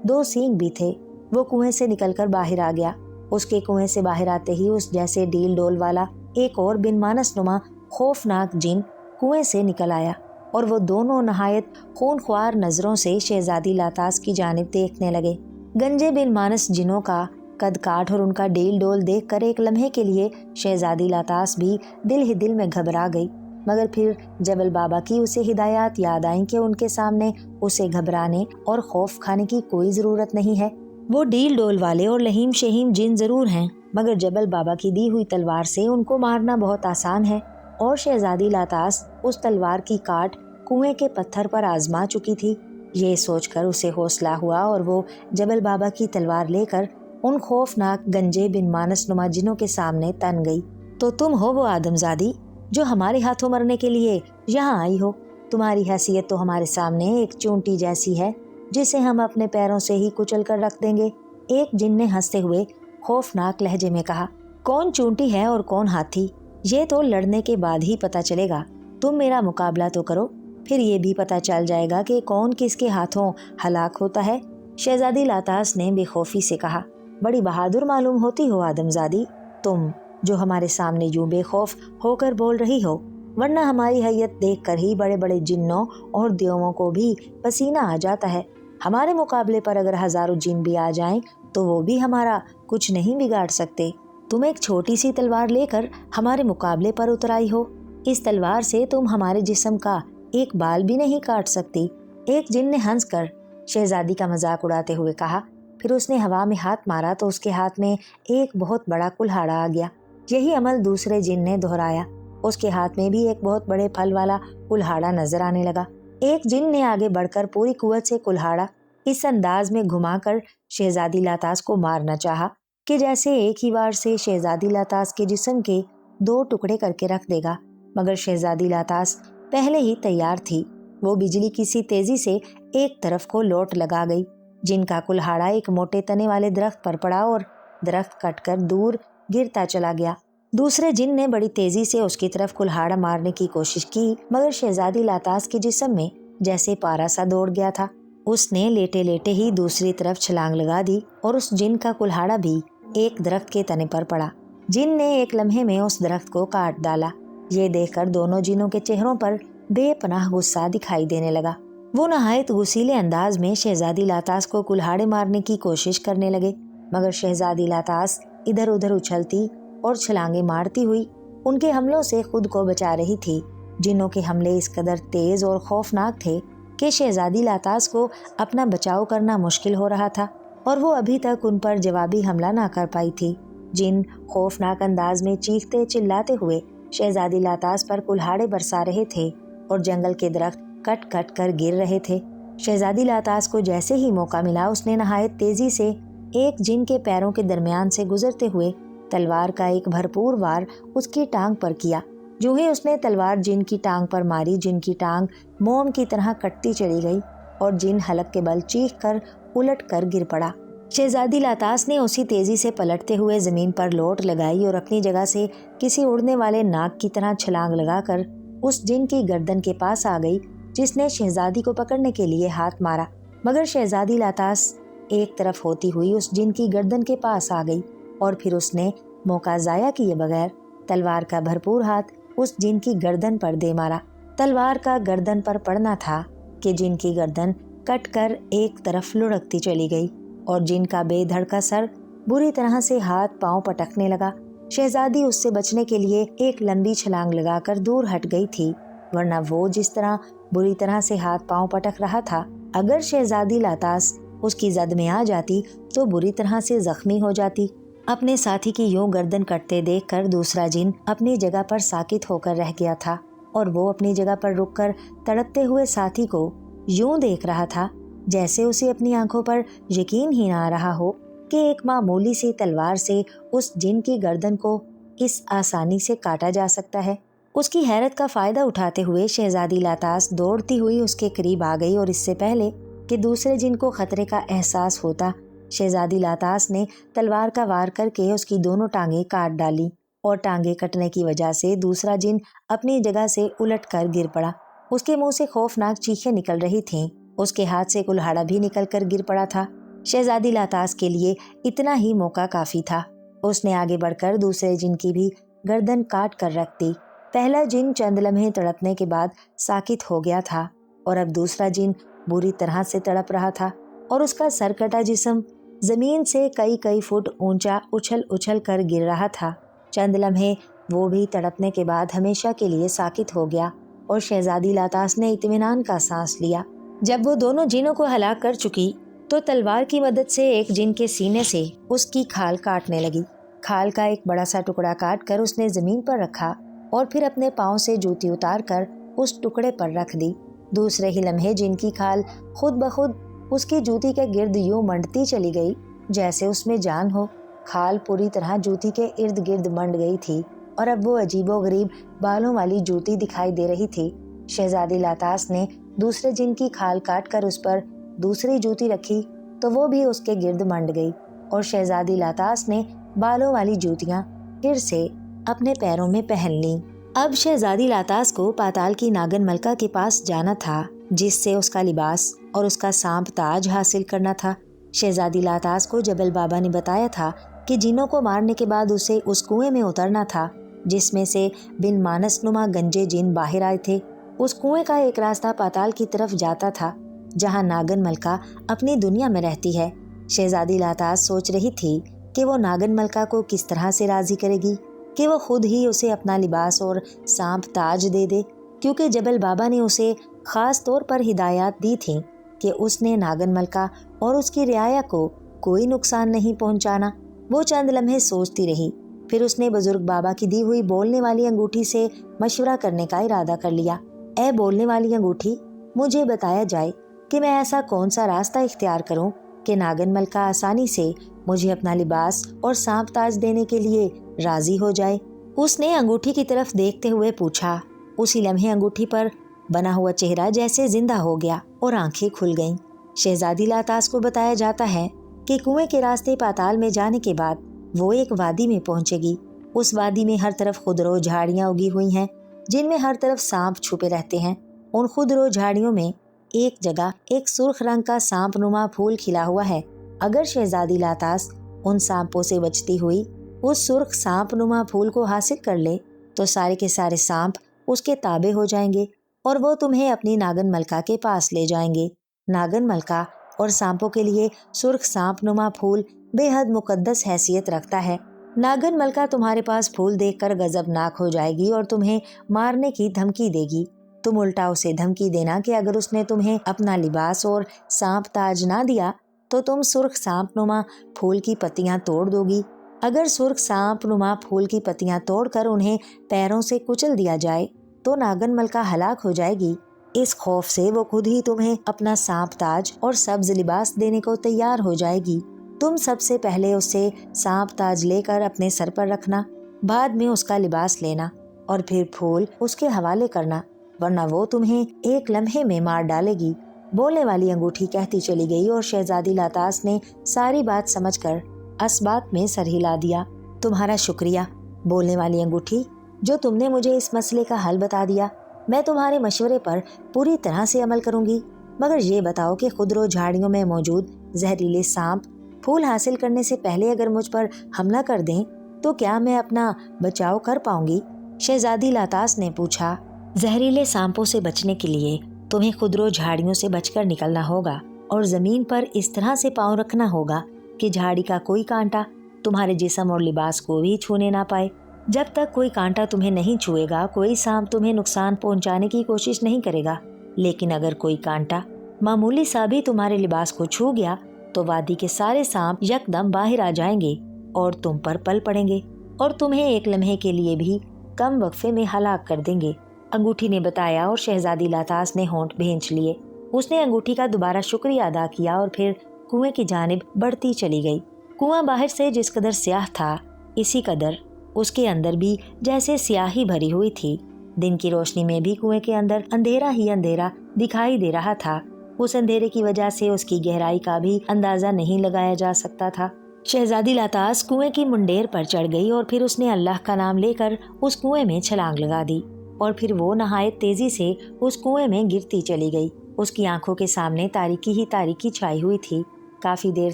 2 सींग भी थे। वो कुएं से निकलकर बाहर आ गया। उसके कुएं से बाहर आते ही उस जैसे डील डोल वाला एक और बिन मानस नुमा खौफनाक जिन कुएं से निकल आया और वो दोनों नहायत खूनख्वार नजरों से शहजादी लातास की जानिब देखने लगे। गंजे बिन मानस जिनों का कद काठ और उनका डील डोल देखकर एक लम्हे के लिए शहजादी लातास भी दिल ही दिल में घबरा गई, मगर फिर जबल बाबा की उसे हिदायत याद आई कि उनके सामने उसे घबराने और खौफ खाने की कोई जरूरत नहीं है। वो डील डोल वाले और लहीम शहीम जिन जरूर हैं, मगर जबल बाबा की दी हुई तलवार से उनको मारना बहुत आसान है। और शहजादी लातास उस तलवार की काट कुएं के पत्थर पर आजमा चुकी थी। ये सोचकर उसे हौसला हुआ और वो जबल बाबा की तलवार लेकर उन खौफनाक गंजे बिन मानस नुमा जिनों के सामने तन गई। तो तुम हो वो आदमजादी जो हमारे हाथों मरने के लिए यहाँ आई हो। तुम्हारी हैसियत तो हमारे सामने एक चूंटी जैसी है जिसे हम अपने पैरों से ही कुचल कर रख देंगे। एक जिन ने हंसते हुए खौफनाक लहजे में कहा, कौन चूंटी है और कौन हाथी, ये तो लड़ने के बाद ही पता चलेगा। तुम मेरा मुकाबला तो करो, फिर ये भी पता चल जाएगा कि कौन किसके हाथों हलाक होता है। शहजादी लातास ने बेखौफी से कहा, बड़ी बहादुर मालूम होती हो आदमजादी तुम, जो हमारे सामने यूं बेखौफ होकर बोल रही हो, वरना हमारी हैयत देखकर ही बड़े बड़े जिन्नों और देवों को भी पसीना आ जाता है। हमारे मुकाबले पर अगर हजारों जिन भी आ जाएं तो वो भी हमारा कुछ नहीं बिगाड़ सकते। तुम एक छोटी सी तलवार लेकर हमारे मुकाबले पर उतर आई हो। इस तलवार से तुम हमारे जिस्म का एक बाल भी नहीं काट सकती। एक जिन ने हंसकर शहजादी का मजाक उड़ाते हुए कहा। फिर उसने हवा में हाथ मारा तो उसके हाथ में एक बहुत बड़ा कुल्हाड़ा आ गया। यही अमल दूसरे जिन ने दोहराया। उसके हाथ में भी एक बहुत बड़े फल वाला कुल्हाड़ा नजर आने लगा। एक जिन ने आगे बढ़कर पूरी कुव्वत से कुल्हाड़ा इस अंदाज में घुमाकर शहजादी लातास को मारना चाहा कि जैसे एक ही बार से शहजादी लातास के जिस्म के 2 टुकड़े करके रख देगा। मगर शहजादी लातास पहले ही तैयार थी। वो बिजली की सी तेजी से एक तरफ को लौट लगा गई। जिनका कुल्हाड़ा एक मोटे तने वाले दरख्त पर पड़ा और दरख्त कटकर दूर गिरता चला गया। दूसरे जिन ने बड़ी तेजी से उसकी तरफ कुल्हाड़ा मारने की कोशिश की, मगर शहजादी लातास के जिस्म में जैसे पारा सा दौड़ गया था। उसने लेटे लेटे ही दूसरी तरफ छलांग लगा दी और उस जिन का कुल्हाड़ा भी एक दरख्त के तने पर पड़ा। जिन ने एक लम्हे में उस दरख्त को काट डाला। ये देखकर दोनों जिनों के चेहरों पर बेपनाह गुस्सा दिखाई देने लगा। वो नहायत गुस्सीले अंदाज में शहजादी लातास को कुल्हाड़े मारने की कोशिश करने लगे, मगर शहजादी लातास इधर उधर उछलती और छलांगे मारती हुई उनके हमलों से खुद को बचा रही थी। जिनों के हमले इस कदर तेज और खौफनाक थे कि शहजादी लातास को अपना बचाव करना मुश्किल हो रहा था और वो अभी तक उन पर जवाबी हमला ना कर पाई थी। जिन खौफनाक अंदाज में चीखते चिल्लाते हुए शहजादी लातास पर कुल्हाड़े बरसा रहे थे और जंगल के दरख्त कट कट कर गिर रहे थे। शहजादी लातास को जैसे ही मौका मिला उसने नहायत तेजी से एक जिन के पैरों के दरमियान से गुजरते हुए तलवार का एक भरपूर वार उसकी टांग पर किया। जो ही उसने तलवार जिन की टांग पर मारी, जिन की टांग मोम की तरह कटती चली गई और जिन हलक के बल चीख कर उलट कर गिर पड़ा। शहजादी लातास ने उसी तेजी से पलटते हुए जमीन पर लोट लगाई और अपनी जगह से किसी उड़ने वाले नाग की तरह छलांग लगाकर उस जिन की गर्दन के पास आ गई जिसने शहजादी को पकड़ने के लिए हाथ मारा। मगर शहजादी लातास एक तरफ होती हुई उस जिन की गर्दन के पास आ गई और फिर उसने मौका जाया किए बगैर तलवार का भरपूर हाथ उस जिन की गर्दन पर दे मारा। तलवार का गर्दन पर पड़ना था कि जिन की गर्दन कट कर एक तरफ लुढ़कती चली गई और जिन का बेधड़का सर बुरी तरह से हाथ पांव पटकने लगा। शहजादी उससे बचने के लिए एक लंबी छलांग लगाकर दूर हट गई थी, वरना वो जिस तरह बुरी तरह से हाथ पांव पटक रहा था, अगर शहजादी लातास उसकी जद में आ जाती तो बुरी तरह से जख्मी हो जाती। अपने साथी की यूं गर्दन कटते देखकर दूसरा जिन अपनी जगह पर साकित होकर रह गया था और वो अपनी जगह पर रुककर तड़पते हुए साथी को यूं देख रहा था जैसे उसे अपनी आंखों पर यकीन ही ना आ रहा हो कि एक मामूली सी तलवार से उस जिन की गर्दन को इस आसानी से काटा जा सकता है। उसकी हैरत का फायदा उठाते हुए शहजादी लातास दौड़ती हुई उसके करीब आ गई और इससे पहले कि दूसरे जिन को खतरे का एहसास होता, शहजादी लातास ने तलवार का वार करके उसकी दोनों टांगे काट डाली और टांगे कटने की वजह से दूसरा जिन अपनी जगह से उलट कर गिर पड़ा। उसके मुंह से खौफनाक चीखें निकल रही थीं। उसके हाथ से कुल्हाड़ा भी निकल कर गिर पड़ा था। शहजादी लातास के लिए इतना ही मौका काफी था। उसने आगे बढ़कर दूसरे जिन की भी गर्दन काट कर रख दी। पहला जिन चंद लम्हे तड़पने के बाद साकित हो गया था और अब दूसरा जिन बुरी तरह से तड़प रहा था और उसका सर कटा जिस्म زمین سے کئی کئی فٹ اونچا اچھل اچھل کر گر رہا تھا۔ چند لمحے وہ بھی تڑپنے کے بعد ہمیشہ کے لیے ساکت ہو گیا اور شہزادی لاتاس نے اطمینان کا سانس لیا۔ جب وہ دونوں جنوں کو ہلاک کر چکی تو تلوار کی مدد سے ایک جن کے سینے سے اس کی کھال کاٹنے لگی۔ کھال کا ایک بڑا سا ٹکڑا کاٹ کر اس نے زمین پر رکھا اور پھر اپنے پاؤں سے جوتی اتار کر اس ٹکڑے پر رکھ دی۔ دوسرے ہی لمحے جن کی کھال خود بخود اس کی جوتی کے گرد یوں منڈتی چلی گئی جیسے اس میں جان ہو۔ کھال پوری طرح جوتی کے ارد گرد منڈ گئی تھی اور اب وہ عجیب و غریب بالوں والی جوتی دکھائی دے رہی تھی۔ شہزادی لاتاس نے دوسرے جن کی کھال کاٹ کر اس پر دوسری جوتی رکھی تو وہ بھی اس کے گرد منڈ گئی اور شہزادی لاتاس نے بالوں والی جوتیاں پھر سے اپنے پیروں میں پہن لیں۔ اب شہزادی لاتاس کو پاتال کی ناگن ملکہ کے پاس جانا تھا جس سے اس کا لباس اور اس کا سانپ تاج حاصل کرنا تھا۔ شہزادی لاتاس کو جبل بابا نے بتایا تھا کہ جنوں کو مارنے کے بعد اسے اس کنویں میں اترنا تھا جس میں سے بن مانس نما گنجے جن باہر آئے تھے۔ اس کنویں کا ایک راستہ پاتال کی طرف جاتا تھا جہاں ناگن ملکہ اپنی دنیا میں رہتی ہے۔ شہزادی لاتاس سوچ رہی تھی کہ وہ ناگن ملکہ کو کس طرح سے راضی کرے گی کہ وہ خود ہی اسے اپنا لباس اور سانپ تاج دے دے، کیونکہ جبل بابا نے اسے خاص طور پر ہدایات دی تھیں کہ اس نے ناگن ملکہ اور اس کی رعایا کو کوئی نقصان نہیں پہنچانا۔ وہ چند لمحے سوچتی رہی، پھر اس نے بزرگ بابا کی دی ہوئی بولنے والی انگوٹھی سے مشورہ کرنے کا ارادہ کر لیا۔ اے بولنے والی انگوٹھی، مجھے بتایا جائے کہ میں ایسا کون سا راستہ اختیار کروں کہ ناگن ملکہ آسانی سے مجھے اپنا لباس اور سانپ تاج دینے کے لیے راضی ہو جائے۔ اس نے انگوٹھی کی طرف دیکھتے ہوئے پوچھا۔ اسی لمحے انگوٹھی پر بنا ہوا چہرہ جیسے زندہ ہو گیا اور آنکھیں کھل گئیں۔ شہزادی لاتاس کو بتایا جاتا ہے کہ کنویں کے راستے پاتال میں جانے کے بعد وہ ایک وادی میں پہنچے گی۔ اس وادی میں ہر طرف خضرو جھاڑیاں اگی ہوئی ہیں جن میں ہر طرف سانپ چھپے رہتے ہیں۔ ان خضرو جھاڑیوں میں ایک جگہ ایک سرخ رنگ کا سانپ نما پھول کھلا ہوا ہے۔ اگر شہزادی لاتاس ان سانپوں سے بچتی ہوئی اس سرخ سانپ نما پھول کو حاصل کر لے تو سارے کے سارے سانپ اس کے تابع ہو جائیں گے اور وہ تمہیں اپنی ناگن ملکہ کے پاس لے جائیں گے۔ ناگن ملکہ اور سانپوں کے لیے سرخ سانپ نما پھول بے حد مقدس حیثیت رکھتا ہے۔ ناگن ملکہ تمہارے پاس پھول دیکھ کر غضبناک ہو جائے گی اور تمہیں مارنے کی دھمکی دے گی۔ تم الٹا اسے دھمکی دینا کہ اگر اس نے تمہیں اپنا لباس اور سانپ تاج نہ دیا تو تم سرخ سانپ نما پھول کی پتیاں توڑ دو گی۔ اگر سرخ سانپ نما پھول کی پتیاں توڑ کر انہیں پیروں سے کچل دیا جائے تو ناگن ملکہ ہلاک ہو جائے گی۔ اس خوف سے وہ خود ہی تمہیں اپنا سانپ تاج اور سبز لباس دینے کو تیار ہو جائے گی۔ تم سب سے پہلے اس سے سانپ تاج لے کر اپنے سر پر رکھنا، بعد میں اس کا لباس لینا اور پھر پھول اس کے حوالے کرنا، ورنہ وہ تمہیں ایک لمحے میں مار ڈالے گی۔ بولنے والی انگوٹھی کہتی چلی گئی اور شہزادی لاتاس نے ساری بات سمجھ کر اسبات میں سر ہلا دیا۔ تمہارا شکریہ بولنے والی انگوٹھی، جو تم نے مجھے اس مسئلے کا حل بتا دیا۔ میں تمہارے مشورے پر پوری طرح سے عمل کروں گی، مگر یہ بتاؤ کہ خضرو جھاڑیوں میں موجود زہریلے سانپ پھول حاصل کرنے سے پہلے اگر مجھ پر حملہ کر دیں تو کیا میں اپنا بچاؤ کر پاؤں گی؟ شہزادی لاتاس نے پوچھا۔ زہریلے سانپوں سے بچنے کے لیے تمہیں خضرو جھاڑیوں سے بچ کر نکلنا ہوگا اور زمین پر اس طرح سے پاؤں رکھنا ہوگا کہ جھاڑی کا کوئی کانٹا تمہارے جسم اور لباس کو بھی چھونے نہ پائے۔ جب تک کوئی کانٹا تمہیں نہیں چھوئے گا کوئی سانپ تمہیں نقصان پہنچانے کی کوشش نہیں کرے گا، لیکن اگر کوئی کانٹا معمولی سا بھی تمہارے لباس کو چھو گیا تو وادی کے سارے سانپ یکدم باہر آ جائیں گے اور تم پر پل پڑیں گے اور تمہیں ایک لمحے کے لیے بھی کم وقفے میں ہلاک کر دیں گے۔ انگوٹھی نے بتایا اور شہزادی لاتاس نے ہونٹ بھینچ لیے۔ اس نے انگوٹھی کا دوبارہ شکریہ ادا کیا اور پھر کنویں کی جانب بڑھتی چلی گئی۔ کنواں باہر سے جس قدر سیاہ تھا اسی قدر اس کے اندر بھی جیسے سیاہی بھری ہوئی تھی۔ دن کی روشنی میں بھی کنویں کے اندر اندھیرا ہی اندھیرا دکھائی دے رہا تھا۔ اس اندھیرے کی وجہ سے اس کی گہرائی کا بھی اندازہ نہیں لگایا جا سکتا تھا۔ شہزادی لاتاس کنویں کی منڈیر پر چڑھ گئی اور پھر اس نے اللہ کا نام لے کر اس کنویں میں چھلانگ لگا دی اور پھر وہ نہایت تیزی سے اس کنویں میں گرتی چلی گئی۔ اس کی آنکھوں کے سامنے تاریکی ہی تاریکی چھائی ہوئی تھی۔ کافی دیر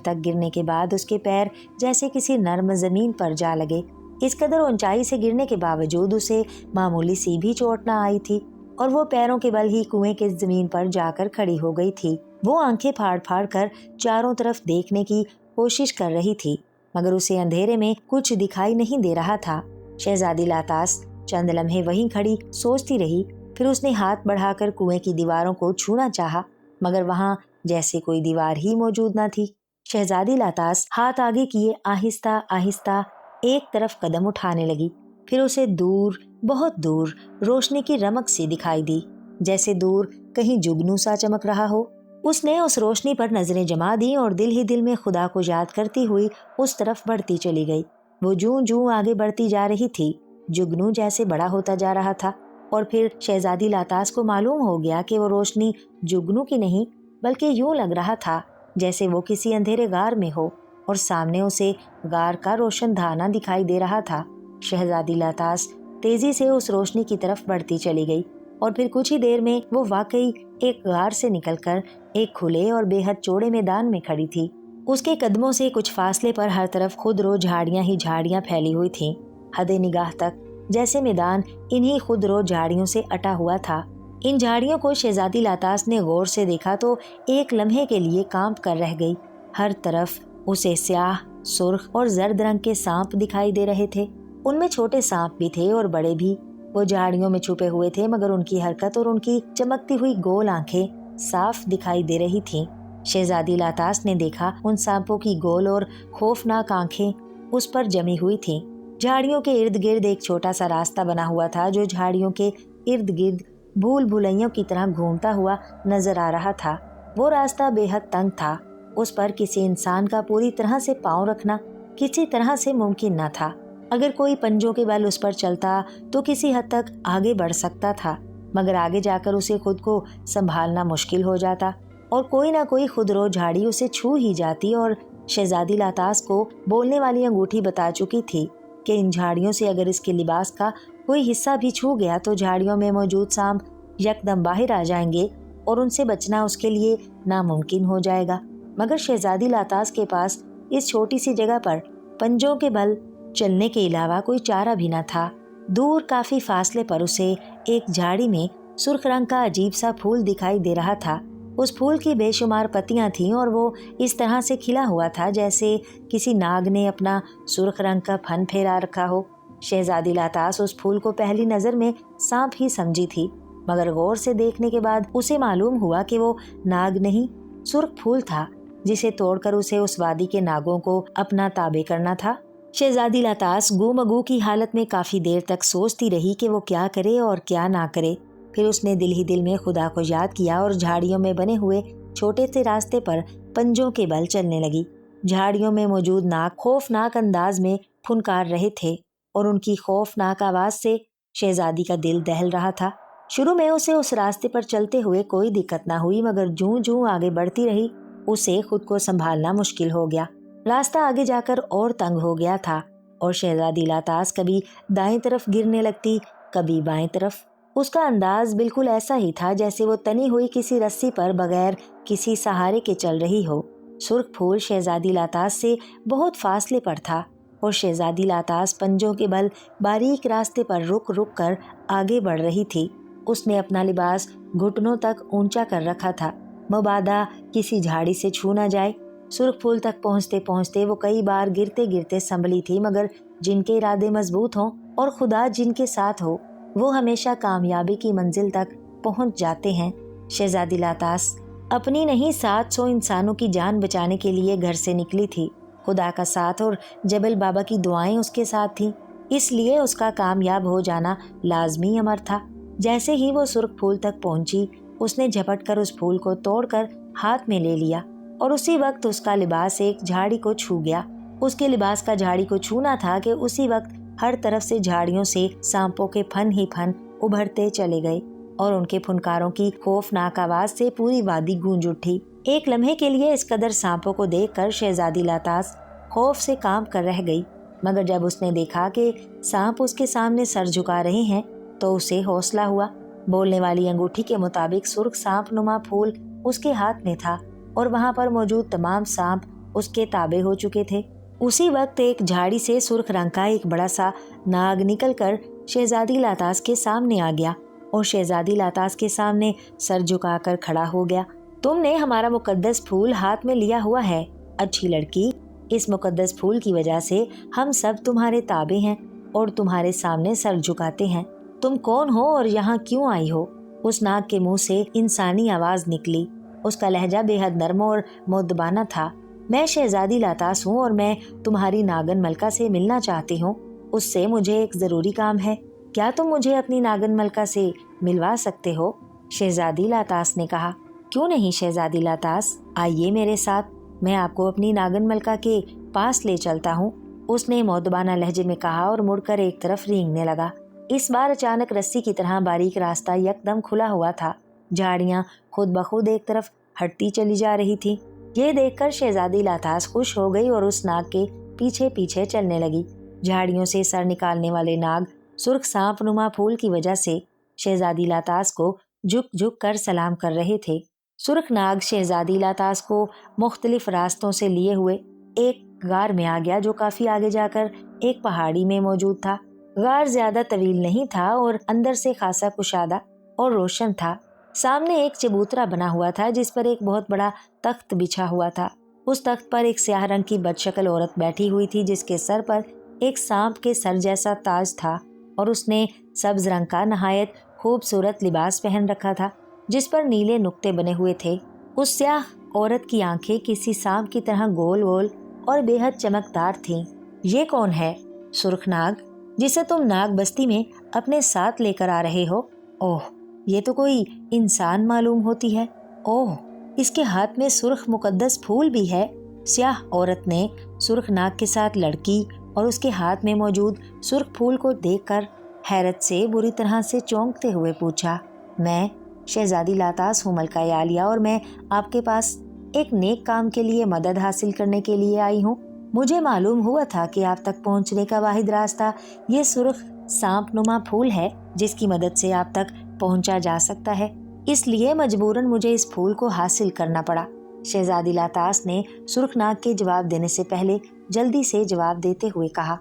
تک گرنے کے بعد اس کے پیر جیسے کسی نرم زمین پر جا لگے۔ اس قدر اونچائی سے گرنے کے باوجود اسے معمولی سی بھی چوٹ نہ آئی تھی اور وہ پیروں کے بل ہی کنویں کے زمین پر جا کر کھڑی ہو گئی تھی۔ وہ آنکھیں پھاڑ پھاڑ کر چاروں طرف دیکھنے کی کوشش کر رہی تھی مگر اسے اندھیرے میں کچھ دکھائی نہیں دے رہا تھا۔ شہزادی لاتاس چند لمحے وہیں کھڑی سوچتی رہی، پھر اس نے ہاتھ بڑھا کر کنویں کی دیواروں کو چھونا چاہا مگر وہاں جیسے کوئی دیوار ہی موجود نہ تھی۔ شہزادی لاتاس ہاتھ آگے کیے آہستہ آہستہ ایک طرف قدم اٹھانے لگی، پھر اسے دور، بہت دور روشنی کی رمق سی دکھائی دی، جیسے دور کہیں جگنو سا چمک رہا ہو۔ اس نے اس روشنی پر نظریں جما دیں اور دل ہی دل میں خدا کو یاد کرتی ہوئی اس طرف بڑھتی چلی گئی۔ وہ جوں جوں آگے بڑھتی جا رہی تھی، جگنو جیسے بڑا ہوتا جا رہا تھا، اور پھر شہزادی لاتاس کو معلوم ہو گیا کہ وہ روشنی جگنو کی نہیں بلکہ یوں لگ رہا تھا جیسے وہ کسی اندھیرے غار میں ہو اور سامنے اسے غار کا روشن دھانا دکھائی دے رہا تھا۔ شہزادی لاتاس تیزی سے اس روشنی کی طرف بڑھتی چلی گئی اور پھر کچھ ہی دیر میں وہ واقعی ایک غار سے نکل کر ایک کھلے اور بے حد چوڑے میدان میں کھڑی تھی۔ اس کے قدموں سے کچھ فاصلے پر ہر طرف خودرو جھاڑیاں ہی جھاڑیاں پھیلی ہوئی تھیں، حد نگاہ تک جیسے میدان انہی خودرو جھاڑیوں سے اٹا ہوا تھا۔ ان جھاڑیوں کو شہزادی لاتاس نے غور سے دیکھا تو ایک لمحے کے لیے کانپ کر رہ گئی۔ ہر طرف اسے سیاہ، سرخ اور زرد رنگ کے سانپ دکھائی دے رہے تھے۔ ان میں چھوٹے سانپ بھی تھے اور بڑے بھی۔ وہ جھاڑیوں میں چھپے ہوئے تھے مگر ان کی حرکت اور ان کی چمکتی ہوئی گول آنکھیں صاف دکھائی دے رہی تھیں۔ شہزادی لاتاس نے دیکھا ان سانپوں کی گول اور خوفناک آنکھیں اس پر جمی ہوئی تھیں۔ جھاڑیوں کے ارد گرد ایک چھوٹا سا راستہ بنا ہوا تھا جو جھاڑیوں کے ارد گرد بھول بھلائیوں کی طرح گھومتا ہوا نظر آ رہا تھا۔ وہ راستہ بے حد تنگ تھا، اس پر کسی انسان کا پوری طرح سے پاؤں رکھنا کسی طرح سے ممکن نہ تھا۔ اگر کوئی پنجوں کے بل اس پر چلتا تو کسی حد تک آگے بڑھ سکتا تھا مگر آگے جا کر اسے خود کو سنبھالنا مشکل ہو جاتا اور کوئی نہ کوئی خودرو جھاڑی اسے چھو ہی جاتی۔ اور شہزادی لاتاس کو بولنے والی انگوٹھی بتا چکی تھی کہ ان جھاڑیوں سے اگر اس کے لباس کا کوئی حصہ بھی چھو گیا تو جھاڑیوں میں موجود سانپ یکدم باہر آ جائیں گے اور ان سے بچنا اس کے لیے ناممکن ہو جائے گا۔ مگر شہزادی لاتاس کے پاس اس چھوٹی سی جگہ پر پنجوں کے بل چلنے کے علاوہ کوئی چارہ بھی نہ تھا۔ دور کافی فاصلے پر اسے ایک جھاڑی میں سرخ رنگ کا عجیب سا پھول دکھائی دے رہا تھا۔ اس پھول کی بے شمار پتیاں تھیں اور وہ اس طرح سے کھلا ہوا تھا جیسے کسی ناگ نے اپنا سرخ رنگ کا پھن پھیلا رکھا ہو۔ شہزادی لاتاس اس پھول کو پہلی نظر میں سانپ ہی سمجھی تھی مگر غور سے دیکھنے کے بعد اسے معلوم ہوا کہ وہ ناگ نہیں، سرخ پھول تھا جسے توڑ کر اسے اس وادی کے ناگوں کو اپنا تابع کرنا تھا۔ شہزادی لاتاس گو مگو کی حالت میں کافی دیر تک سوچتی رہی کہ وہ کیا کرے اور کیا نہ کرے۔ پھر اس نے دل ہی دل میں خدا کو یاد کیا اور جھاڑیوں میں بنے ہوئے چھوٹے سے راستے پر پنجوں کے بل چلنے لگی۔ جھاڑیوں میں موجود ناگ خوفناک انداز میں پھنکار رہے تھے اور ان کی خوفناک آواز سے شہزادی کا دل دہل رہا تھا۔ شروع میں اسے اس راستے پر چلتے ہوئے کوئی دقت نہ ہوئی مگر جوں جوں آگے بڑھتی رہی اسے خود کو سنبھالنا مشکل ہو گیا۔ راستہ آگے جا کر اور تنگ ہو گیا تھا اور شہزادی لاتاس کبھی دائیں طرف گرنے لگتی کبھی بائیں طرف۔ اس کا انداز بالکل ایسا ہی تھا جیسے وہ تنی ہوئی کسی رسی پر بغیر کسی سہارے کے چل رہی ہو۔ سرخ پھول شہزادی لاتاس سے بہت فاصلے پر تھا اور شہزادی لاتاس پنجوں کے بل باریک راستے پر رک رک کر آگے بڑھ رہی تھی۔ اس نے اپنا لباس گھٹنوں تک اونچا کر رکھا تھا مبادا کسی جھاڑی سے چھو نہ جائے۔ سرخ پھول تک پہنچتے پہنچتے وہ کئی بار گرتے گرتے سنبھلی تھی مگر جن کے ارادے مضبوط ہوں اور خدا جن کے ساتھ ہو وہ ہمیشہ کامیابی کی منزل تک پہنچ جاتے ہیں۔ شہزادی لاتاس اپنی نہیں 700 انسانوں کی جان بچانے کے لیے گھر سے نکلی تھی۔ خدا کا ساتھ اور جبل بابا کی دعائیں اس کے ساتھ تھیں، اس لیے اس کا کامیاب ہو جانا لازمی امر تھا۔ جیسے ہی وہ سرخ پھول تک پہنچی اس نے جھپٹ کر اس پھول کو توڑ کر ہاتھ میں لے لیا اور اسی وقت اس کا لباس ایک جھاڑی کو چھو گیا۔ اس کے لباس کا جھاڑی کو چھونا تھا کہ اسی وقت ہر طرف سے جھاڑیوں سے سانپوں کے پھن ہی پھن ابھرتے چلے گئے اور ان کے پھنکاروں کی خوفناک آواز سے پوری وادی گونج اٹھی۔ ایک لمحے کے لیے اس قدر سانپوں کو دیکھ کر شہزادی لاتاس خوف سے کانپ کر رہ گئی مگر جب اس نے دیکھا کہ سانپ اس کے سامنے سر جھکا رہے ہیں تو اسے حوصلہ ہوا۔ بولنے والی انگوٹھی کے مطابق سرخ سانپ نما پھول اس کے ہاتھ میں تھا اور وہاں پر موجود تمام سانپ اس کے تابع ہو چکے تھے۔ اسی وقت ایک جھاڑی سے سرخ رنگ کا ایک بڑا سا ناگ نکل کر شہزادی لاتاس کے سامنے آ گیا اور شہزادی لاتاس کے سامنے سر جھکا کر کھڑا ہو گیا۔ تم نے ہمارا مقدس پھول ہاتھ میں لیا ہوا ہے، اچھی لڑکی، इस मुकद्दस फूल की वजह से हम सब तुम्हारे ताबे हैं और तुम्हारे सामने सर झुकाते हैं। तुम कौन हो और यहाँ क्यों आई हो? उस नाग के मुंह से इंसानी आवाज निकली। उसका लहजा बेहद नर्म और मुद्दबाना था। मैं शहजादी लातास हूँ और मैं तुम्हारी नागन मलका से मिलना चाहती हूँ। उससे मुझे एक जरूरी काम है। क्या तुम मुझे अपनी नागन मलका से मिलवा सकते हो? शहजादी लातास ने कहा। क्यों नहीं शहजादी लातास, आइए मेरे साथ, मैं आपको अपनी नागन मलका के पास ले चलता हूँ, उसने मौदबाना लहजे में कहा और मुड़कर एक तरफ रेंगने लगा। इस बार अचानक रस्सी की तरह बारीक रास्ता यकदम खुला हुआ था। झाड़ियां खुद ब खुद एक तरफ हटती चली जा रही थी। ये देखकर शहजादी लातास खुश हो गई और उस नाग के पीछे पीछे चलने लगी। झाड़ियों से सर निकालने वाले नाग सुर्ख सांप नुमा फूल की वजह से शहजादी लातास को झुक झुक कर सलाम कर रहे थे। सुर्ख नाग शहजादी लातास को मुख्तलिफ रास्तों से लिए हुए एक गार में आ गया, जो काफी आगे जाकर एक पहाड़ी में मौजूद था। गार ज्यादा तवील नहीं था और अंदर से खासा कुशादा और रोशन था। सामने एक चबूतरा बना हुआ था जिस पर एक बहुत बड़ा तख्त बिछा हुआ था। उस तख्त पर एक स्याह रंग की बदशक्ल औरत बैठी हुई थी जिसके सर पर एक सांप के सर जैसा ताज था और उसने सब्ज रंग का नहायत खूबसूरत लिबास पहन रखा था जिस पर नीले नुक्ते बने हुए थे। उस स्याह औरत की आंखें किसी सांप की तरह गोल गोल और बेहद चमकदार थीं। ये कौन है? सुर्ख नाग, जिसे तुम नाग बस्ती में अपने साथ लेकर आ रहे हो? ओह, ये तो कोई इंसान मालूम होती है। ओह, इसके हाथ में सुर्ख मुकद्दस फूल भी है। स्याह औरत ने सुर्ख नाग के साथ लड़की और उसके हाथ में मौजूद सुर्ख फूल को देखकर हैरत से बुरी तरह से चौंकते हुए पूछा, मैं शहजादी लातास हूँ मलका आलिया और मैं आपके पास एक नेक काम के लिए मदद हासिल करने के लिए आई हूँ। मुझे मालूम हुआ था कि आप तक पहुँचने का वाहिद रास्ता ये सुर्ख सांप नुमा फूल है जिसकी मदद से आप तक पहुँचा जा सकता है, इसलिए मजबूरन मुझे इस फूल को हासिल करना पड़ा। शहजादी लातास ने सुर्ख नाग के जवाब देने से पहले जल्दी से जवाब देते हुए कहा,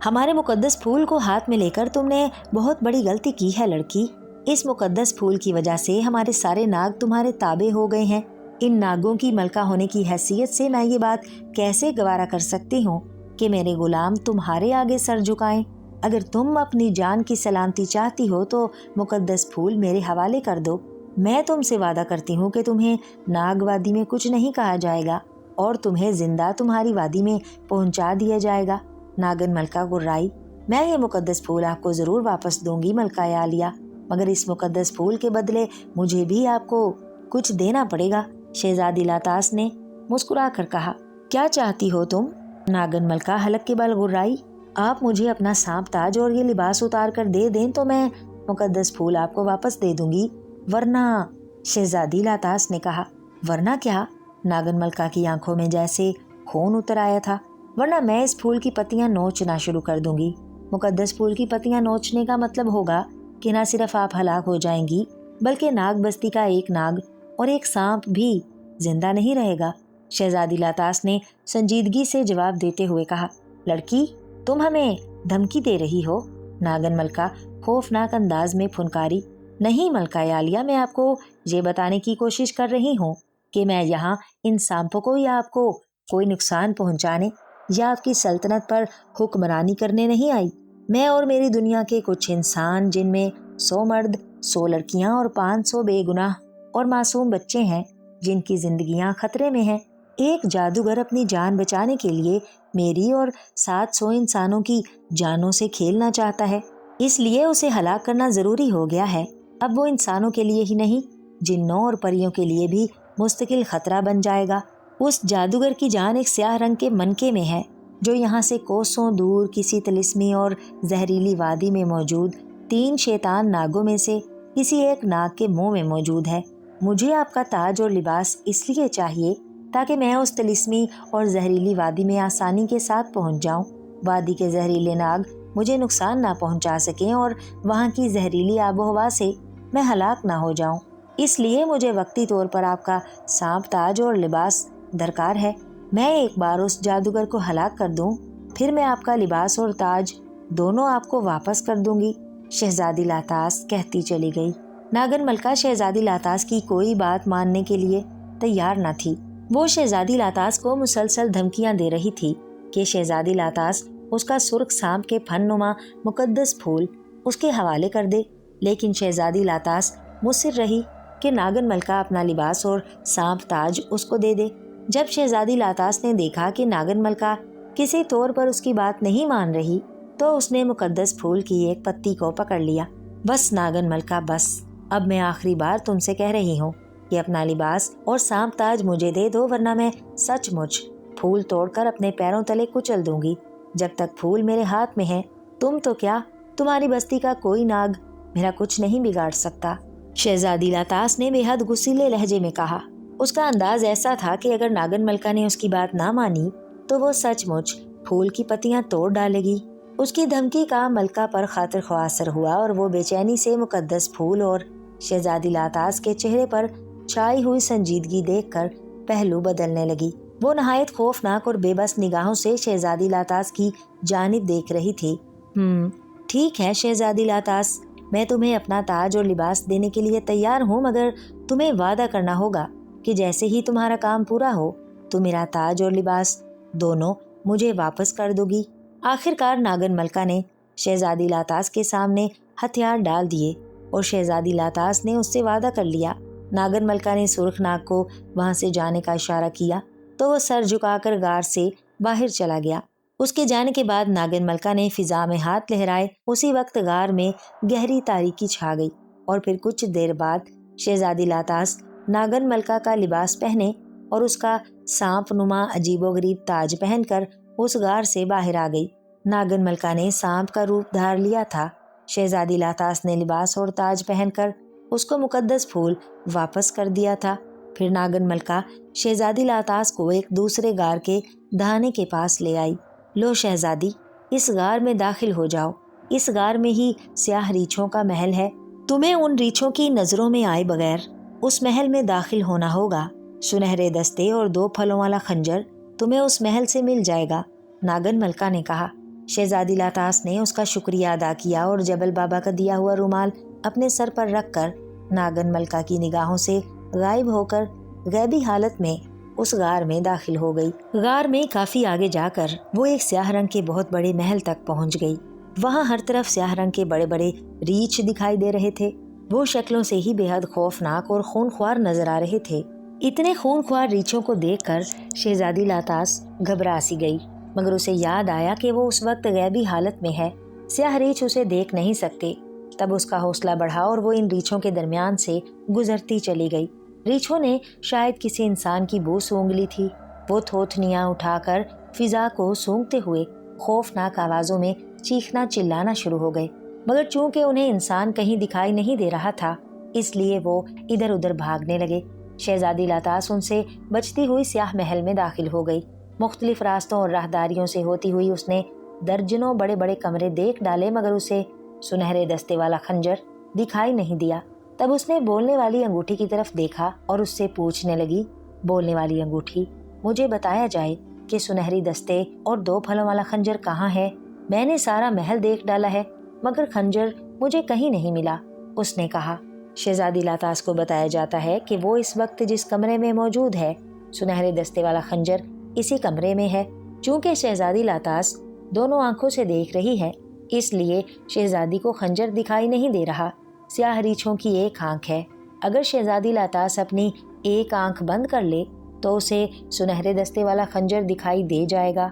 हमारे मुकद्दस फूल को हाथ में लेकर तुमने बहुत बड़ी गलती की है लड़की। इस मुकद्दस फूल की वजह से हमारे सारे नाग तुम्हारे ताबे हो गए हैं। इन नागों की मलका होने की हैसियत से मैं ये बात कैसे गवारा कर सकती हूँ कि मेरे गुलाम तुम्हारे आगे सर झुकाएं। अगर तुम अपनी जान की सलामती चाहती हो तो मुकद्दस फूल मेरे हवाले कर दो। मैं तुमसे वादा करती हूँ कि तुम्हें नाग वादी में कुछ नहीं कहा जाएगा और तुम्हें जिंदा तुम्हारी वादी में पहुँचा दिया जाएगा। नागन मलका गुर्राई, मैं ये मुकद्दस फूल आपको जरूर वापस दूंगी मलका आलिया, मगर इस मुकद्दस फूल के बदले मुझे भी आपको कुछ देना पड़ेगा। शहजादी लातास ने मुस्कुरा कर कहा, क्या चाहती हो तुम? नागन मलका हलक के बल गुर्राई, आप मुझे अपना सांप ताज और ये लिबास उतार कर दे दें तो मैं मुकद्दस फूल आपको वापस दे दूंगी, वरना। शहजादी लातास ने कहा, वरना क्या? नागन मलका की आंखों में जैसे खून उतर आया था। वरना मैं इस फूल की पत्तियां नोचना शुरू कर दूंगी। मुकद्दस फूल की पत्तियां नोचने का मतलब होगा कि न सिर्फ आप हलाक हो जाएंगी बल्कि नाग बस्ती का एक नाग और एक सांप भी जिंदा नहीं रहेगा। शहजादी लातास ने संजीदगी से जवाब देते हुए कहा, लड़की, तुम हमें धमकी दे रही हो? नागन मलका खौफनाक अंदाज में फुनकारी, नहीं मलका आलिया, मैं आपको ये बताने की कोशिश कर रही हूँ कि मैं यहाँ इन सांपों को या आपको कोई नुकसान पहुँचाने या आपकी सल्तनत पर हुक्मरानी करने नहीं आई। मैं और मेरी दुनिया के कुछ इंसान, जिनमें 100 मर्द, 100 लड़कियां और 500 बेगुनाह और मासूम बच्चे हैं जिनकी जिंदगियां खतरे में हैं, एक जादूगर अपनी जान बचाने के लिए मेरी और 700 इंसानों की जानों से खेलना चाहता है। इसलिए उसे हलाक करना जरूरी हो गया है। अब वो इंसानों के लिए ही नहीं, जिन्नों और परियों के लिए भी मुस्तकिल खतरा बन जाएगा। उस जादूगर की जान एक स्याह रंग के मनके में है जो यहाँ से कोसों दूर किसी तिलिस्मी और जहरीली वादी में मौजूद 3 शैतान नागों में से किसी एक नाग के मुंह में मौजूद है। मुझे आपका ताज और लिबास इसलिए चाहिए ताकि मैं उस तिलिस्मी और जहरीली वादी में आसानी के साथ पहुंच जाऊं। वादी के जहरीले नाग मुझे नुकसान ना पहुंचा सकें और वहां की जहरीली आबोहवा से मैं हलाक ना हो जाऊं। इसलिए मुझे वक्ती तौर पर आपका सांप ताज और लिबास दरकार है। मैं एक बार उस जादूगर को हलाक कर दूं, फिर मैं आपका लिबास और ताज दोनों आपको वापस कर दूंगी। शहजादी लातास कहती चली गई। नागन मलका शहजादी लातास की कोई बात मानने के लिए तैयार न थी। وہ شہزادی لاتاس کو مسلسل دھمکیاں دے رہی تھی کہ شہزادی لاتاس اس کا سرخ سانپ کے پھن نما مقدس پھول اس کے حوالے کر دے، لیکن شہزادی لاتاس مصر رہی کہ ناگن ملکہ اپنا لباس اور سانپ تاج اس کو دے دے۔ جب شہزادی لاتاس نے دیکھا کہ ناگن ملکہ کسی طور پر اس کی بات نہیں مان رہی تو اس نے مقدس پھول کی ایک پتی کو پکڑ لیا۔ بس ناگن ملکہ بس، اب میں آخری بار تم سے کہہ رہی ہوں کہ اپنا لباس اور سانپ تاج مجھے دے دو، ورنہ میں سچ مچ پھول توڑ کر اپنے پیروں تلے کچل دوں گی۔ جب تک پھول میرے ہاتھ میں ہے تم تو کیا، تمہاری بستی کا کوئی ناگ میرا کچھ نہیں بگاڑ سکتا۔ شہزادی لاتاس نے بے حد غصیلے لہجے میں کہا۔ اس کا انداز ایسا تھا کہ اگر ناگن ملکہ نے اس کی بات نہ مانی تو وہ سچ مچ پھول کی پتیاں توڑ ڈالے گی۔ اس کی دھمکی کا ملکہ پر خاطر خواہ اثر ہوا اور وہ بے چینی سے مقدس پھول اور شہزادی لاتاس کے چہرے پر چھائی ہوئی سنجیدگی دیکھ کر پہلو بدلنے لگی۔ وہ نہایت خوفناک اور بے بس نگاہوں سے شہزادی لاتاس کی جانب دیکھ رہی تھی۔ ٹھیک ہے شہزادی لاتاس، میں تمہیں اپنا تاج اور لباس دینے کے لیے تیار ہوں، مگر تمہیں وعدہ کرنا ہوگا کہ جیسے ہی تمہارا کام پورا ہو تو میرا تاج اور لباس دونوں مجھے واپس کر دو گی۔ آخر کار ناگن ملکہ نے شہزادی لاتاس کے سامنے ہتھیار ڈال دیے اور شہزادی لاتاس نے اس سے وعدہ کر لیا۔ ناگن ملکہ نے سرخ ناگ کو وہاں سے جانے کا اشارہ کیا تو وہ سر جھکا کر غار سے باہر چلا گیا۔ اس کے جانے کے بعد ناگن ملکہ نے فضا میں ہاتھ لہرائے، اسی وقت غار میں گہری تاریکی چھا گئی اور پھر کچھ دیر بعد شہزادی لاتاس ناگن ملکہ کا لباس پہنے اور اس کا سانپ نما عجیب و غریب تاج پہن کر اس غار سے باہر آ گئی۔ ناگن ملکہ نے سانپ کا روپ دھار لیا تھا۔ شہزادی لاتاس نے لباس اور تاج پہن کر اس کو مقدس پھول واپس کر دیا تھا۔ پھر ناگن ملکہ شہزادی لاتاس کو ایک دوسرے غار کے دہانے کے پاس لے آئی۔ لو شہزادی، اس غار میں داخل ہو جاؤ، اس غار میں ہی سیاہ ریچھوں کا محل ہے، تمہیں ان ریچھوں کی نظروں میں آئے بغیر اس محل میں داخل ہونا ہوگا۔ سنہرے دستے اور 2 پھلوں والا خنجر تمہیں اس محل سے مل جائے گا، ناگن ملکہ نے کہا۔ شہزادی لاتاس نے اس کا شکریہ ادا کیا اور جبل بابا کا دیا ہوا رومال اپنے سر پر رکھ کر ناگن ملکہ کی نگاہوں سے غائب ہو کر غیبی حالت میں اس غار میں داخل ہو گئی۔ غار میں کافی آگے جا کر وہ ایک سیاہ رنگ کے بہت بڑے محل تک پہنچ گئی۔ وہاں ہر طرف سیاہ رنگ کے بڑے بڑے ریچھ دکھائی دے رہے تھے۔ وہ شکلوں سے ہی بے حد خوفناک اور خونخوار نظر آ رہے تھے۔ اتنے خونخوار ریچھوں کو دیکھ کر شہزادی لاتاس گھبرا سی گئی، مگر اسے یاد آیا کہ وہ اس وقت غیبی حالت میں ہے، سیاہ ریچھ اسے دیکھ نہیں سکتے۔ تب اس کا حوصلہ بڑھا اور وہ ان ریچھوں کے درمیان سے گزرتی چلی گئی۔ ریچھوں نے شاید کسی انسان کی بو سونگھ لی تھی۔ وہ تھوتھنیاں اٹھا کر فضا کو سونگھتے ہوئے خوفناک آوازوں میں چیخنا چلانا شروع ہو گئے، مگر چونکہ انہیں انسان کہیں دکھائی نہیں دے رہا تھا اس لیے وہ ادھر ادھر بھاگنے لگے۔ شہزادی لاتاس ان سے بچتی ہوئی سیاہ محل میں داخل ہو گئی۔ مختلف راستوں اور راہداریوں سے ہوتی ہوئی اس نے درجنوں بڑے بڑے کمرے دیکھ ڈالے، مگر اسے سنہرے دستے والا خنجر دکھائی نہیں دیا۔ تب اس نے بولنے والی انگوٹھی کی طرف دیکھا اور اس سے پوچھنے لگی، بولنے والی انگوٹھی، مجھے بتایا جائے کہ سنہری دستے اور 2 پھلوں والا خنجر کہاں ہے؟ میں نے سارا محل دیکھ ڈالا ہے مگر خنجر مجھے کہیں نہیں ملا، اس نے کہا۔ شہزادی لاتاس کو بتایا جاتا ہے کہ وہ اس وقت جس کمرے میں موجود ہے، سنہرے دستے والا خنجر اسی کمرے میں ہے۔ چونکہ شہزادی لاتاس دونوں آنکھوں سے دیکھ رہی ہے اس لیے شہزادی کو خنجر دکھائی نہیں دے رہا، سیاہ ریچھوں کی ایک آنکھ ہے۔ اگر شہزادی لاتاس اپنی ایک آنکھ بند کر لے تو اسے سنہرے دستے والا خنجر دکھائی دے جائے گا۔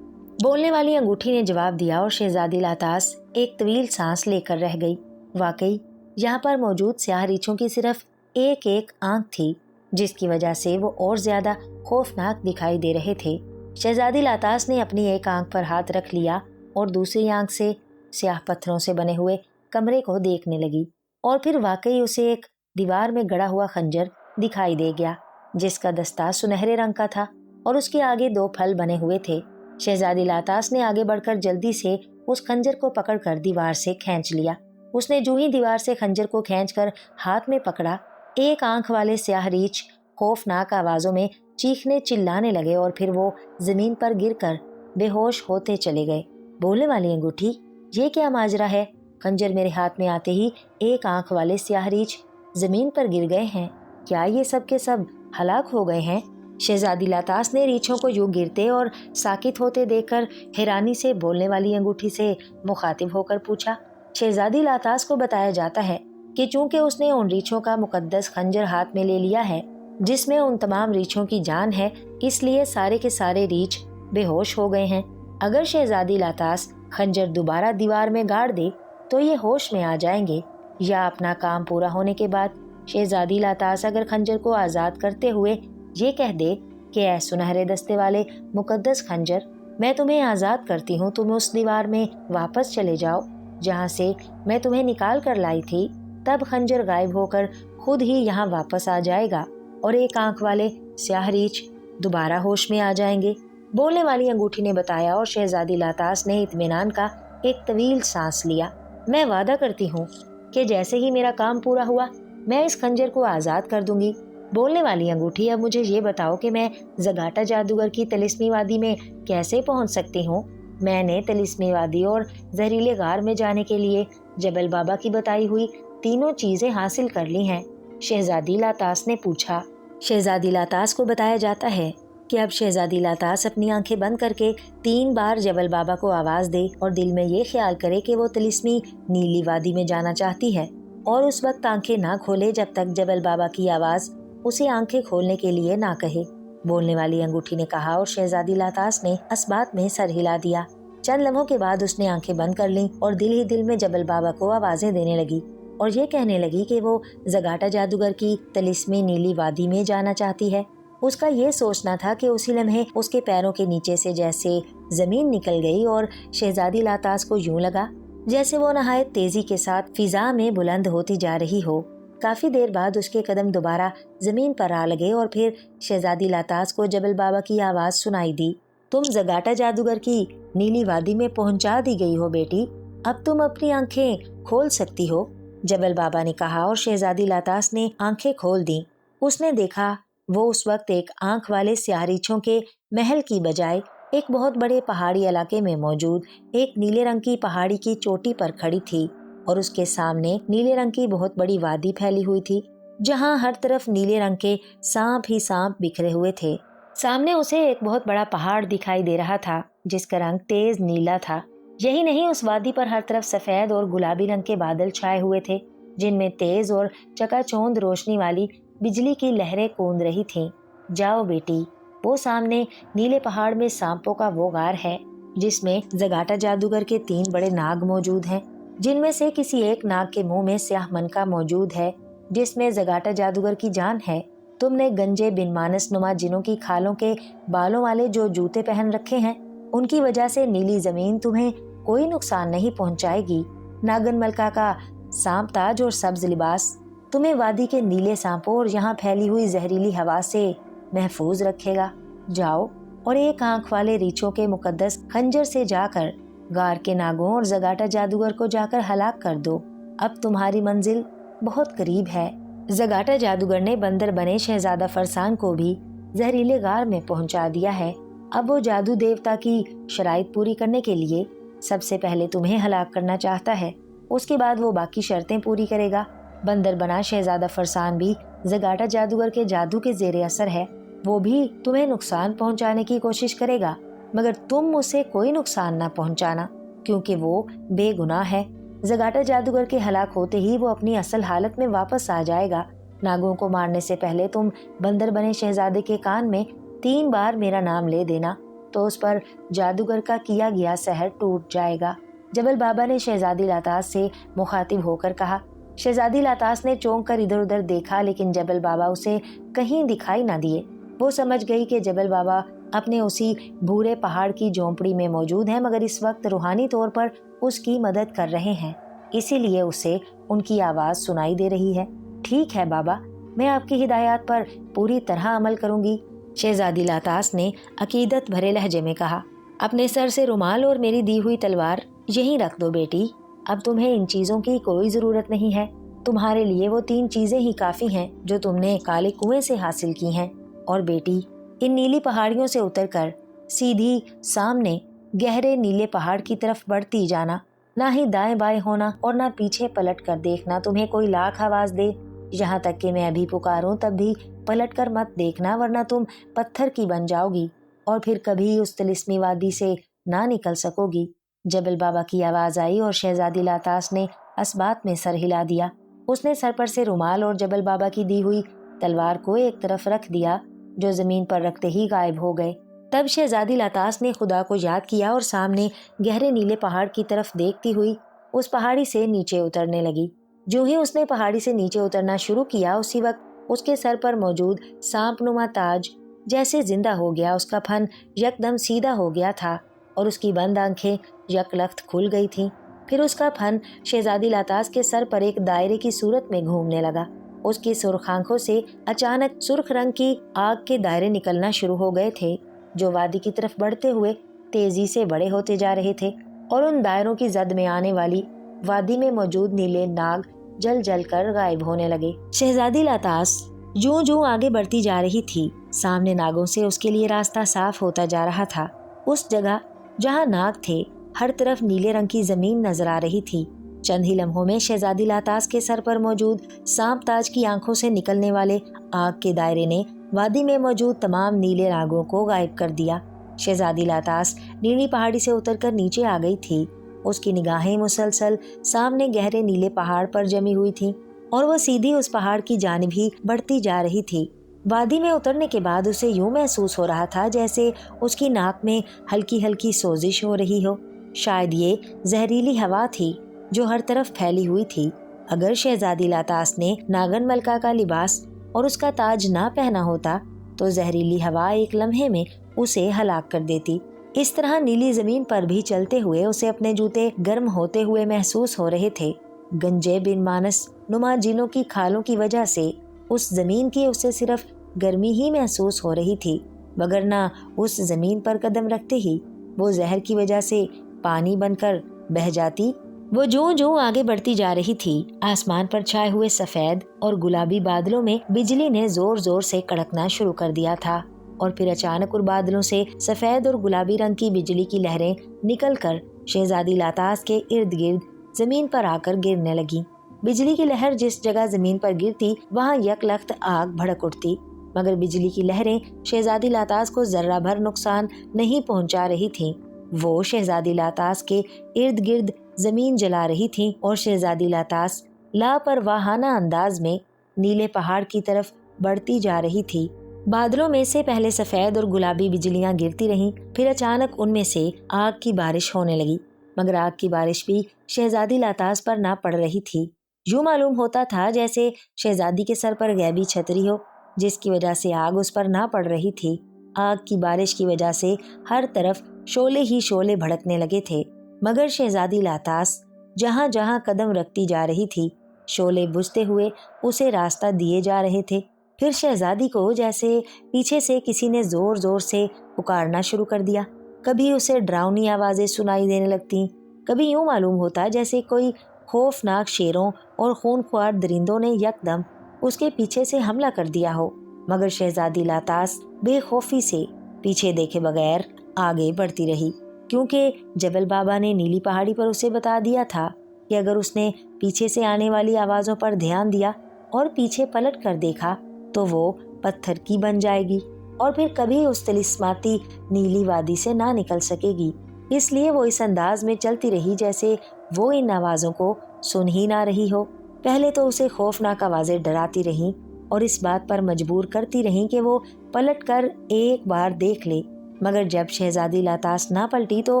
بولنے والی انگوٹھی نے جواب دیا اور شہزادی لاتاس ایک طویل سانس لے کر رہ گئی۔ واقعی یہاں پر موجود سیاہ ریچھوں کی صرف ایک آنکھ تھی، جس کی وجہ سے وہ اور زیادہ خوفناک دکھائی دے رہے تھے۔ شہزادی لاتاس نے اپنی ایک آنکھ پر ہاتھ رکھ لیا اور دوسری آنکھ سے سیاہ پتھروں سے بنے ہوئے کمرے کو دیکھنے لگی، اور پھر واقعی اسے ایک دیوار میں گڑا ہوا خنجر دکھائی دے گیا جس کا دستہ سنہرے رنگ کا تھا اور اس کے آگے 2 پھل بنے ہوئے تھے۔ شہزادی لاتاس نے آگے بڑھ کر جلدی سے اس خنجر کو پکڑ کر دیوار سے کھینچ لیا۔ اس نے جو ہی دیوار سے خنجر کو کھینچ کر ہاتھ میں پکڑا، ایک آنکھ والے سیاہ ریچھ خوفناک آوازوں میں چیخنے چلانے لگے اور پھر وہ زمین پر گر کر بے ہوش ہوتے چلے گئے۔ بولنے والی انگوٹھی، یہ کیا ماجرا ہے؟ خنجر میرے ہاتھ میں آتے ہی ایک آنکھ والے سیاہ ریچھ زمین پر گر گئے ہیں، کیا یہ سب کے سب ہلاک ہو گئے ہیں؟ शहजादी लातास ने रीछों को यूं गिरते और साकित होते देखकर हैरानी से बोलने वाली अंगूठी से मुखातिब होकर पूछा। शहजादी लातास को बताया जाता है कि चूंकि उसने उन रीछों का मुकद्दस खंजर हाथ में ले लिया है जिसमें उन तमाम रीछों की जान है, इसलिए सारे के सारे रीछ बेहोश हो गए हैं। अगर शहजादी लातास खंजर दोबारा दीवार में गाड़ दे तो ये होश में आ जाएंगे, या अपना काम पूरा होने के बाद शहजादी लातास अगर खंजर को आज़ाद करते हुए ये कह दे कि ऐ सुनहरे दस्ते वाले मुकद्दस खंजर, मैं तुम्हें आज़ाद करती हूँ, तुम उस दीवार में वापस चले जाओ जहाँ से मैं तुम्हें निकाल कर लाई थी, तब खंजर गायब होकर खुद ही यहाँ वापस आ जाएगा और एक आंख वाले स्याह रीछ दोबारा होश में आ जाएंगे। बोलने वाली अंगूठी ने बताया और शहजादी लातास ने इत्मीनान का एक तवील सांस लिया। मैं वादा करती हूँ कि जैसे ही मेरा काम पूरा हुआ मैं इस खंजर को आज़ाद कर दूंगी। बोलने वाली अंगूठी, अब मुझे ये बताओ कि मैं जगाटा जादूगर की तिलिस्मी वादी में कैसे पहुँच सकती हूँ। मैंने तिलिस्मी वादी और जहरीले गार में जाने के लिए जबल बाबा की बताई हुई तीनों चीजें हासिल कर ली हैं। शहजादी लातास ने पूछा। शहजादी लातास को बताया जाता है कि अब शहजादी लातास अपनी आंखें बंद करके 3 बार जबल बाबा को आवाज दे और दिल में ये ख्याल करे कि वो तिलिस्मी नीली वादी में जाना चाहती है, और उस वक्त आंखें ना खोले जब तक जबल बाबा की आवाज उसे आंखें खोलने के लिए ना कहे। बोलने वाली अंगूठी ने कहा और शहजादी लातास ने असबात में सर हिला दिया। चंद लम्हों के बाद उसने आंखें बंद कर लीं और दिल ही दिल में जबल बाबा को आवाजें देने लगी और ये कहने लगी कि वो जगाटा जादूगर की तिलिस्मी नीली वादी में जाना चाहती है। उसका ये सोचना था कि उसी लम्हे उसके पैरों के नीचे से जैसे जमीन निकल गई और शहजादी लातास को यूं लगा जैसे वो नहायत तेजी के साथ फिजा में बुलंद होती जा रही हो। काफी देर बाद उसके कदम दोबारा जमीन पर आ लगे और फिर शहजादी लातास को जबल बाबा की आवाज सुनाई दी। तुम जगाटा जादूगर की नीली वादी में पहुंचा दी गई हो बेटी, अब तुम अपनी आंखें खोल सकती हो, जबल बाबा ने कहा और शहजादी लातास ने आंखें खोल दी। उसने देखा वो उस वक्त एक आंख वाले स्याहरीछों के महल की बजाय एक बहुत बड़े पहाड़ी इलाके में मौजूद एक नीले रंग की पहाड़ी की चोटी पर खड़ी थी और उसके सामने नीले रंग की बहुत बड़ी वादी फैली हुई थी जहां हर तरफ नीले रंग के सांप ही सांप बिखरे हुए थे। सामने उसे एक बहुत बड़ा पहाड़ दिखाई दे रहा था जिसका रंग तेज नीला था। यही नहीं, उस वादी पर हर तरफ सफेद और गुलाबी रंग के बादल छाए हुए थे जिनमें तेज और चकाचौंध रोशनी वाली बिजली की लहरें कूद रही थीं। जाओ बेटी, वो सामने नीले पहाड़ में सांपों का वो गार है जिसमें जगाटा जादूगर के 3 बड़े नाग मौजूद हैं, जिनमें से किसी एक नाग के मुंह में स्याह मनका मौजूद है जिसमें जगाटा जादूगर की जान है। तुमने गंजे बिन मानस नुमा जिनों की खालों के बालों वाले जो जूते पहन रखे हैं उनकी वजह से नीली जमीन तुम्हें कोई नुकसान नहीं पहुंचाएगी। नागन मलका का सांप ताज और सब्ज लिबास तुम्हें वादी के नीले सांपों और यहाँ फैली हुई जहरीली हवा से महफूज रखेगा। जाओ और एक आंख वाले रीछों के मुकद्दस खंजर से जाकर गार के नागों और जगाटा जादूगर को जाकर हलाक कर दो। अब तुम्हारी मंजिल बहुत करीब है। जगाटा जादूगर ने बंदर बने शहजादा फरसान को भी जहरीले गार में पहुंचा दिया है। अब वो जादू देवता की शराइत पूरी करने के लिए सबसे पहले तुम्हें हलाक करना चाहता है, उसके बाद वो बाकी शर्तें पूरी करेगा। बंदर बना शहजादा फरसान भी जगाटा जादूगर के जादू के जेरे असर है। वो भी तुम्हें नुकसान पहुंचाने की कोशिश करेगा, मगर तुम उसे कोई नुकसान ना पहुंचाना क्योंकि वो बेगुनाह है। जगाटा जादूगर के हलाक होते ही वो अपनी असल हालत में वापस आ जाएगा। नागों को मारने से पहले तुम बंदर बने शहजादे के कान में 3 बार मेरा नाम ले देना, तो उस पर जादूगर का किया गया सहर टूट जाएगा। जबल बाबा ने शहजादी लातास से मुखातिब होकर कहा। शहजादी लातास ने चौंक कर इधर उधर देखा लेकिन जबल बाबा उसे कहीं दिखाई न दिए। वो समझ गई कि जबल बाबा अपने उसी भूरे पहाड़ की झोंपड़ी में मौजूद हैं, मगर इस वक्त रूहानी तौर पर उसकी मदद कर रहे हैं, इसीलिए उसे उनकी आवाज सुनाई दे रही है। ठीक है बाबा, मैं आपकी हिदायत पर पूरी तरह अमल करूंगी, शहजादी लातास ने अकीदत भरे लहजे में कहा। अपने सर से रुमाल और मेरी दी हुई तलवार यहीं रख दो बेटी, अब तुम्हें इन चीजों की कोई जरूरत नहीं है। तुम्हारे लिए वो 3 चीजें ही काफी हैं जो तुमने काले कुएं से हासिल की हैं। और बेटी, इन नीली पहाड़ियों से उतरकर सीधी सामने गहरे नीले पहाड़ की तरफ बढ़ती जाना, ना ही दाएं बाएं होना और ना पीछे पलट कर देखना। तुम्हें कोई लाख आवाज दे, यहाँ तक कि मैं अभी पुकारूं तब भी पलट कर मत देखना वरना तुम पत्थर की बन जाओगी और फिर कभी उस तिलिस्मी वादी से ना निकल सकोगी। जबल बाबा की आवाज आई और शहजादी लातास ने असबात में सर हिला दिया। उसने सर पर से रुमाल और जबल बाबा की दी हुई तलवार को एक तरफ रख दिया, जो जमीन पर रखते ही गायब हो गए। तब शहजादी लातास ने खुदा को याद किया और सामने गहरे नीले पहाड़ की तरफ देखती हुई उस पहाड़ी से नीचे उतरने लगी। जो ही उसने पहाड़ी से नीचे उतरना शुरू किया, उसी वक्त उसके सर पर मौजूद सांपनुमा ताज जैसे जिंदा हो गया। उसका फन यकदम सीधा हो गया था और उसकी बंद आंखें यकलख्त खुल गई थीं। फिर उसका फन शहजादी लातास के सर पर एक दायरे की सूरत में घूमने लगा। उसकी सुर्ख आंखों से अचानक सुर्ख रंग की आग के दायरे निकलना शुरू हो गए थे, जो वादी की तरफ बढ़ते हुए तेजी से बड़े होते जा रहे थे और उन दायरों की जद में आने वाली वादी में मौजूद नीले नाग जल जल कर गायब होने लगे। शहजादी लातास जूं जूं आगे बढ़ती जा रही थी, सामने नागों से उसके लिए रास्ता साफ होता जा रहा था। उस जगह जहां नाग थे, हर तरफ नीले रंग की जमीन नजर आ रही थी। चंद ही लम्हों में शहजादी लातास के सर पर मौजूद सांप ताज की आंखों से निकलने वाले आग के दायरे ने वादी में मौजूद तमाम नीले नागों को गायब कर दिया। शहजादी लातास नीली पहाड़ी से उतरकर नीचे आ गई थी। उसकी निगाहें मुसलसल सामने गहरे नीले पहाड़ पर जमी हुई थीं और वो सीधी उस पहाड़ की जानिब ही बढ़ती जा रही थी। वादी में उतरने के बाद उसे यूं महसूस हो रहा था जैसे उसकी नाक में हल्की हल्की सोजिश हो रही हो। शायद ये जहरीली हवा थी जो हर तरफ फैली हुई थी। अगर शहजादी लातास ने नागन मलका का लिबास और उसका ताज ना पहना होता तो जहरीली हवा एक लम्हे में उसे हलाक कर देती। इस तरह नीली जमीन पर भी चलते हुए उसे अपने जूते गर्म होते हुए महसूस हो रहे थे। गंजे बिन मानस नुमा जीनों की खालों की वजह से उस जमीन की उसे सिर्फ गर्मी ही महसूस हो रही थी, वगरना उस जमीन पर कदम रखते ही वो जहर की वजह से पानी बनकर बह जाती। वो जो जो आगे बढ़ती जा रही थी, आसमान पर छाए हुए सफेद और गुलाबी बादलों में बिजली ने जोर जोर से कड़कना शुरू कर दिया था और फिर अचानक उन बादलों से सफेद और गुलाबी रंग की बिजली की लहरें निकलकर शहजादी लातास के इर्द गिर्द जमीन पर आकर गिरने लगी। बिजली की लहर जिस जगह जमीन पर गिरती वहाँ यकलख्त आग भड़क उठती, मगर बिजली की लहरें शहजादी लातास को जर्रा भर नुकसान नहीं पहुंचा रही थीं। वो शहजादी लातास के इर्द गिर्द जमीन जला रही थीं और शहजादी लातास लापरवाहाना अंदाज में नीले पहाड़ की तरफ बढ़ती जा रही थी। बादलों में से पहले सफेद और गुलाबी बिजलियां गिरती रहीं, फिर अचानक उनमें से आग की बारिश होने लगी, मगर आग की बारिश भी शहजादी लातास पर ना पड़ रही थी। यूं मालूम होता था जैसे शहजादी के सर पर गैबी छतरी हो, जिसकी वजह से आग उस पर ना पड़ रही थी। आग की बारिश की वजह से हर तरफ शोले ही शोले भड़कने लगे थे, मगर शहजादी लातास जहां जहां कदम रखती जा रही थी, शोले बुझते हुए उसे रास्ता दिए जा रहे थे। फिर शहजादी को जैसे पीछे से किसी ने जोर जोर से पुकारना शुरू कर दिया। कभी उसे डरावनी आवाजें सुनाई देने लगती, कभी यूं मालूम होता जैसे कोई खौफनाक शेरों और खूनख्वार दरिंदों ने यकदम उसके पीछे से हमला कर दिया हो। मगर शहजादी लातास बेखौफी से पीछे देखे बगैर आगे बढ़ती रही, क्योंकि जबल बाबा ने नीली पहाड़ी पर उसे बता दिया था कि अगर उसने पीछे से आने वाली आवाज़ों पर ध्यान दिया और पीछे पलट कर देखा तो वो पत्थर की बन जाएगी और फिर कभी उस तिलिस्माती नीली वादी से ना निकल सकेगी। इसलिए वो इस अंदाज में चलती रही जैसे वो इन आवाज़ों को सुन ही ना रही हो। पहले तो उसे खौफनाक आवाज़ें डराती रहीं और इस बात पर मजबूर करती रहीं कि वो पलट कर एक बार देख ले, मगर जब शहजादी लातास ना पलटी तो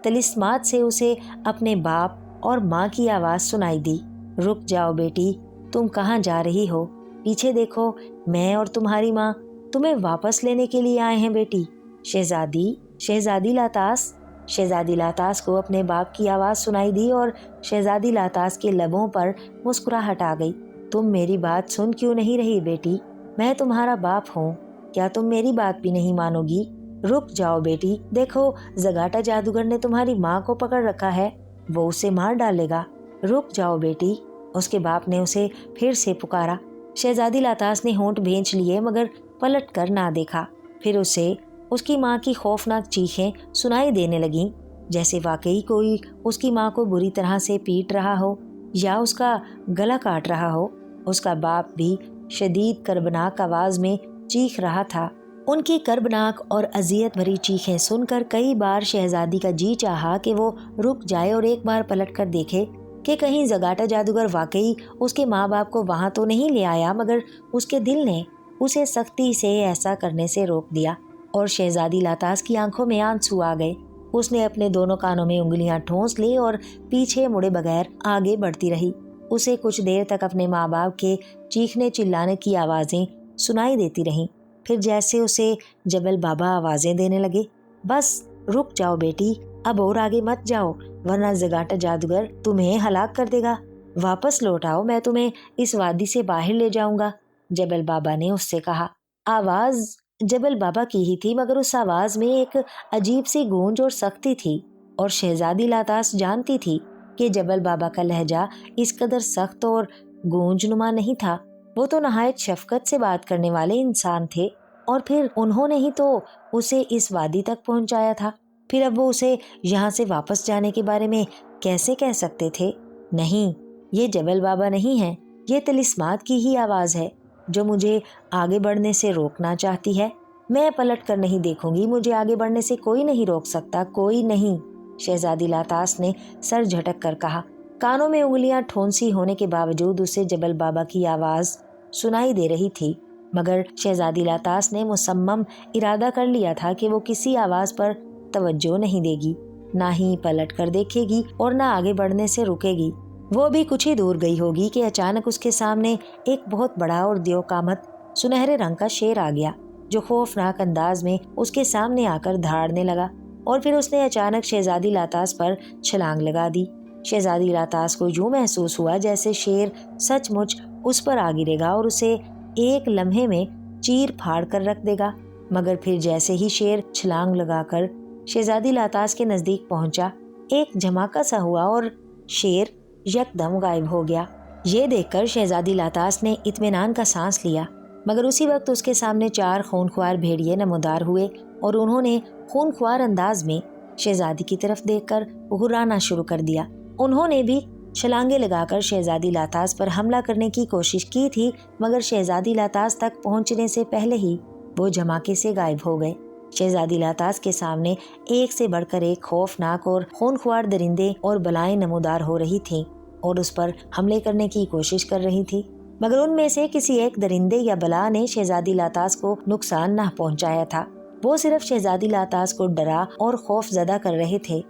तिलिस्मात से उसे अपने बाप और माँ की आवाज़ सुनाई दी। रुक जाओ बेटी, तुम कहाँ जा रही हो? पीछे देखो, मैं और तुम्हारी माँ तुम्हें वापस लेने के लिए आए हैं बेटी। शहजादी लातास। शहजादी लातास को अपने बाप की आवाज़ सुनाई दी और शहजादी लातास के लबों पर मुस्कुराहट आ गई। तुम मेरी बात सुन क्यों नहीं रही बेटी? मैं तुम्हारा बाप हूँ, क्या तुम मेरी बात भी नहीं मानोगी? रुक जाओ बेटी, देखो जगाटा जादूगर ने तुम्हारी माँ को पकड़ रखा है, वो उसे मार डालेगा। रुक जाओ बेटी। उसके बाप ने उसे फिर से पुकारा। शहजादी लातास ने होंठ भींच लिए मगर पलट कर ना देखा। फिर उसे उसकी माँ की खौफनाक चीखें सुनाई देने लगीं, जैसे वाकई कोई उसकी माँ को बुरी तरह से पीट रहा हो या उसका गला काट रहा हो। उसका बाप भी شدید کربناک آواز میں چیخ رہا تھا۔ ان کی کربناک اور اذیت بھری چیخیں سن کر کئی بار شہزادی کا جی چاہا کہ وہ رک جائے اور ایک بار پلٹ کر دیکھے کہ کہیں زگاٹا جادوگر واقعی اس کے ماں باپ کو وہاں تو نہیں لے آیا، مگر اس کے دل نے اسے سختی سے ایسا کرنے سے روک دیا اور شہزادی لاتاس کی آنکھوں میں آنسو آ گئے۔ اس نے اپنے دونوں کانوں میں انگلیاں ٹھونس لی اور پیچھے مڑے بغیر آگے بڑھتی رہی۔ اسے کچھ دیر تک اپنے ماں باپ کے چیخنے چلانے کی آوازیں سنائی دیتی رہیں، پھر جیسے اسے جبل بابا آوازیں دینے لگے، بس رک جاؤ بیٹی، اب اور آگے مت جاؤ ورنہ زگاٹا جادوگر تمہیں ہلاک کر دے گا، واپس لوٹ آؤ، میں تمہیں اس وادی سے باہر لے جاؤں گا، جبل بابا نے اس سے کہا۔ آواز جبل بابا کی ہی تھی، مگر اس آواز میں ایک عجیب سی گونج اور سختی تھی، اور شہزادی لاتاس جانتی تھی کہ جبل بابا کا لہجہ اس قدر سخت اور گونج نما نہیں تھا۔ وہ تو نہایت شفقت سے بات کرنے والے انسان تھے، اور پھر انہوں نے ہی تو اسے اس وادی تک پہنچایا تھا، پھر اب وہ اسے یہاں سے واپس جانے کے بارے میں کیسے کہہ سکتے تھے؟ نہیں، یہ جبل بابا نہیں ہے، یہ طلسمات کی ہی آواز ہے جو مجھے آگے بڑھنے سے روکنا چاہتی ہے۔ میں پلٹ کر نہیں دیکھوں گی، مجھے آگے بڑھنے سے کوئی نہیں روک سکتا، کوئی نہیں، شہزادی لاتاس نے سر جھٹک کر کہا۔ کانوں میں انگلیاں ٹھونسی ہونے کے باوجود اسے جبل بابا کی آواز سنائی دے رہی تھی، مگر شہزادی لاتاس نے مصمم ارادہ کر لیا تھا کہ وہ کسی آواز پر توجہ نہیں دے گی، نہ ہی پلٹ کر دیکھے گی اور نہ آگے بڑھنے سے رکے گی۔ وہ بھی کچھ ہی دور گئی ہوگی کہ اچانک اس کے سامنے ایک بہت بڑا اور دیو قامت سنہرے رنگ کا شیر آ گیا، جو خوفناک انداز میں اس کے سامنے آ کر دھاڑنے لگا، اور پھر اس نے اچانک شہزادی لاتاس پر چھلانگ لگا دی۔ شہزادی لاتاس کو یوں محسوس ہوا جیسے شیر سچ مچ اس پر آ گرے گا اور اسے ایک لمحے میں چیر پھاڑ کر رکھ دے گا، مگر پھر جیسے ہی شیر چھلانگ لگا کر شہزادی لاتاس کے نزدیک پہنچا، ایک دھماکہ سا ہوا اور شیر یکدم غائب ہو گیا۔ یہ دیکھ کر شہزادی لاتاس نے اطمینان کا سانس لیا، مگر اسی وقت اس کے سامنے 4 خونخوار بھیڑیے نمودار ہوئے اور انہوں نے خونخوار انداز میں شہزادی کی طرف دیکھ کر گھرانا شروع کر دیا۔ انہوں نے بھی چھلانگیں لگا کر شہزادی لاتاس پر حملہ کرنے کی کوشش کی تھی، مگر شہزادی لاتاس تک پہنچنے سے پہلے ہی وہ دھماکے سے غائب ہو گئے۔ شہزادی لاتاس کے سامنے ایک سے بڑھ کر ایک خوفناک اور خونخوار درندے اور بلائیں نمودار ہو رہی تھیں اور اس پر حملے کرنے کی کوشش کر رہی تھی، مگر ان میں سے کسی ایک درندے یا بلا نے شہزادی لاتاس کو نقصان نہ پہنچایا تھا۔ وہ صرف شہزادی لاتاس کو ڈرا اور خوف زدہ کر رہے تھے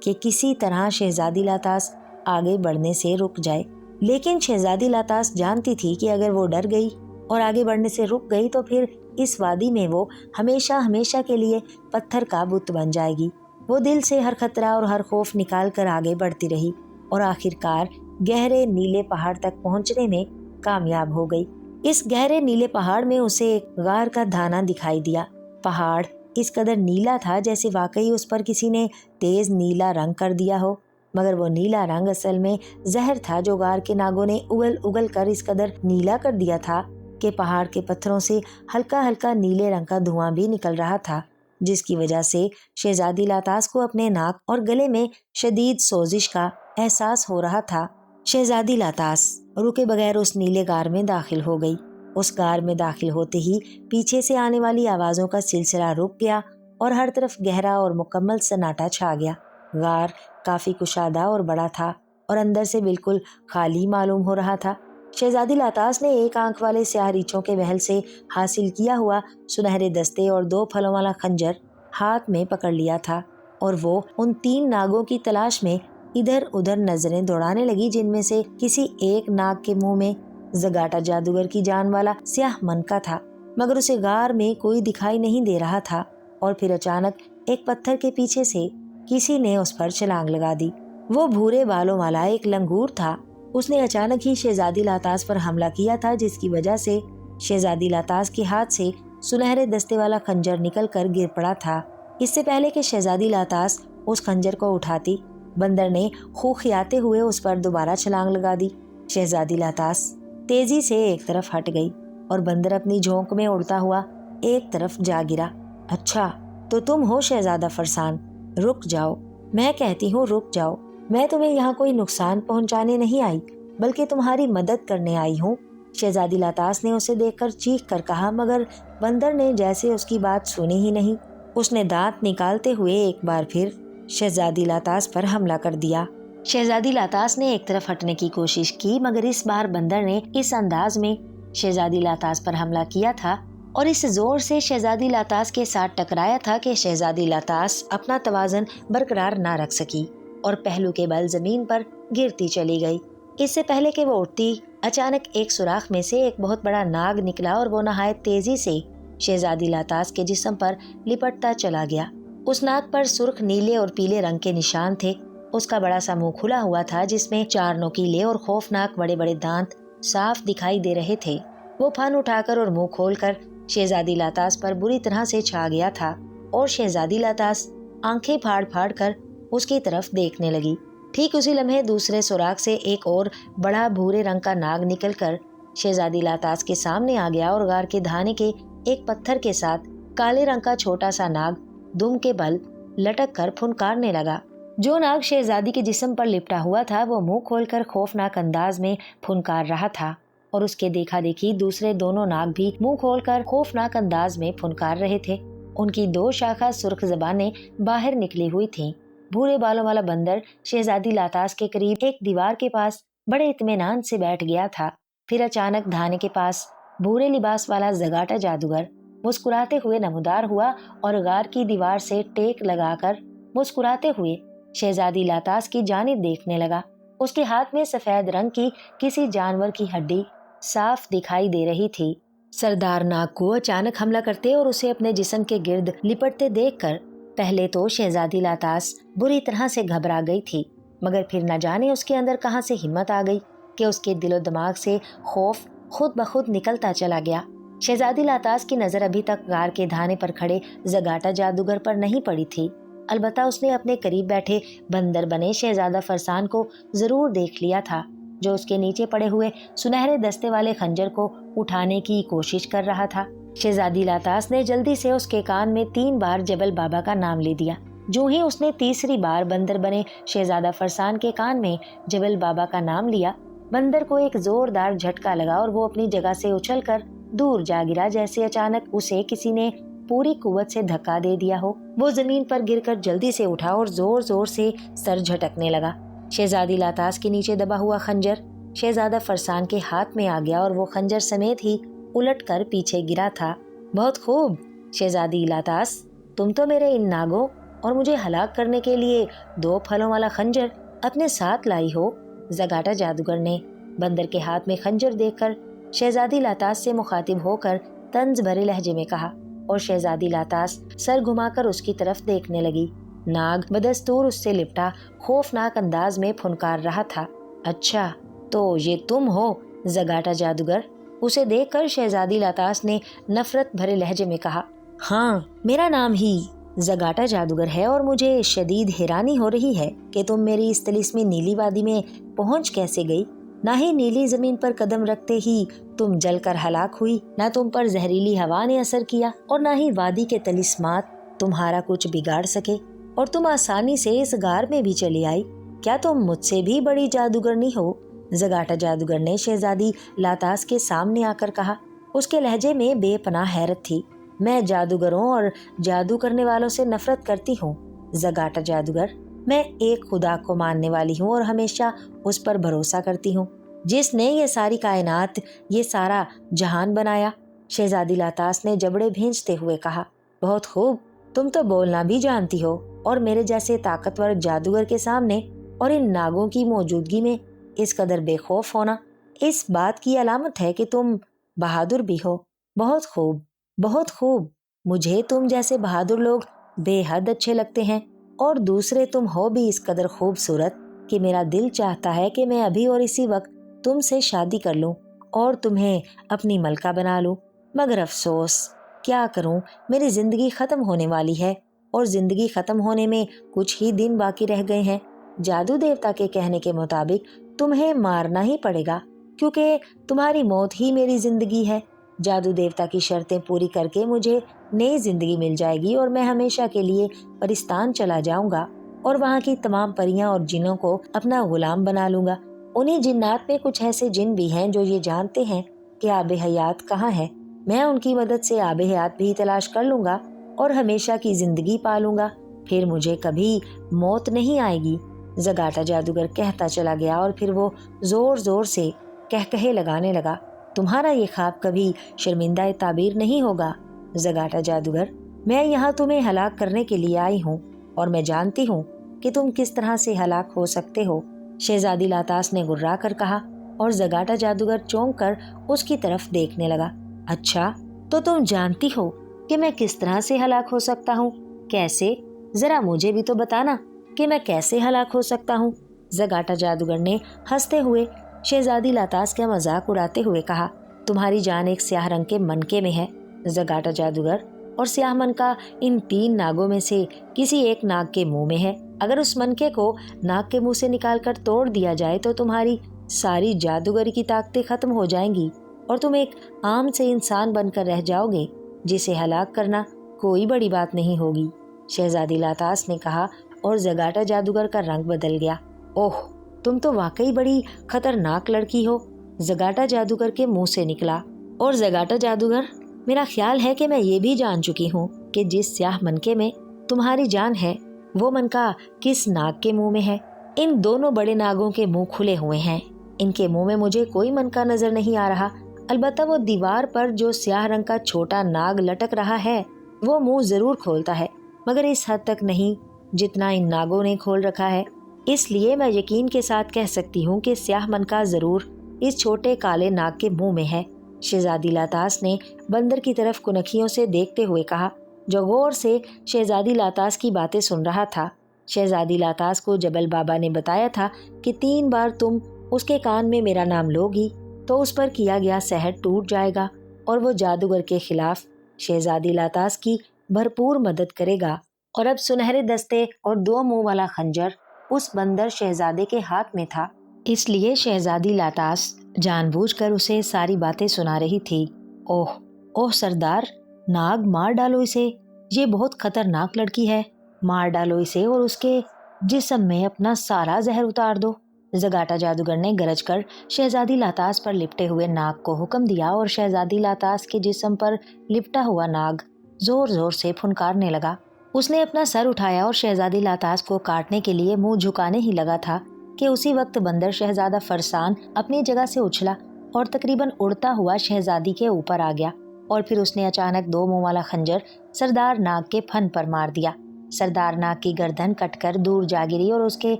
کہ کسی طرح شہزادی لاتاس آگے بڑھنے سے رک جائے، لیکن شہزادی لاتاس جانتی تھی کہ اگر وہ ڈر گئی اور آگے بڑھنے سے رک گئی تو پھر اس وادی میں وہ ہمیشہ ہمیشہ کے لیے پتھر کا بت بن جائے گی۔ وہ دل سے ہر خطرہ اور ہر خوف نکال کر آگے بڑھتی رہی اور آخرکار گہرے نیلے پہاڑ تک پہنچنے میں کامیاب ہو گئی۔ اس گہرے نیلے پہاڑ میں اسے ایک غار کا دھانا دکھائی دیا۔ پہاڑ اس قدر نیلا تھا جیسے واقعی اس پر کسی نے تیز نیلا رنگ کر دیا ہو، مگر وہ نیلا رنگ اصل میں زہر تھا جو غار کے ناگوں نے اگل اگل کر اس قدر نیلا کر دیا تھا کہ پہاڑ کے پتھروں سے ہلکا ہلکا نیلے رنگ کا دھواں بھی نکل رہا تھا، جس کی وجہ سے شہزادی لاتاس کو اپنے ناک اور گلے میں شدید سوزش کا احساس ہو رہا تھا۔ شہزادی لاتاس رکے بغیر اس نیلے غار میں داخل ہو گئی۔ اس غار میں داخل ہوتے ہی پیچھے سے آنے والی آوازوں کا سلسلہ رک گیا اور ہر طرف گہرا اور مکمل سناٹا چھا گیا۔ غار کافی کشادہ اور بڑا تھا اور اندر سے بالکل خالی معلوم ہو رہا تھا۔ شہزادی لاتاس نے ایک آنکھ والے سیاہ ریچھوں کے محل سے حاصل کیا ہوا سنہرے دستے اور 2 پھلوں والا خنجر ہاتھ میں پکڑ لیا تھا، اور وہ ان 3 ناگوں کی تلاش میں ادھر ادھر نظریں دوڑانے لگی، جن میں سے کسی ایک ناگ کے منہ میں زگاٹا جادوگر کی جان والا سیاہ منکا تھا، مگر اسے غار میں کوئی دکھائی نہیں دے رہا تھا۔ اور پھر اچانک ایک پتھر کے پیچھے سے کسی نے اس پر چھلانگ لگا دی۔ وہ بھورے بالوں والا ایک لنگور تھا۔ اس نے اچانک ہی شہزادی لاتاس پر حملہ کیا تھا، جس کی وجہ سے شہزادی لاتاس کے ہاتھ سے سنہرے دستے والا خنجر نکل کر گر پڑا تھا۔ اس سے پہلے کہ شہزادی لاتاس اس خنجر کو اٹھاتی، بندر نے خوخیاتے ہوئے اس پر دوبارہ چھلانگ لگا دی۔ شہزادی لاتاس تیزی سے ایک طرف ہٹ گئی اور بندر اپنی جھونک میں اڑتا ہوا ایک طرف جا گرا۔ اچھا تو تم ہو شہزادہ فرسان، رک جاؤ، میں کہتی ہوں رک جاؤ، میں تمہیں یہاں کوئی نقصان پہنچانے نہیں آئی بلکہ تمہاری مدد کرنے آئی ہوں۔ शहजादी लातास ने उसे देखकर चीख कर कहा, मगर बंदर ने जैसे उसकी बात सुनी ही नहीं। उसने दांत निकालते हुए एक बार फिर शहजादी लातास पर हमला कर दिया। शहजादी लातास ने एक तरफ हटने की कोशिश की, मगर इस बार बंदर ने इस अंदाज में शहजादी लातास पर हमला किया था और इस जोर से शहजादी लातास के साथ टकराया था कि शहजादी लातास अपना तवाज़ुन बरकरार ना रख सकी और पहलू के बल जमीन पर गिरती चली गई। इससे पहले कि वो उठती, अचानक एक सुराख में से एक बहुत बड़ा नाग निकला और वो नहायत तेजी से शहजादी लातास के जिस्म पर लिपटता चला गया। उस नाग पर सुर्ख नीले और पीले रंग के निशान थे। उसका बड़ा सा मुंह खुला हुआ था जिसमें 4 नोकीले और खौफनाक बड़े बड़े दांत साफ दिखाई दे रहे थे। वो फन उठाकर और मुंह खोलकर शहजादी लातास पर बुरी तरह से छा गया था और शहजादी लातास आंखें फाड़ फाड़ कर उसकी तरफ देखने लगी। ठीक उसी लम्हे दूसरे सुराख से एक और बड़ा भूरे रंग का नाग निकलकर शहजादी लातास के सामने आ गया और गार के धाने के एक पत्थर के साथ काले रंग का छोटा सा नाग दुम के बल लटक कर फुनकारने लगा। जो नाग शहजादी के जिस्म पर लिपटा हुआ था वो मुंह खोलकर खौफनाक अंदाज में फुनकार रहा था और उसके देखा देखी दूसरे दोनों नाग भी मुंह खोलकर खौफनाक अंदाज में फुनकार रहे थे। उनकी 2 शाखा सुर्ख ज़बानें बाहर निकली हुई थीं। भूरे बालों वाला बंदर शहजादी लातास के करीब एक दीवार के पास बड़े इत्मीनान से बैठ गया था। फिर अचानक धाने के पास भूरे लिबास वाला जगाटा जादूगर मुस्कुराते हुए नमूदार हुआ और गार की दीवार से टेक लगाकर मुस्कुराते हुए शहजादी लातास की जानिब देखने लगा। उसके हाथ में सफेद रंग की किसी जानवर की हड्डी साफ दिखाई दे रही थी। सरदार नाग को अचानक हमला करते और उसे अपने जिस्म के गिर्द लिपटते देखकर पहले तो शहजादी लातास बुरी तरह से घबरा गई थी, मगर फिर न जाने उसके अंदर कहां से हिम्मत आ गई कि उसके दिलो दिमाग से खौफ खुद ब खुद निकलता चला गया। शहजादी लातास की नजर अभी तक गार के धाने पर खड़े जगाटा जादूगर पर नहीं पड़ी थी। अलबत्ता उसने अपने करीब बैठे बंदर बने शहजादा फरसान को जरूर देख लिया था, जो उसके नीचे पड़े हुए सुनहरे दस्ते वाले खंजर को उठाने की कोशिश कर रहा था। शहजादी लातास ने जल्दी से उसके कान में 3 बार जबल बाबा का नाम ले दिया। जो ही उसने तीसरी बार बंदर बने शहजादा फरसान के कान में जबल बाबा का नाम लिया, बंदर को एक जोरदार झटका लगा और वो अपनी जगह से उछलकर दूर जा गिरा, जैसे अचानक उसे किसी ने पूरी कुव्वत से धक्का दे दिया हो। वो जमीन पर गिरकर जल्दी से उठा और जोर जोर से सर झटकने लगा। शहजादी लातास के नीचे दबा हुआ खंजर शहजादा फरसान के हाथ में आ गया और वो खंजर समेत ही उलटकर पीछे गिरा था। बहुत खूब शहजादी लातास, तुम तो मेरे इन नागों और मुझे हलाक करने के लिए 2 फलों वाला खंजर अपने साथ लाई हो। जगाटा जादूगर ने बंदर के हाथ में खंजर देखकर शहजादी लातास से मुखातिब होकर तंज भरे लहजे में कहा और शहजादी लातास सर घुमाकर उसकी तरफ देखने लगी। नाग बदस्तूर उससे लिपटा खौफनाक अंदाज में फुनकार रहा था। अच्छा, तो ये तुम हो जगाटा जादूगर? उसे देखकर शहजादी लातास ने नफरत भरे लहजे में कहा, हाँ, मेरा नाम ही जगाटा जादूगर है और मुझे शदीद हैरानी हो रही है कि तुम मेरी इस तिलिस्मी नीली वादी में पहुंच कैसे गई। ना ही नीली जमीन पर कदम रखते ही तुम जलकर हलाक हुई, ना तुम पर जहरीली हवा ने असर किया और ना ही वादी के तलिस्मात तुम्हारा कुछ बिगाड़ सके और तुम आसानी से इस गार में भी चली आई। क्या तुम मुझसे भी बड़ी जादूगरनी हो? जगाटा जादूगर ने शहजादी लातास के सामने आकर कहा। उसके लहजे में बेपनाह हैरत थी। मैं जादूगरों और जादू करने वालों से नफरत करती हूँ जगाटा जादूगर। मैं एक खुदा को मानने वाली हूँ और हमेशा उस पर भरोसा करती हूँ जिसने ये सारी कायनात, ये सारा जहान बनाया। शहजादी लातास ने जबड़े भींचते हुए कहा, बहुत खूब, तुम तो बोलना भी जानती हो और मेरे जैसे ताकतवर जादूगर के सामने और इन नागों की मौजूदगी में इस कदर बेखौफ होना इस बात की अलामत है कि तुम बहादुर भी हो। बहुत खूब, बहुत खूब। मुझे तुम जैसे बहादुर लोग बेहद अच्छे लगते हैं और दूसरे तुम हो भी इस कदर खूबसूरत कि मेरा दिल चाहता है कि मैं अभी और इसी वक्त तुमसे शादी कर लूं और तुम्हें अपनी मलका बना लूं। मगर अफसोस, क्या करूं, मेरी जिंदगी खत्म होने वाली है और जिंदगी खत्म होने में कुछ ही दिन बाकी रह गए हैं। जादू देवता के कहने के मुताबिक तुम्हें मारना ही पड़ेगा क्योंकि तुम्हारी मौत ही मेरी जिंदगी है। जादू देवता की शर्तें पूरी करके मुझे नई जिंदगी मिल जाएगी और मैं हमेशा के लिए परिस्तान चला जाऊंगा और वहाँ की तमाम परियां और जिन्नों को अपना गुलाम बना लूंगा। उन्हीं जिन्नात में कुछ ऐसे जिन भी हैं जो ये जानते हैं کہ آب حیات کہاں ہے، میں ان کی مدد سے آب حیات بھی تلاش کر لوں گا اور ہمیشہ کی زندگی پالوں گا، پھر مجھے کبھی موت نہیں آئے گی۔ زگاٹا جادوگر کہتا چلا گیا اور پھر وہ زور زور سے کہکہے لگانے لگا، تمہارا یہ خواب کبھی شرمندہ تعبیر نہیں ہوگا۔ زگاٹا جادوگر، میں یہاں تمہیں ہلاک کرنے کے لیے آئی ہوں اور میں جانتی ہوں کہ تم کس طرح سے ہلاک ہو سکتے ہو، شہزادی لاتاس نے گررا کر کہا، اور زگاٹا جادوگر چونک کر اس کی طرف دیکھنے لگا۔ اچھا، تو تم جانتی ہو کہ میں کس طرح سے ہلاک ہو سکتا ہوں؟ کیسے؟ ذرا مجھے بھی تو بتانا کہ میں کیسے ہلاک ہو سکتا ہوں؟ زگاٹا جادوگر نے ہنستے ہوئے شہزادی لاتاس کا مذاق اڑاتے ہوئے کہا، تمہاری جان ایک سیاہ رنگ کے منکے میں ہے زگاٹا جادوگر، اور سیاہ منکا ان 3 ناگوں میں سے کسی ایک ناگ کے منہ میں ہے۔ اگر اس منکے کو ناگ کے منہ سے نکال کر توڑ دیا جائے تو تمہاری ساری جادوگری کی طاقتیں ختم ہو جائیں گی اور تم ایک عام سے انسان بن کر رہ جاؤ گے، جسے ہلاک کرنا کوئی بڑی بات نہیں ہوگی، شہزادی لاتاس نے کہا، اور زگاٹا جادوگر کا رنگ بدل گیا۔ اوہ، تم تو واقعی بڑی خطرناک لڑکی ہو، زگاٹا جادوگر کے منہ سے نکلا۔ اور زگاٹا جادوگر، میرا خیال ہے کہ میں یہ بھی جان چکی ہوں کہ جس سیاہ منکے میں تمہاری جان ہے وہ منکا کس ناگ کے منہ میں ہے۔ ان دونوں بڑے ناگوں کے منہ کھلے ہوئے ہیں، ان کے منہ میں مجھے کوئی منکا نظر نہیں آ رہا، البتہ وہ دیوار پر جو سیاہ رنگ کا چھوٹا ناگ لٹک رہا ہے وہ منہ ضرور کھولتا ہے، مگر اس حد تک نہیں جتنا ان ناگوں نے کھول رکھا ہے۔ اس لیے میں یقین کے ساتھ کہہ سکتی ہوں کہ سیاہ منکا ضرور اس چھوٹے کالے ناگ کے منہ میں ہے، شہزادی لاتاس نے بندر کی طرف کنکھیوں سے دیکھتے ہوئے کہا، جو غور سے شہزادی لاتاس کی باتیں سن رہا تھا۔ شہزادی لاتاس کو جبل بابا نے بتایا تھا کہ 3 بار تم اس کے کان میں میرا نام لوگی تو اس پر کیا گیا سحر ٹوٹ جائے گا اور وہ جادوگر کے خلاف شہزادی لاتاس کی بھرپور مدد کرے گا۔ اور اب سنہرے دستے اور 2 منہ والا خنجر اس بندر شہزادے کے ہاتھ میں تھا، اس لیے شہزادی لاتاس جان بوجھ کر اسے ساری باتیں سنا رہی تھی۔ اوہ اوہ سردار، ناگ مار ڈالو اسے، یہ بہت خطرناک لڑکی ہے، مار ڈالو اسے اور اس کے جسم میں اپنا سارا زہر اتار دو۔ زگاٹا جادوگر نے گرج کر شہزادی لاتاس پر لپٹے ہوئے ناگ کو حکم دیا اور شہزادی لاتاس کے جسم پر لپٹا ہوا ناگ زور زور سے پھنکارنے لگا۔ اس نے اپنا سر اٹھایا اور شہزادی لاتاس کو کاٹنے کے لیے منہ جھکانے ہی لگا تھا کہ اسی وقت بندر شہزادہ فرسان اپنی جگہ سے اچھلا اور تقریباً اڑتا ہوا شہزادی کے اوپر آ گیا، اور پھر اس نے اچانک 2 منہ والا خنجر سردار ناگ کے پھن پر مار دیا۔ سردار ناگ کی گردن کٹ کر دور جا گری اور اس کے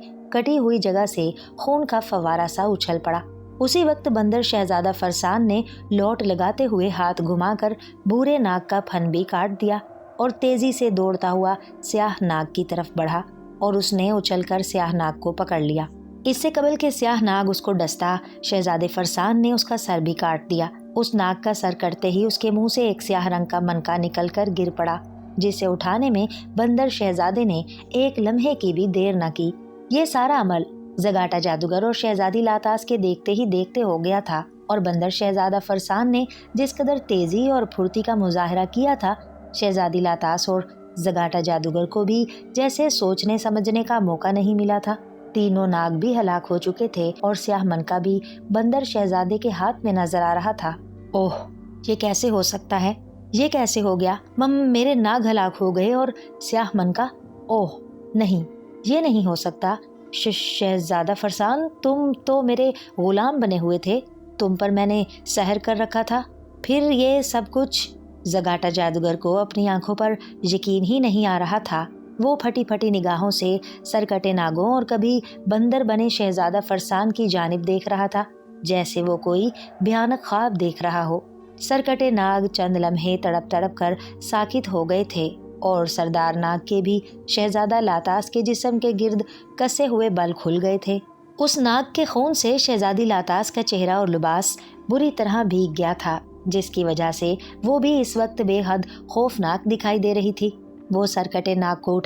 کٹی ہوئی جگہ سے خون کا فوارہ سا اچھل پڑا۔ اسی وقت بندر شہزادہ فرسان نے لوٹ لگاتے ہوئے ہاتھ گھما کر بھورے ناگ کا پھن بھی کاٹ دیا اور تیزی سے دوڑتا ہوا سیاہ ناگ کی طرف بڑھا اور اس نے اچھل کر سیاہ ناگ کو پکڑ لیا۔ اس سے قبل کہ سیاہ ناگ اس کو ڈستا، شہزادے فرسان نے اس کا سر بھی کاٹ دیا۔ اس ناگ کا سر کٹتے ہی اس کے منہ سے ایک سیاہ رنگ کا منکا نکل کر گر پڑا، جسے اٹھانے میں بندر شہزادے نے ایک لمحے کی بھی دیر نہ کی۔ یہ سارا عمل زگاٹا جادوگر اور شہزادی لاتاس کے دیکھتے ہی دیکھتے ہو گیا تھا، اور بندر شہزادہ فرسان نے جس قدر تیزی اور پھرتی کا مظاہرہ کیا تھا، شہزادی لاتاس اور زگاٹا جادوگر کو بھی جیسے سوچنے سمجھنے کا موقع نہیں ملا تھا۔ تینوں ناگ بھی ہلاک ہو چکے تھے اور سیاہ منکا بھی بندر شہزادے کے ہاتھ میں نظر آ رہا تھا۔ اوہ، یہ کیسے ہو سکتا ہے؟ یہ کیسے ہو گیا؟ میرے ناگ ہلاک ہو گئے اور سیاہ منکا؟ اوہ نہیں، یہ نہیں ہو سکتا۔ شہزادہ فرسان، تم تو میرے غلام بنے ہوئے تھے، تم پر میں نے سحر کر رکھا تھا، پھر یہ سب کچھ؟ زگاٹا جادوگر کو اپنی آنکھوں پر یقین ہی نہیں آ رہا تھا۔ وہ پھٹی پھٹی نگاہوں سے سرکٹے ناگوں اور کبھی بندر بنے شہزادہ فرسان کی جانب دیکھ رہا تھا، جیسے وہ کوئی بھیانک خواب دیکھ رہا ہو۔ سرکٹے ناگ چند لمحے تڑپ تڑپ کر ساکت ہو گئے تھے اور سردار ناگ کے بھی شہزادہ لاتاس کے جسم کے گرد کسے ہوئے بل کھل گئے تھے۔ اس ناگ کے خون سے شہزادی لاتاس کا چہرہ اور لباس بری طرح بھیگ گیا تھا، جس کی وجہ سے وہ بھی اس وقت بے حد خوفناک دکھائی دے رہی تھی۔ وہ سرکٹے ناگ کو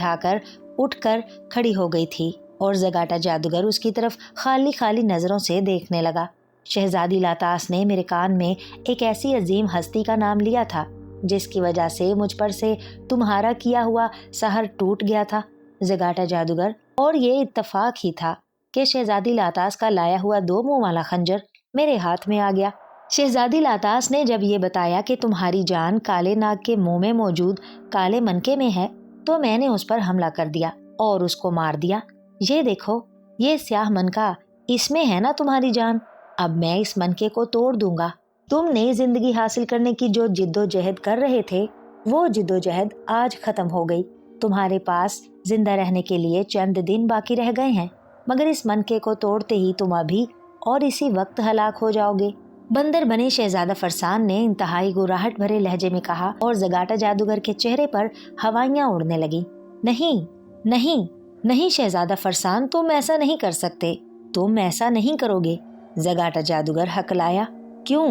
اٹھ کر کھڑی ہو گئی تھی اور زگاٹا جادوگر اس کی طرف خالی خالی نظروں سے دیکھنے لگا۔ شہزادی لاتاس نے میرے کان میں ایک ایسی عظیم ہستی کا نام لیا تھا جس کی وجہ سے مجھ پر سے تمہارا کیا ہوا سحر ٹوٹ گیا تھا زگاٹا جادوگر، اور یہ اتفاق ہی تھا کہ شہزادی لاتاس کا لایا ہوا 2 منہ والا خنجر میرے ہاتھ میں آ گیا۔ शहजादी लातास ने जब ये बताया कि तुम्हारी जान काले नाग के मुंह में मौजूद काले मनके में है, तो मैंने उस पर हमला कर दिया और उसको मार दिया। ये देखो, ये स्याह मनका, इसमें है ना तुम्हारी जान। अब मैं इस मनके को तोड़ दूंगा। तुम नई जिंदगी हासिल करने की जो जिद्दोजहद कर रहे थे, वो जिद्दोजहद आज खत्म हो गई। तुम्हारे पास जिंदा रहने के लिए चंद दिन बाकी रह गए हैं, मगर इस मनके को तोड़ते ही तुम अभी और इसी वक्त हलाक हो जाओगे। बंदर बने शहजादा फरसान ने इंतहाई गुर्राहट भरे लहजे में कहा और जगाटा जादूगर के चेहरे पर हवाइयां उड़ने लगी। नहीं नहीं नहीं शहजादा फरसान, तुम ऐसा नहीं कर सकते, तुम ऐसा नहीं करोगे। जगाटा जादूगर हकलाया। क्यों?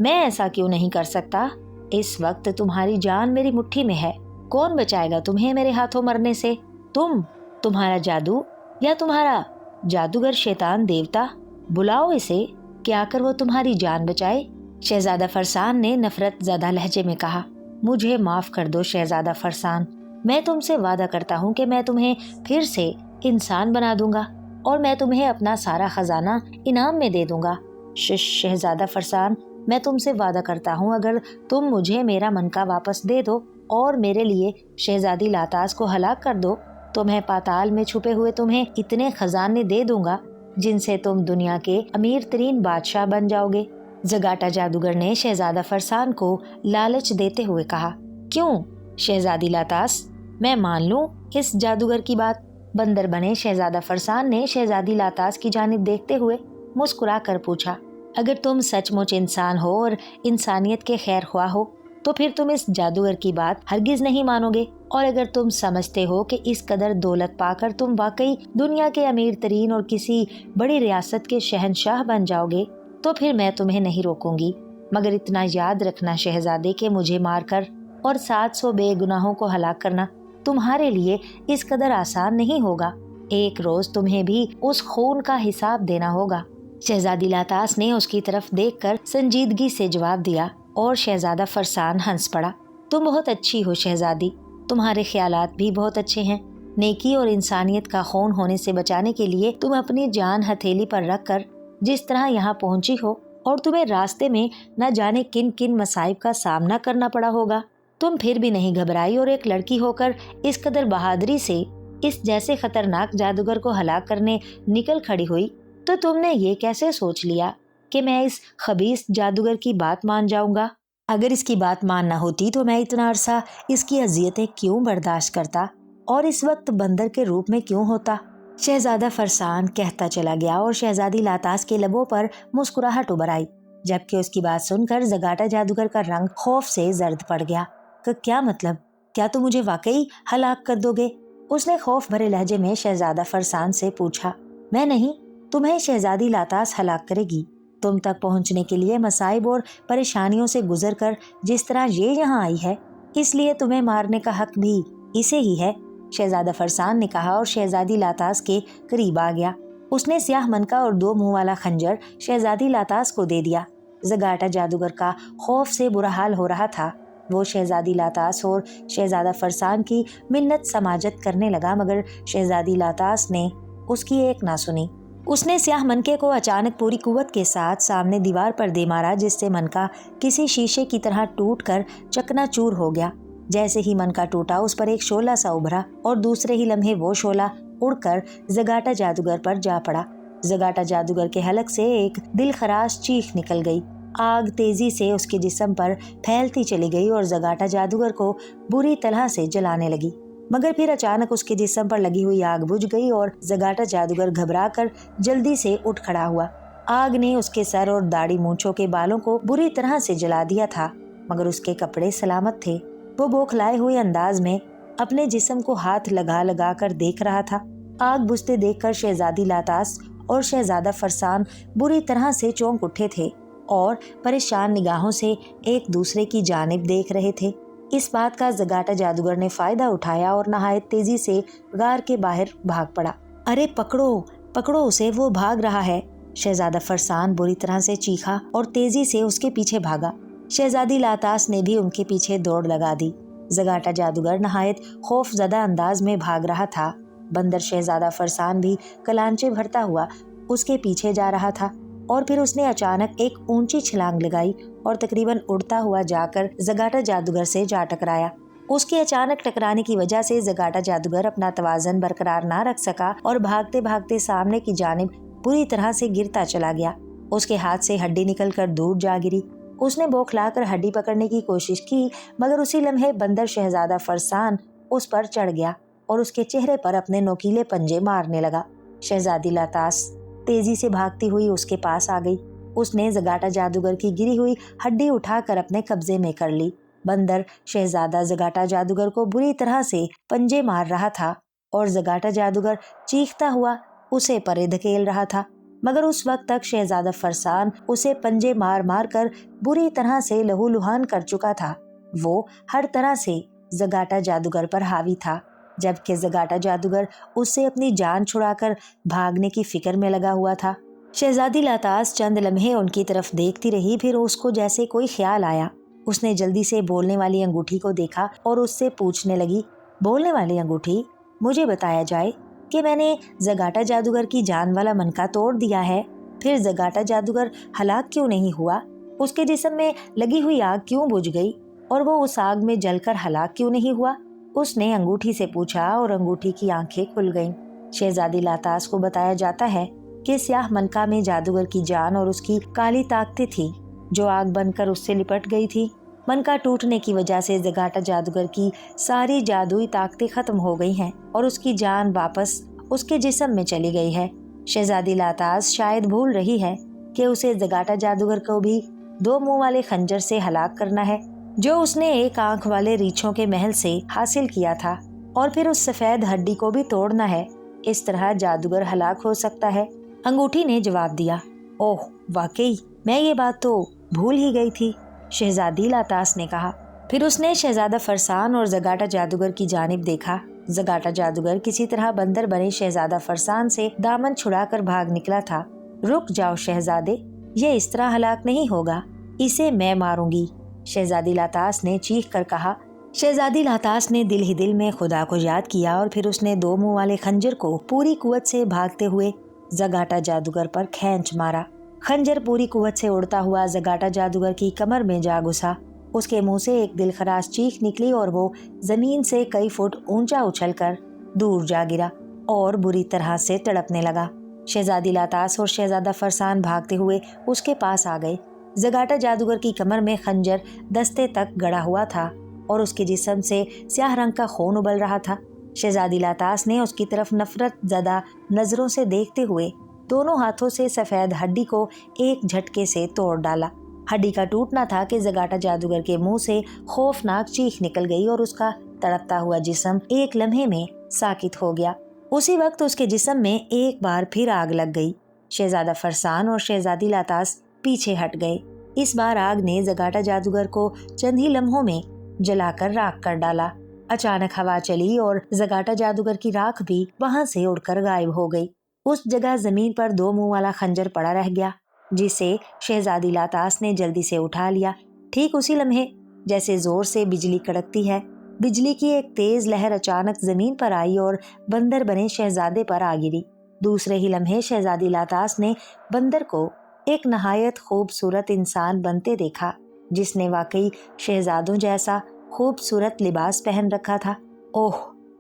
मैं ऐसा क्यों नहीं कर सकता? इस वक्त तुम्हारी जान मेरी मुट्ठी में है। कौन बचाएगा तुम्हें मेरे हाथों मरने से? तुम्हारा जादू या तुम्हारा जादूगर शैतान देवता? बुलाओ इसे कि आकर वो तुम्हारी जान बचाए। शहजादा फरसान ने नफरत ज़्यादा लहजे में कहा। मुझे माफ कर दो शहजादा फरसान, मैं तुमसे वादा करता हूँ कि मैं तुम्हें फिर से इंसान बना दूंगा और मैं तुम्हें अपना सारा खजाना इनाम में दे दूंगा। शहजादा फरसान, मैं तुमसे वादा करता हूँ, अगर तुम मुझे मेरा मनका वापस दे दो और मेरे लिए शहजादी लातास को हलाक कर दो, तो मैं पाताल में छुपे हुए तुम्हें इतने खजाने दे दूंगा जिनसे तुम दुनिया के अमीर तरीन बादशाह बन जाओगे। जगाटा जादूगर ने शहजादा फरसान को लालच देते हुए कहा। क्यों शहजादी लातास, मैं मान लूं इस जादूगर की बात? बंदर बने शहजादा फरसान ने शहजादी लातास की जानिब देखते हुए मुस्कुरा कर पूछा। अगर तुम सचमुच इंसान हो और इंसानियत के खैर ख्वाह हो, तो फिर तुम इस जादूगर की बात हरगिज नहीं मानोगे, और अगर तुम समझते हो कि इस कदर दौलत पाकर तुम वाकई दुनिया के अमीर तरीन और किसी बड़ी रियासत के शहंशाह बन जाओगे, तो फिर मैं तुम्हें नहीं रोकूंगी। मगर इतना याद रखना शहजादे के मुझे मारकर और 700 बेगुनाहों को हलाक करना तुम्हारे लिए इस कदर आसान नहीं होगा। एक रोज तुम्हें भी उस खून का हिसाब देना होगा। शहजादी लातास ने उसकी तरफ देखकर संजीदगी से जवाब दिया और शहजादा फरसान हंस पड़ा। तुम बहुत अच्छी हो शहजादी, तुम्हारे ख्यालात भी बहुत अच्छे हैं। नेकी और इंसानियत का खून होने से बचाने के लिए तुम अपनी जान हथेली पर रखकर जिस तरह यहाँ पहुंची हो, और तुम्हें रास्ते में न जाने किन किन मसाइब का सामना करना पड़ा होगा, तुम फिर भी नहीं घबराई और एक लड़की होकर इस कदर बहादुरी से इस जैसे खतरनाक जादूगर को हलाक करने निकल खड़ी हुई, तो तुमने ये कैसे सोच लिया कि मैं इस खबीस जादूगर की बात मान जाऊंगा? अगर इसकी बात मानना होती तो मैं इतना अरसा इसकी अजियतें क्यों बर्दाश्त करता और इस वक्त बंदर के रूप में क्यों होता? शहजादा फरसान कहता चला गया और शहजादी लातास के लबों पर मुस्कुराहट उभर आई, जबकि उसकी बात सुनकर जगाटा जादूगर का रंग खौफ से जर्द पड़ गया। क्या मतलब? क्या तुम मुझे वाकई हलाक कर दोगे? उसने खौफ भरे लहजे में शहजादा फरसान से पूछा। मैं नहीं, तुम्हें शहजादी लातास हलाक करेगी। तुम तक पहुंचने के लिए मसाइब और परेशानियों से गुजर कर जिस तरह ये यहाँ आई है, इसलिए तुम्हें मारने का हक भी इसे ही है, शहजादा फरसान ने कहा और शहजादी लातास के करीब आ गया। उसने स्याह मनका और 2 मुंह वाला खंजर शहजादी लातास को दे दिया। जगाटा जादूगर का खौफ से बुरा हाल हो रहा था। वो शहजादी लातास और शहजादा फरसान की मिन्नत समाजत करने लगा, मगर शहजादी लातास ने उसकी एक ना सुनी। उसने स्याह मनके को अचानक पूरी कुव्वत के साथ सामने दीवार पर दे मारा, जिससे मनका किसी शीशे की तरह टूटकर चकनाचूर हो गया। जैसे ही मनका टूटा, उस पर एक शोला सा उभरा और दूसरे ही लम्हे वो शोला उड़कर जगाटा जादूगर पर जा पड़ा। जगाटा जादूगर के हलक से एक दिलखराश चीख निकल गई। आग तेजी से उसके जिस्म पर फैलती चली गई और जगाटा जादूगर को बुरी तरह से जलाने लगी। मगर फिर अचानक उसके जिस्म पर लगी हुई आग बुझ गई और जगाटा जादूगर घबराकर जल्दी से उठ खड़ा हुआ। आग ने उसके सर और दाढ़ी मूंछों के बालों को बुरी तरह से जला दिया था, मगर उसके कपड़े सलामत थे। वो बौखलाए हुए अंदाज में अपने जिस्म को हाथ लगा लगा कर देख रहा था। आग बुझते देखकर शहजादी लातास और शहजादा फरसान बुरी तरह से चौंक उठे थे और परेशान निगाहों से एक दूसरे की जानिब देख रहे थे। इस बात का जगाटा जादूगर ने फायदा उठाया और नहायत तेजी से गार के बाहर भाग पड़ा। अरे पकड़ो पकड़ो उसे, वो भाग रहा है, शहजादा फरसान बुरी तरह से चीखा और तेजी से उसके पीछे भागा। शहजादी लातास ने भी उनके पीछे दौड़ लगा दी। जगाटा जादूगर नहायत खौफजदा अंदाज में भाग रहा था। बंदर शहजादा फरसान भी कलांचे भरता हुआ उसके पीछे जा रहा था। और फिर उसने अचानक एक ऊंची छलांग लगाई और तकरीबन उड़ता हुआ जाकर जगाटा जादूगर से जा टकराया। उसके अचानक टकराने की वजह से जगाटा जादूगर अपना तवाज़ुन बरकरार ना रख सका और भागते भागते सामने की जानिब बुरी तरह से गिरता चला गया। उसके हाथ से हड्डी निकलकर दूर जा गिरी। उसने बौखलाकर हड्डी पकड़ने की कोशिश की, मगर उसी लम्हे बंदर शहजादा फरसान उस पर चढ़ गया और उसके चेहरे पर अपने नोकीले पंजे मारने लगा। शहजादी लातास तेजी से भागती हुई उसके पास आ गई। उसने जगाटा जादूगर की गिरी हुई हड्डी उठाकर अपने कब्जे में कर ली। बंदर शहजादा जगाटा जादूगर को बुरी तरह से पंजे मार रहा था और जगाटा जादूगर चीखता हुआ उसे परे धकेल रहा था, मगर उस वक्त तक शहजादा फरसान उसे पंजे मार मार कर बुरी तरह से लहूलुहान कर चुका था। वो हर तरह से जगाटा जादूगर पर हावी था, जबकि जगाटा जादूगर उससे अपनी जान छुड़ाकर भागने की फिक्र में लगा हुआ था। शहजादी लातास चंद लम्हे उनकी तरफ देखती रही, फिर उसको जैसे कोई ख्याल आया। उसने जल्दी से बोलने वाली अंगूठी को देखा और उससे पूछने लगी, बोलने वाली अंगूठी, मुझे बताया जाए कि मैंने जगाटा जादूगर की जान वाला मनका तोड़ दिया है, फिर जगाटा जादूगर हलाक क्यों नहीं हुआ? उसके जिस्म में लगी हुई आग क्यों बुझ गई और वो उस आग में जलकर हलाक क्यों नहीं हुआ? उसने अंगूठी से पूछा और अंगूठी की आंखें खुल गईं। शहजादी लातास को बताया जाता है कि स्याह मनका में जादूगर की जान और उसकी काली ताकतें थी जो आग बनकर उससे लिपट गई थी। मनका टूटने की वजह से जगाटा जादूगर की सारी जादुई ताकतें खत्म हो गई हैं और उसकी जान वापस उसके जिस्म में चली गई है। शहजादी लातास शायद भूल रही है कि उसे जगाटा जादूगर को भी दो मुंह वाले खंजर से हलाक करना है, जो उसने एक आंख वाले रीछों के महल से हासिल किया था, और फिर उस सफेद हड्डी को भी तोड़ना है। इस तरह जादूगर हलाक हो सकता है। अंगूठी ने जवाब दिया, ओह वाकई, मैं ये बात तो भूल ही गई थी, शहजादी लातास ने कहा। फिर उसने शहजादा फरसान और जगाटा जादूगर की जानिब देखा। जगाटा जादूगर किसी तरह बंदर बने शहजादा फरसान से दामन छुड़ाकर भाग निकला था। रुक जाओ शहजादे, ये इस तरह हलाक नहीं होगा, इसे मैं मारूंगी, शहजादी लातास ने चीख कर कहा। शहजादी लातास ने दिल ही दिल में खुदा को याद किया और फिर उसने दो मुंह वाले खंजर को पूरी कुव्वत से भागते हुए जगाटा जादूगर पर खींच मारा। खंजर पूरी कुव्वत से उड़ता हुआ जगाटा जादूगर की कमर में जा घुसा। उसके मुंह से एक दिलखराश चीख निकली और वो जमीन से कई फुट ऊंचा उछलकर दूर जा गिरा और बुरी तरह से तड़पने लगा। शहजादी लातास और शहजादा फरसान भागते हुए उसके पास आ गए। जगाटा जादूगर की कमर में खंजर दस्ते तक गड़ा हुआ था और उसके जिस्म से स्याह रंग का खून उबल रहा था। शहजादी लातास ने उसकी तरफ नफरत ज़दा नजरों से देखते हुए दोनों हाथों से सफेद हड्डी को एक झटके से तोड़ डाला। हड्डी का टूटना था कि जगाटा जादूगर के मुंह से खौफनाक चीख निकल गई और उसका तड़पता हुआ जिस्म एक लम्हे में साकित हो गया। उसी वक्त उसके जिस्म में एक बार फिर आग लग गई। शहजादा फरसान और शहजादी लातास पीछे हट गए। इस बार आग ने जगाटा जादूगर को चंद ही लम्हों में जलाकर राख कर डाला। अचानक हवा चली और जगाटा जादूगर की राख भी वहां से उड़कर गायब हो गई। उस जगह जमीन पर दो मुंह वाला खंजर पड़ा रह गया, जिसे शहजादी लातास ने जल्दी से उठा लिया। ठीक उसी लम्हे जैसे जोर से बिजली कड़कती है, बिजली की एक तेज लहर अचानक जमीन पर आई और बंदर बने शहजादे पर आ गिरी। दूसरे ही लम्हे शहजादी लातास ने बंदर को एक नहायत खूबसूरत इंसान बनते देखा, जिसने वाकई शहजादों जैसा खूबसूरत लिबास पहन रखा था। ओह,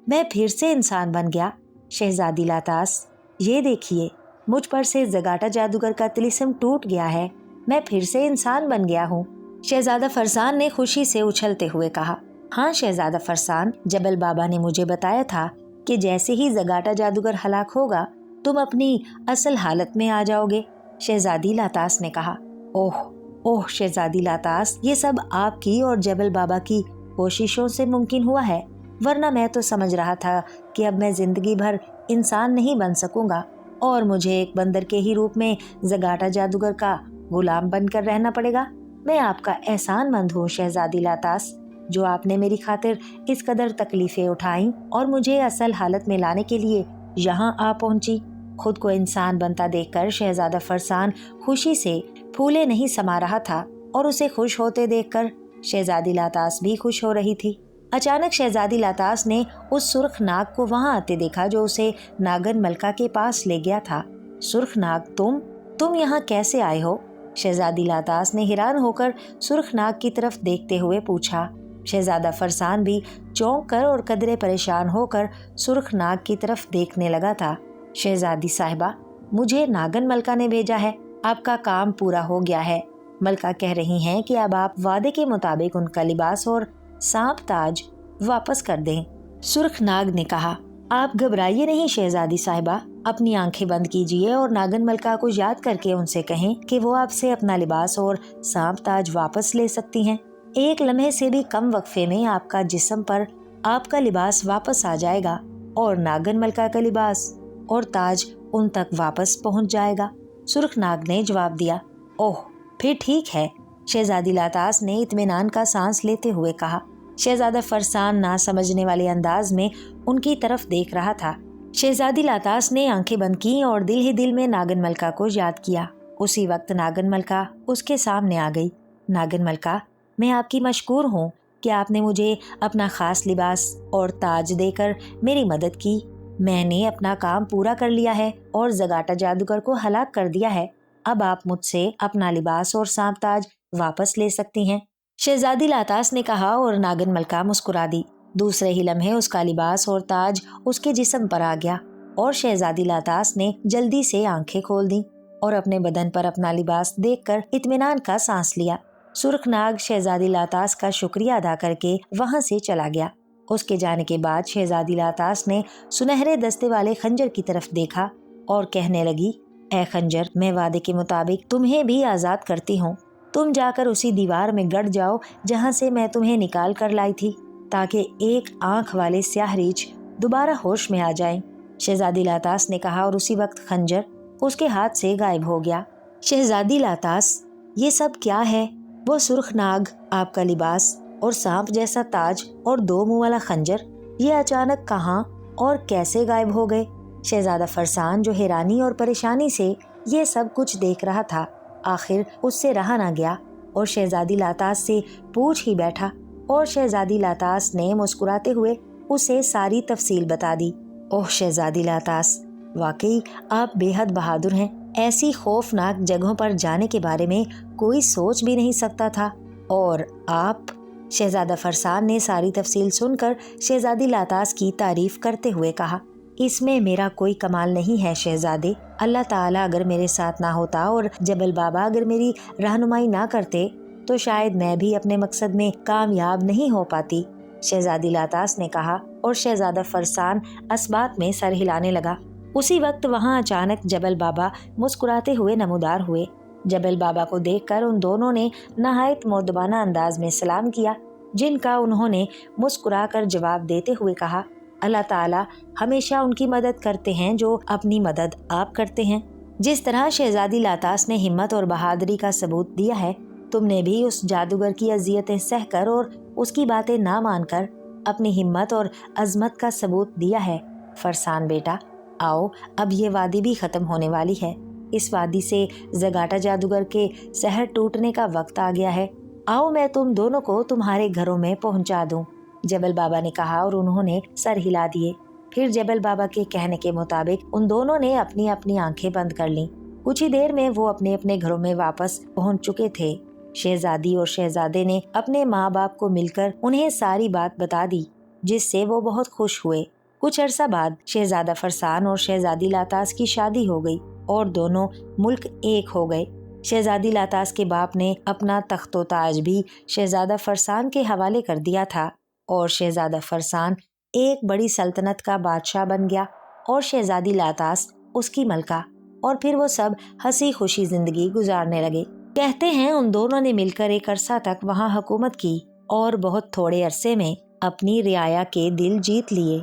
मैं फिर से इंसान बन गया, शहजादी लातास, ये देखिए, मुझ पर से जगाटा जादूगर का तिलिस्म टूट गया है, मैं फिर से इंसान बन गया हूँ, शहजादा फरसान ने खुशी से उछलते हुए कहा। हाँ शहजादा फरसान, जबल बाबा ने मुझे बताया था कि जैसे ही जगाटा जादूगर हलाक होगा तुम अपनी असल हालत में आ जाओगे, शहजादी लातास ने कहा। ओह ओह शहजादी लातास, ये सब आपकी और जबल बाबा की कोशिशों से मुमकिन हुआ है, वरना मैं तो समझ रहा था कि अब मैं जिंदगी भर इंसान नहीं बन सकूंगा और मुझे एक बंदर के ही रूप में जगाटा जादूगर का गुलाम बनकर रहना पड़ेगा। मैं आपका एहसानमंद हूँ शहजादी लातास, जो आपने मेरी खातिर इस कदर तकलीफें उठाई और मुझे असल हालत में लाने के लिए यहाँ आ पहुँची। खुद को इंसान बनता देखकर शहजादा फरसान खुशी से फूले नहीं समा रहा था और उसे खुश होते देखकर शहजादी लातास भी खुश हो रही थी। अचानक शहजादी लातास ने उस सुर्ख नाग को वहां आते देखा जो उसे नागन मलका के पास ले गया था। सुर्ख नाग, तुम? तुम यहाँ कैसे आए हो? शहजादी लातास ने हैरान होकर सुर्ख नाग की तरफ देखते हुए पूछा। शहजादा फरसान भी चौंक कर और कदरे परेशान होकर सुर्ख नाग की तरफ देखने लगा था। शहजादी साहिबा, मुझे नागन मलका ने भेजा है, आपका काम पूरा हो गया है। मलका कह रही हैं कि अब आप वादे के मुताबिक उनका लिबास और सांप ताज वापस कर दें। सुर्ख नाग ने कहा, आप घबराइए नहीं शहजादी साहिबा, अपनी आंखें बंद कीजिए और नागन मलका को याद करके उनसे कहें कि वो आपसे अपना लिबास और सांप ताज वापस ले सकती हैं। एक लम्हे से भी कम वक्फे में आपका जिस्म पर आपका लिबास वापस आ जाएगा और नागन मलका का लिबास और ताज उन तक वापस पहुंच जाएगा। सुर्ख नाग ने जवाब दिया, ओह फिर ठीक है। शहजादी लातास ने इत्मीनान का सांस लेते हुए कहा। शहजादा फरसान ना समझने वाले अंदाज में उनकी तरफ देख रहा था। शहजादी लातास ने आंखें बंद की और दिल ही दिल में नागन मलका को याद किया। उसी वक्त नागन मलका उसके सामने आ गई। नागन मलका, मैं आपकी मशकूर हूँ कि आपने मुझे अपना खास लिबास और ताज देकर मेरी मदद की। मैंने अपना काम पूरा कर लिया है और जगाटा जादूगर को हलाक कर दिया है। अब आप मुझसे अपना लिबास और सांप ताज वापस ले सकती हैं। शहजादी लातास ने कहा और नागन मलका मुस्कुरा दी। दूसरे ही लम्हे उसका लिबास और ताज उसके जिस्म पर आ गया और शहजादी लातास ने जल्दी से आंखें खोल दी और अपने बदन पर अपना लिबास देखकर इत्मीनान का सांस लिया। सुर्ख नाग शहजादी लातास का शुक्रिया अदा करके वहां से चला गया। उसके जाने के बाद शहजादी लातास ने सुनहरे दस्ते वाले खंजर की तरफ देखा और कहने लगी, ऐ खंजर, मैं वादे के मुताबिक तुम्हें भी आज़ाद करती हूँ। तुम जाकर उसी दीवार में गड़ जाओ जहाँ से मैं तुम्हें निकाल कर लाई थी, ताकि एक आंख वाले स्याह रीछ दोबारा होश में आ जाएं। शहजादी लातास ने कहा और उसी वक्त खंजर उसके हाथ से गायब हो गया। शहजादी लातास, ये सब क्या है? वो सुर्ख नाग, आपका लिबास और सांप जैसा ताज और दो मुंह वाला खंजर, ये अचानक कहाँ और कैसे गायब हो गए? शहजादा फरसान, जो हैरानी और परेशानी से ये सब कुछ देख रहा था, आखिर उससे रहा ना गया और शहजादी लातास से पूछ ही बैठा। और शहजादी लातास ने मुस्कुराते हुए उसे सारी तफसील बता दी। ओह शहजादी लातास, वाकई आप बेहद बहादुर हैं। ऐसी खौफनाक जगहों पर जाने के बारे में कोई सोच भी नहीं सकता था। और आप? शहजादा फरसान ने सारी तफसील सुनकर शहजादी लातास की तारीफ करते हुए कहा, इसमें मेरा कोई कमाल नहीं है शहजादे। अल्लाह ताला अगर मेरे साथ ना होता और जबल बाबा अगर मेरी रहनुमाई ना करते तो शायद मैं भी अपने मकसद में कामयाब नहीं हो पाती। शहजादी लातास ने कहा और शहजादा फरसान असबात में सर हिलाने लगा। उसी वक्त वहाँ अचानक जबल बाबा मुस्कुराते हुए नमूदार हुए। जबल बाबा को देखकर उन दोनों ने नहायत मोदबाना अंदाज में सलाम किया, जिनका उन्होंने मुस्कुराकर जवाब देते हुए कहा, अल्लाह ताला हमेशा उनकी मदद करते हैं जो अपनी मदद आप करते हैं। जिस तरह शहजादी लातास ने हिम्मत और बहादुरी का सबूत दिया है, तुमने भी उस जादूगर की अजियतें सहकर और उसकी बातें ना मानकर अपनी हिम्मत और अजमत का सबूत दिया है। फरसान बेटा, आओ, अब ये वादी भी खत्म होने वाली है। इस वादी से जगाटा जादूगर के सहर टूटने का वक्त आ गया है। आओ, मैं तुम दोनों को तुम्हारे घरों में पहुंचा दूं। जबल बाबा ने कहा और उन्होंने सर हिला दिए। फिर जबल बाबा के कहने के मुताबिक उन दोनों ने अपनी अपनी आंखें बंद कर लीं। कुछ ही देर में वो अपने अपने घरों में वापस पहुंच चुके थे। शहजादी और शहजादे ने अपने माँ बाप को मिलकर उन्हें सारी बात बता दी, जिससे वो बहुत खुश हुए। कुछ अरसा बाद शहजादा फरसान और शहजादी लातास की शादी हो गई और दोनों मुल्क एक हो गए। शहजादी लातास के बाप ने अपना तख्तो ताज भी शहजादा फरसान के हवाले कर दिया था और शहजादा फरसान एक बड़ी सल्तनत का बादशाह बन गया और शहजादी लातास उसकी मलका। और फिर वो सब हंसी खुशी जिंदगी गुजारने लगे। कहते हैं उन दोनों ने मिलकर एक अरसा तक वहाँ हुकूमत की और बहुत थोड़े अरसे में अपनी रियाया के दिल जीत लिए।